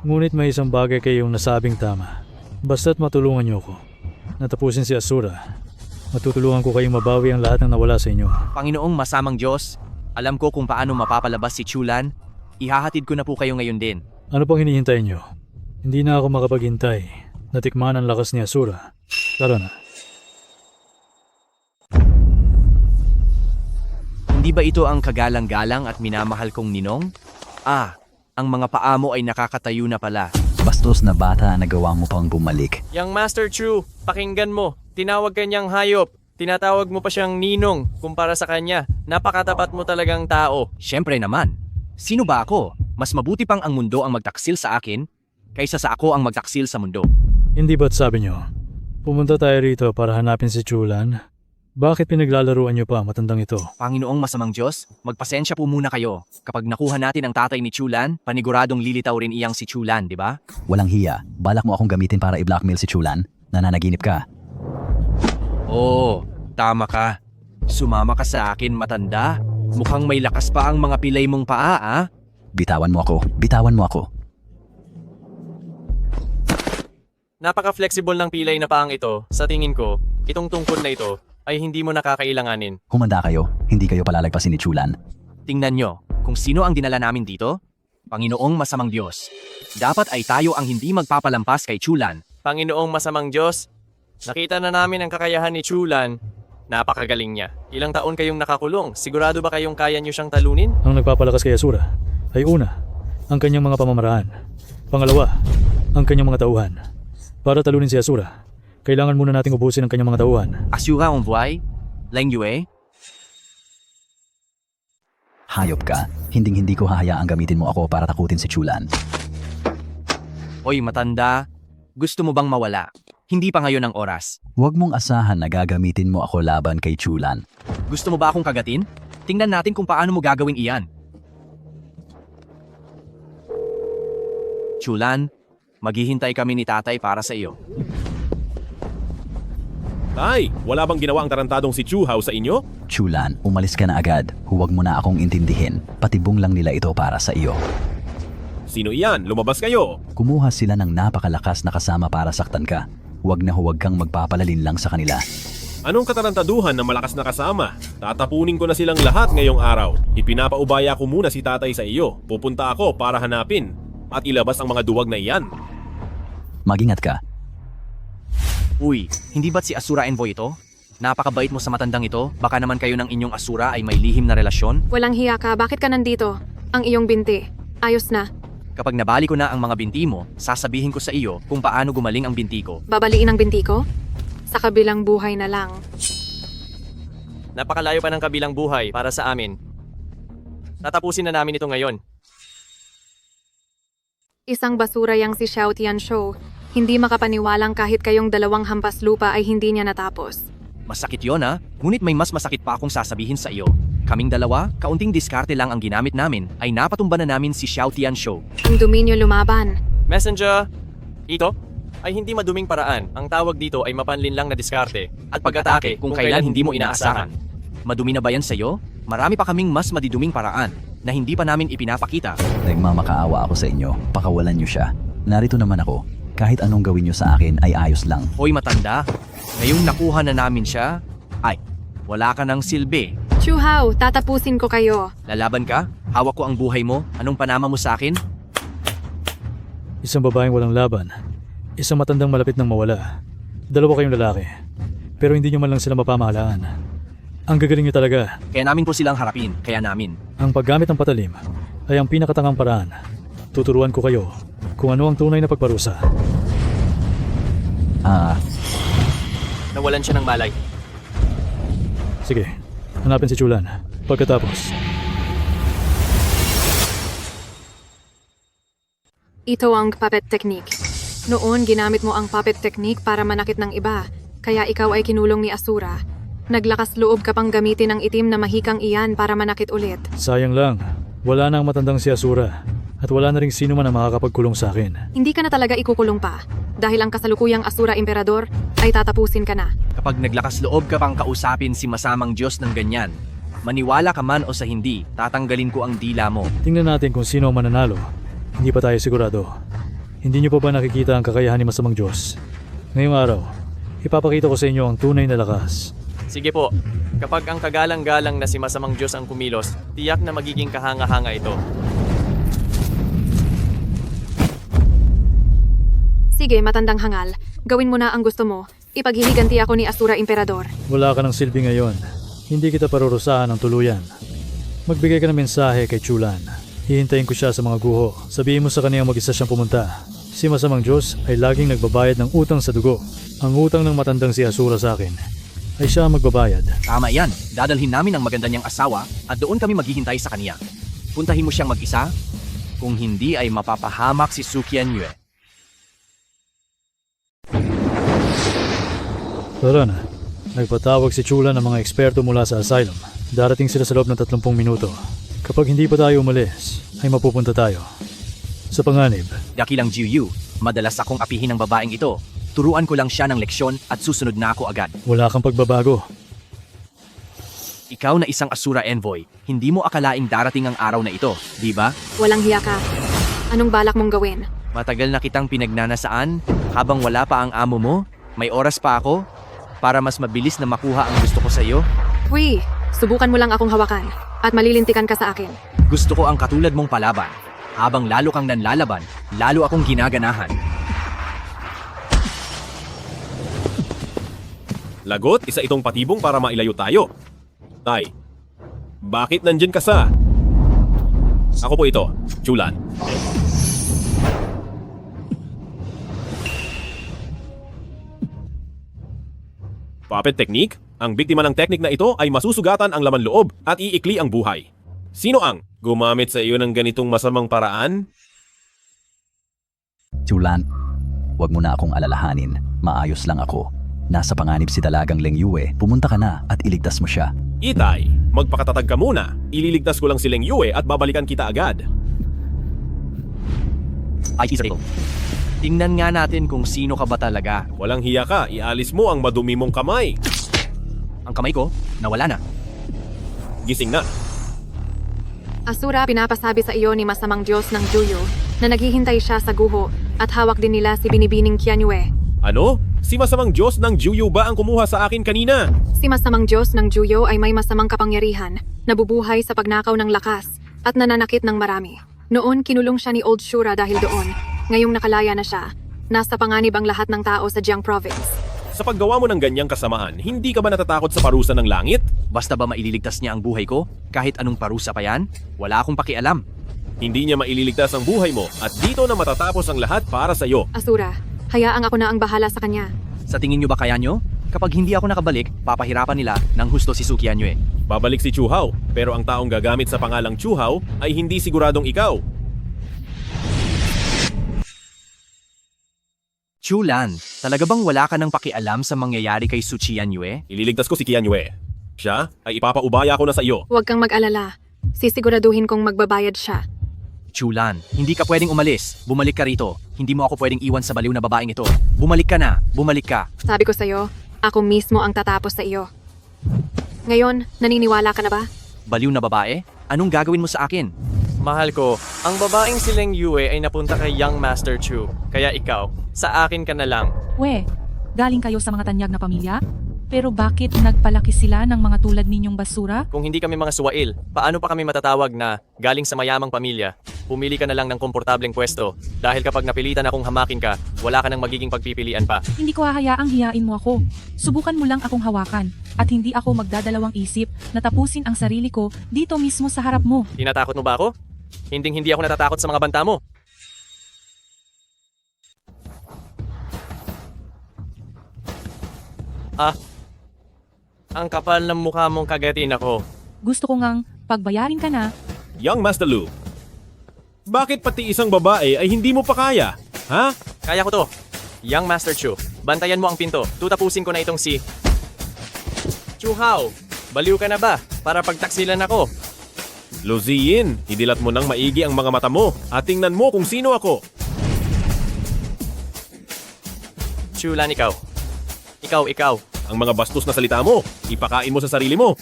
Ngunit may isang bagay kayong nasabing tama. Basta't matulungan niyo ako. Natapusin si Asura. Matutulungan ko kayong mabawi ang lahat ng nawala sa inyo. Panginoong masamang Diyos, alam ko kung paano mapapalabas si Chulan. Ihahatid ko na po kayo ngayon din. Ano pang hinihintay niyo? Hindi na ako makapaghintay. Natikman ang lakas ni Asura. Tara na. Hindi ba ito ang kagalang-galang at minamahal kong ninong? Ang mga paa mo ay nakakatayo na pala. Bastos na bata, nagawa mo pang bumalik. Young Master Chu, pakinggan mo. Tinawag kanyang hayop. Tinatawag mo pa siyang ninong kumpara sa kanya. Napakatapat mo talagang tao. Siyempre naman. Sino ba ako? Mas mabuti pang ang mundo ang magtaksil sa akin kaysa sa ako ang magtaksil sa mundo. Hindi ba't sabi nyo, pumunta tayo rito para hanapin si Chulan? Bakit pinaglalaruan nyo pa ang matandang ito? Panginoong masamang Diyos, magpasensya po muna kayo. Kapag nakuha natin ang tatay ni Chulan, paniguradong lilitaw rin iyang si Chulan, di ba? Walang hiya. Balak mo akong gamitin para i-blackmail si Chulan? Nananaginip ka. Oo, tama ka. Sumama ka sa akin, matanda. Mukhang may lakas pa ang mga pilay mong paa, ah? Bitawan mo ako. Bitawan mo ako. Napaka-flexible ng pilay na paang ito. Sa tingin ko, itong tungkod na ito ay hindi mo nakakailanganin. Kumanda kayo. Hindi kayo palalagpasin ni Chulan. Tingnan nyo, kung sino ang dinala namin dito? Panginoong masamang Diyos. Dapat ay tayo ang hindi magpapalampas kay Chulan. Panginoong masamang Diyos, nakita na namin ang kakayahan ni Chulan. Napakagaling niya. Ilang taon kayong nakakulong? Sigurado ba kayong kaya niyo siyang talunin? Ang nagpapalakas kay Asura ay una, ang kanyang mga pamamaraan. Pangalawa, ang kanyang mga tauhan. Para talunin si Asura, kailangan muna nating ubusin ang kanyang mga tauhan. Asura ang buhay? Leng Yue? Hayop ka. Hinding-hindi ko hahayaang gamitin mo ako para takutin si Chulan. Oy, matanda. Gusto mo bang mawala? Hindi pa ngayon ang oras. Huwag mong asahan na gagamitin mo ako laban kay Chulan. Gusto mo ba akong kagatin? Tingnan natin kung paano mo gagawin iyan. Chulan, maghihintay kami ni tatay para sa iyo. Tay, wala bang ginawa ang tarantadong si Chu Hao sa inyo? Chulan, umalis ka na agad. Huwag mo na akong intindihin. Patibong lang nila ito para sa iyo. Sino iyan? Lumabas kayo! Kumuha sila ng napakalakas na kasama para saktan ka. Huwag na huwag kang magpapalalin lang sa kanila. Anong katarantaduhan na malakas na kasama? Tatapunin ko na silang lahat ngayong araw. Ipinapaubaya ko muna si tatay sa iyo. Pupunta ako para hanapin at ilabas ang mga duwag na iyan. Mag-ingat ka. Uy, hindi ba't si Asura Envoy ito? Napakabait mo sa matandang ito. Baka naman kayo ng inyong Asura ay may lihim na relasyon. Walang hiya ka, bakit ka nandito? Ang iyong binti. Ayos na. Kapag nabali ko na ang mga binti mo, sasabihin ko sa iyo kung paano gumaling ang binti ko. Babaliin ang binti ko? Sa kabilang buhay na lang. Napakalayo pa ng kabilang buhay para sa amin. Tatapusin na namin ito ngayon. Isang basura yang si Xiao Tianshou. Hindi makapaniwalang kahit kayong dalawang hampas lupa ay hindi niya natapos. Masakit yon ha, ngunit may mas masakit pa akong sasabihin sa iyo. Kaming dalawa, kaunting diskarte lang ang ginamit namin, ay napatumba na namin si Xiao Tianshou. Ang dumi niyo lumaban. Messenger, ito ay hindi maduming paraan. Ang tawag dito ay mapanlin lang na diskarte at pag-atake kung kailan hindi mo inaasahan. Madumi na ba yan sa iyo? Marami pa kaming mas madiduming paraan na hindi pa namin ipinapakita. Nagmamakaawa ako sa inyo. Pakawalan niyo siya. Narito naman ako. Kahit anong gawin niyo sa akin ay ayos lang. Hoy matanda, ngayong nakuha na namin siya, ay, wala ka ng silbi. Chu Hao, tatapusin ko kayo. Lalaban ka? Hawak ko ang buhay mo? Anong panama mo sa akin? Isang babaeng walang laban. Isang matandang malapit ng mawala. Dalawa kayong lalaki. Pero hindi nyo man lang sila mapamahalaan. Ang gagaling nyo talaga. Kaya namin po silang harapin, kaya namin. Ang paggamit ng patalim ay ang pinakatangang paraan. Tuturuan ko kayo kung ano ang tunay na pagparusa. Nawalan siya ng malay. Sige, hanapin si Chulan. Pagkatapos, ito ang puppet technique. Noon, ginamit mo ang puppet technique para manakit ng iba, kaya ikaw ay kinulong ni Asura. Naglakas loob ka pang gamitin ang itim na mahikang iyan para manakit ulit. sayang lang. Wala na ang matandang si Asura. At wala na rin sino man ang makakapagkulong sa akin. Hindi ka na talaga ikukulong pa. Dahil ang kasalukuyang Asura Emperador ay tatapusin ka na. Kapag naglakas loob ka pang kausapin si masamang Diyos ng ganyan, maniwala ka man o sa hindi, tatanggalin ko ang dila mo. Tingnan natin kung sino ang mananalo. Hindi pa tayo sigurado. Hindi niyo pa ba nakikita ang kakayahan ni masamang Diyos? Ngayong araw, ipapakita ko sa inyo ang tunay na lakas. Sige po, kapag ang kagalang-galang na si masamang Diyos ang kumilos, tiyak na magiging kahanga-hanga ito. Sige, matandang hangal. Gawin mo na ang gusto mo. Ipaghihiganti ako ni Asura Emperador. Wala ka ng silbi ngayon. Hindi kita parurusahan ng tuluyan. Magbigay ka ng mensahe kay Chulan. Hihintayin ko siya sa mga guho. Sabihin mo sa kanya mag-isa siyang pumunta. Si masamang Diyos ay laging nagbabayad ng utang sa dugo. Ang utang ng matandang si Asura sa akin ay siya ang magbabayad. Tama yan. Dadalhin namin ang maganda niyang asawa at doon kami maghihintay sa kaniya. Puntahin mo siyang mag-isa? Kung hindi ay mapapahamak si Sukian Yue. Tara na. Nagpatawag si Chula ng mga eksperto mula sa asylum. Darating sila sa loob ng 30 minuto. Kapag hindi pa tayo umalis, ay mapupunta tayo. Sa panganib, Dakilang Jiu, madalas akong apihin ng babaeng ito. Turuan ko lang siya ng leksyon at susunod na ako agad. wala kang pagbabago. Ikaw na isang Asura envoy, hindi mo akalaing darating ang araw na ito, di ba? Walang hiya ka. Anong balak mong gawin? Matagal na kitang pinagnanasaan, habang wala pa ang amo mo, may oras pa ako, para mas mabilis na makuha ang gusto ko sa iyo. Uy, subukan mo lang akong hawakan at malilintikan ka sa akin. Gusto ko ang katulad mong palaban. Habang lalo kang nanlalaban, lalo akong ginaganahan. Lagot, isa itong patibong para mailayo tayo. Tay, bakit nandyan ka sa... Ako po ito, Chulan. Puppet technique? Ang biktima ng teknik na ito ay masusugatan ang laman loob at iikli ang buhay. Sino ang gumamit sa iyo ng ganitong masamang paraan? Chulan, wag mo na akong alalahanin. Maayos lang ako. Nasa panganib si Dalagang Leng Yue. Pumunta ka na at iligtas mo siya. Itay, magpakatatag ka muna. Ililigtas ko lang si Leng Yue at babalikan kita agad. Ay, Israel. Tingnan nga natin kung sino ka ba talaga. Walang hiya ka, ialis mo ang madumi mong kamay. Ang kamay ko, nawala na. Gising na. Asura, pinapasabi sa iyo ni masamang Diyos ng Juyo na naghihintay siya sa guho at hawak din nila si binibining Qianyue. Ano? Si masamang Diyos ng Juyo ba ang kumuha sa akin kanina? Si masamang Diyos ng Juyo ay may masamang kapangyarihan, nabubuhay sa pagnakaw ng lakas at nananakit ng marami. Noon kinulong siya ni Old Shura dahil doon. Ngayong nakalaya na siya. Nasa panganib ang lahat ng tao sa Jiang Province. Sa paggawa mo ng ganyang kasamaan, hindi ka ba natatakot sa parusa ng langit? Basta ba maililigtas niya ang buhay ko? Kahit anong parusa pa yan? Wala akong pakialam. Hindi niya maililigtas ang buhay mo at dito na matatapos ang lahat para sa iyo. Asura, hayaang ako na ang bahala sa kanya. Sa tingin niyo ba kaya niyo? Kapag hindi ako nakabalik, papahirapan nila ng husto si Sukian Yue. Babalik si Chu Hao, pero ang taong gagamit sa pangalang Chu Hao ay hindi siguradong ikaw. Chulan, talaga bang wala ka ng pakialam sa mangyayari kay Su Qianyue? Ililigtas ko si Qianyue. Siya ay ipapaubaya ko na sa iyo. Huwag kang mag-alala. Sisiguraduhin kong magbabayad siya. Chulan, hindi ka pwedeng umalis. Bumalik ka rito. Hindi mo ako pwedeng iwan sa baliw na babaeng ito. Bumalik ka na. Bumalik ka. Sabi ko sa'yo, ako mismo ang tatapos sa iyo. Ngayon, naniniwala ka na ba? Baliw na babae? Anong gagawin mo sa akin? Mahal ko, ang babaeng si Leng Yue ay napunta kay Young Master Chu. Kaya ikaw, sa akin ka na lang. We, galing kayo sa mga tanyag na pamilya? Pero bakit nagpalaki sila ng mga tulad ninyong basura? Kung hindi kami mga suwail, paano pa kami matatawag na galing sa mayamang pamilya? Pumili ka na lang ng komportableng pwesto. Dahil kapag napilitan akong hamakin ka, wala ka nang magiging pagpipilian pa. Hindi ko hahayaang hiyain mo ako. Subukan mo lang akong hawakan. At hindi ako magdadalawang isip na tapusin ang sarili ko dito mismo sa harap mo. Tinatakot mo ba ako? Hindi ako natatakot sa mga banta mo. Ang kapal ng mukha mong kagatin ako. Gusto ko ngang pagbayarin ka na. Young Master Lu, bakit pati isang babae ay hindi mo pa kaya? Ha? Kaya ko to. Young Master Chu, bantayan mo ang pinto. Tutapusin ko na itong si... Chu Hao, baliw ka na ba para pagtaksilan ako? Luziyin, idilat mo nang maigi ang mga mata mo at tingnan mo kung sino ako. Chulan, ikaw. Ikaw. Ang mga bastos na salita mo, ipakain mo sa sarili mo.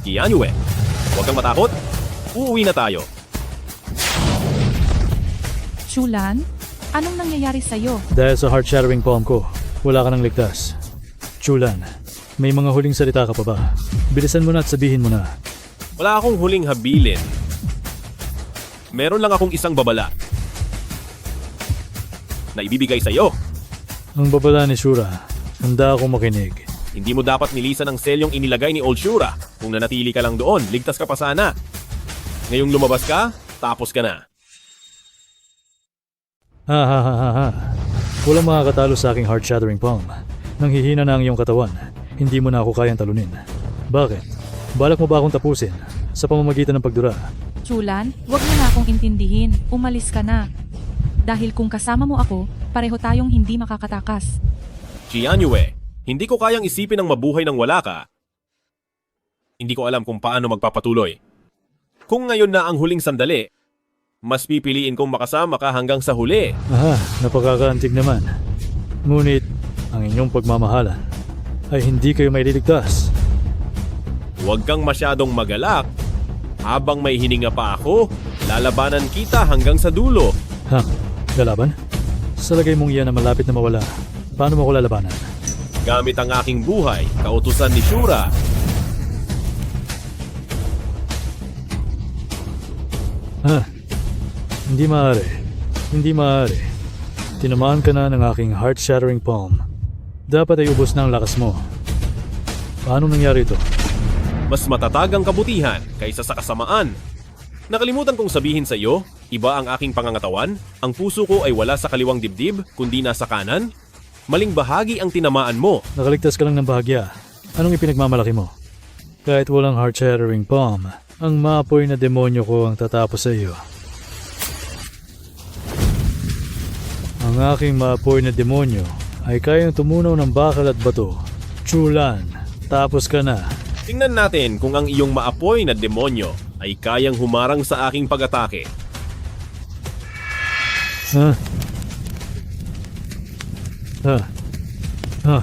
Qianyue, huwag kang matakot. Uuwi na tayo. Chulan, anong nangyayari sa'yo? Dahil sa heart-shattering poem ko, wala ka nang ligtas. Chulan, may mga huling salita ka pa ba? Bilisan mo na at sabihin mo na. Wala akong huling habilin. Meron lang akong isang babala na ibibigay sa iyo. Ang babala ni Shura, handa akong makinig. Hindi mo dapat nilisan ang selyong inilagay ni Old Shura. Kung nanatili ka lang doon, ligtas ka pa sana. Ngayong lumabas ka, tapos ka na. Ha. Walang makakatalo sa aking heart-shattering poem. Nanghihina na ang iyong katawan. Hindi mo na ako kayang talunin. Bakit? Balak mo ba akong tapusin sa pamamagitan ng pagdura? Chulan, wag mo na akong intindihin. Umalis ka na. Dahil kung kasama mo ako, pareho tayong hindi makakatakas. Qianyue, hindi ko kayang isipin ang mabuhay ng wala ka. Hindi ko alam kung paano magpapatuloy. Kung ngayon na ang huling sandali, mas pipiliin kong makasama ka hanggang sa huli. Aha, napakakaantig naman. Ngunit, ang inyong pagmamahalan ay hindi kayo maililigtas. Huwag kang masyadong magalak. Habang may hininga pa ako, lalabanan kita hanggang sa dulo. Ha? Lalaban? Sa lagay mong iyan na malapit na mawala, paano mo ko lalabanan? Gamit ang aking buhay, kautusan ni Shura. Ha? Hindi maaari. Hindi maaari. Tinamaan ka na ng aking heart-shattering palm. Dapat ay ubos na ang lakas mo. Paano nangyari ito? Mas matatag ang kabutihan kaysa sa kasamaan. Nakalimutan kong sabihin sa iyo, iba ang aking pangangatawan, ang puso ko ay wala sa kaliwang dibdib, kundi nasa kanan. Maling bahagi ang tinamaan mo. Nakaligtas ka lang ng bahagya. Anong ipinagmamalaki mo? Kahit walang heart-shattering palm, ang maapoy na demonyo ko ang tatapos sa iyo. Ang aking maapoy na demonyo ay kayang tumunaw ng bakal at bato. Chulan, tapos ka na. Tingnan natin kung ang iyong maapoy na demonyo ay kayang humarang sa aking pag-atake. Ha? Ha? Ha?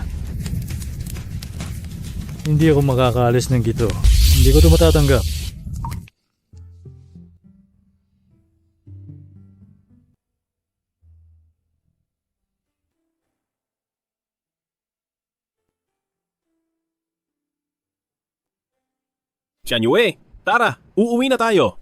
Hindi ako makakaalis ng gito. Hindi ko ito matatanggap. Qianyue, tara, uuwi na tayo.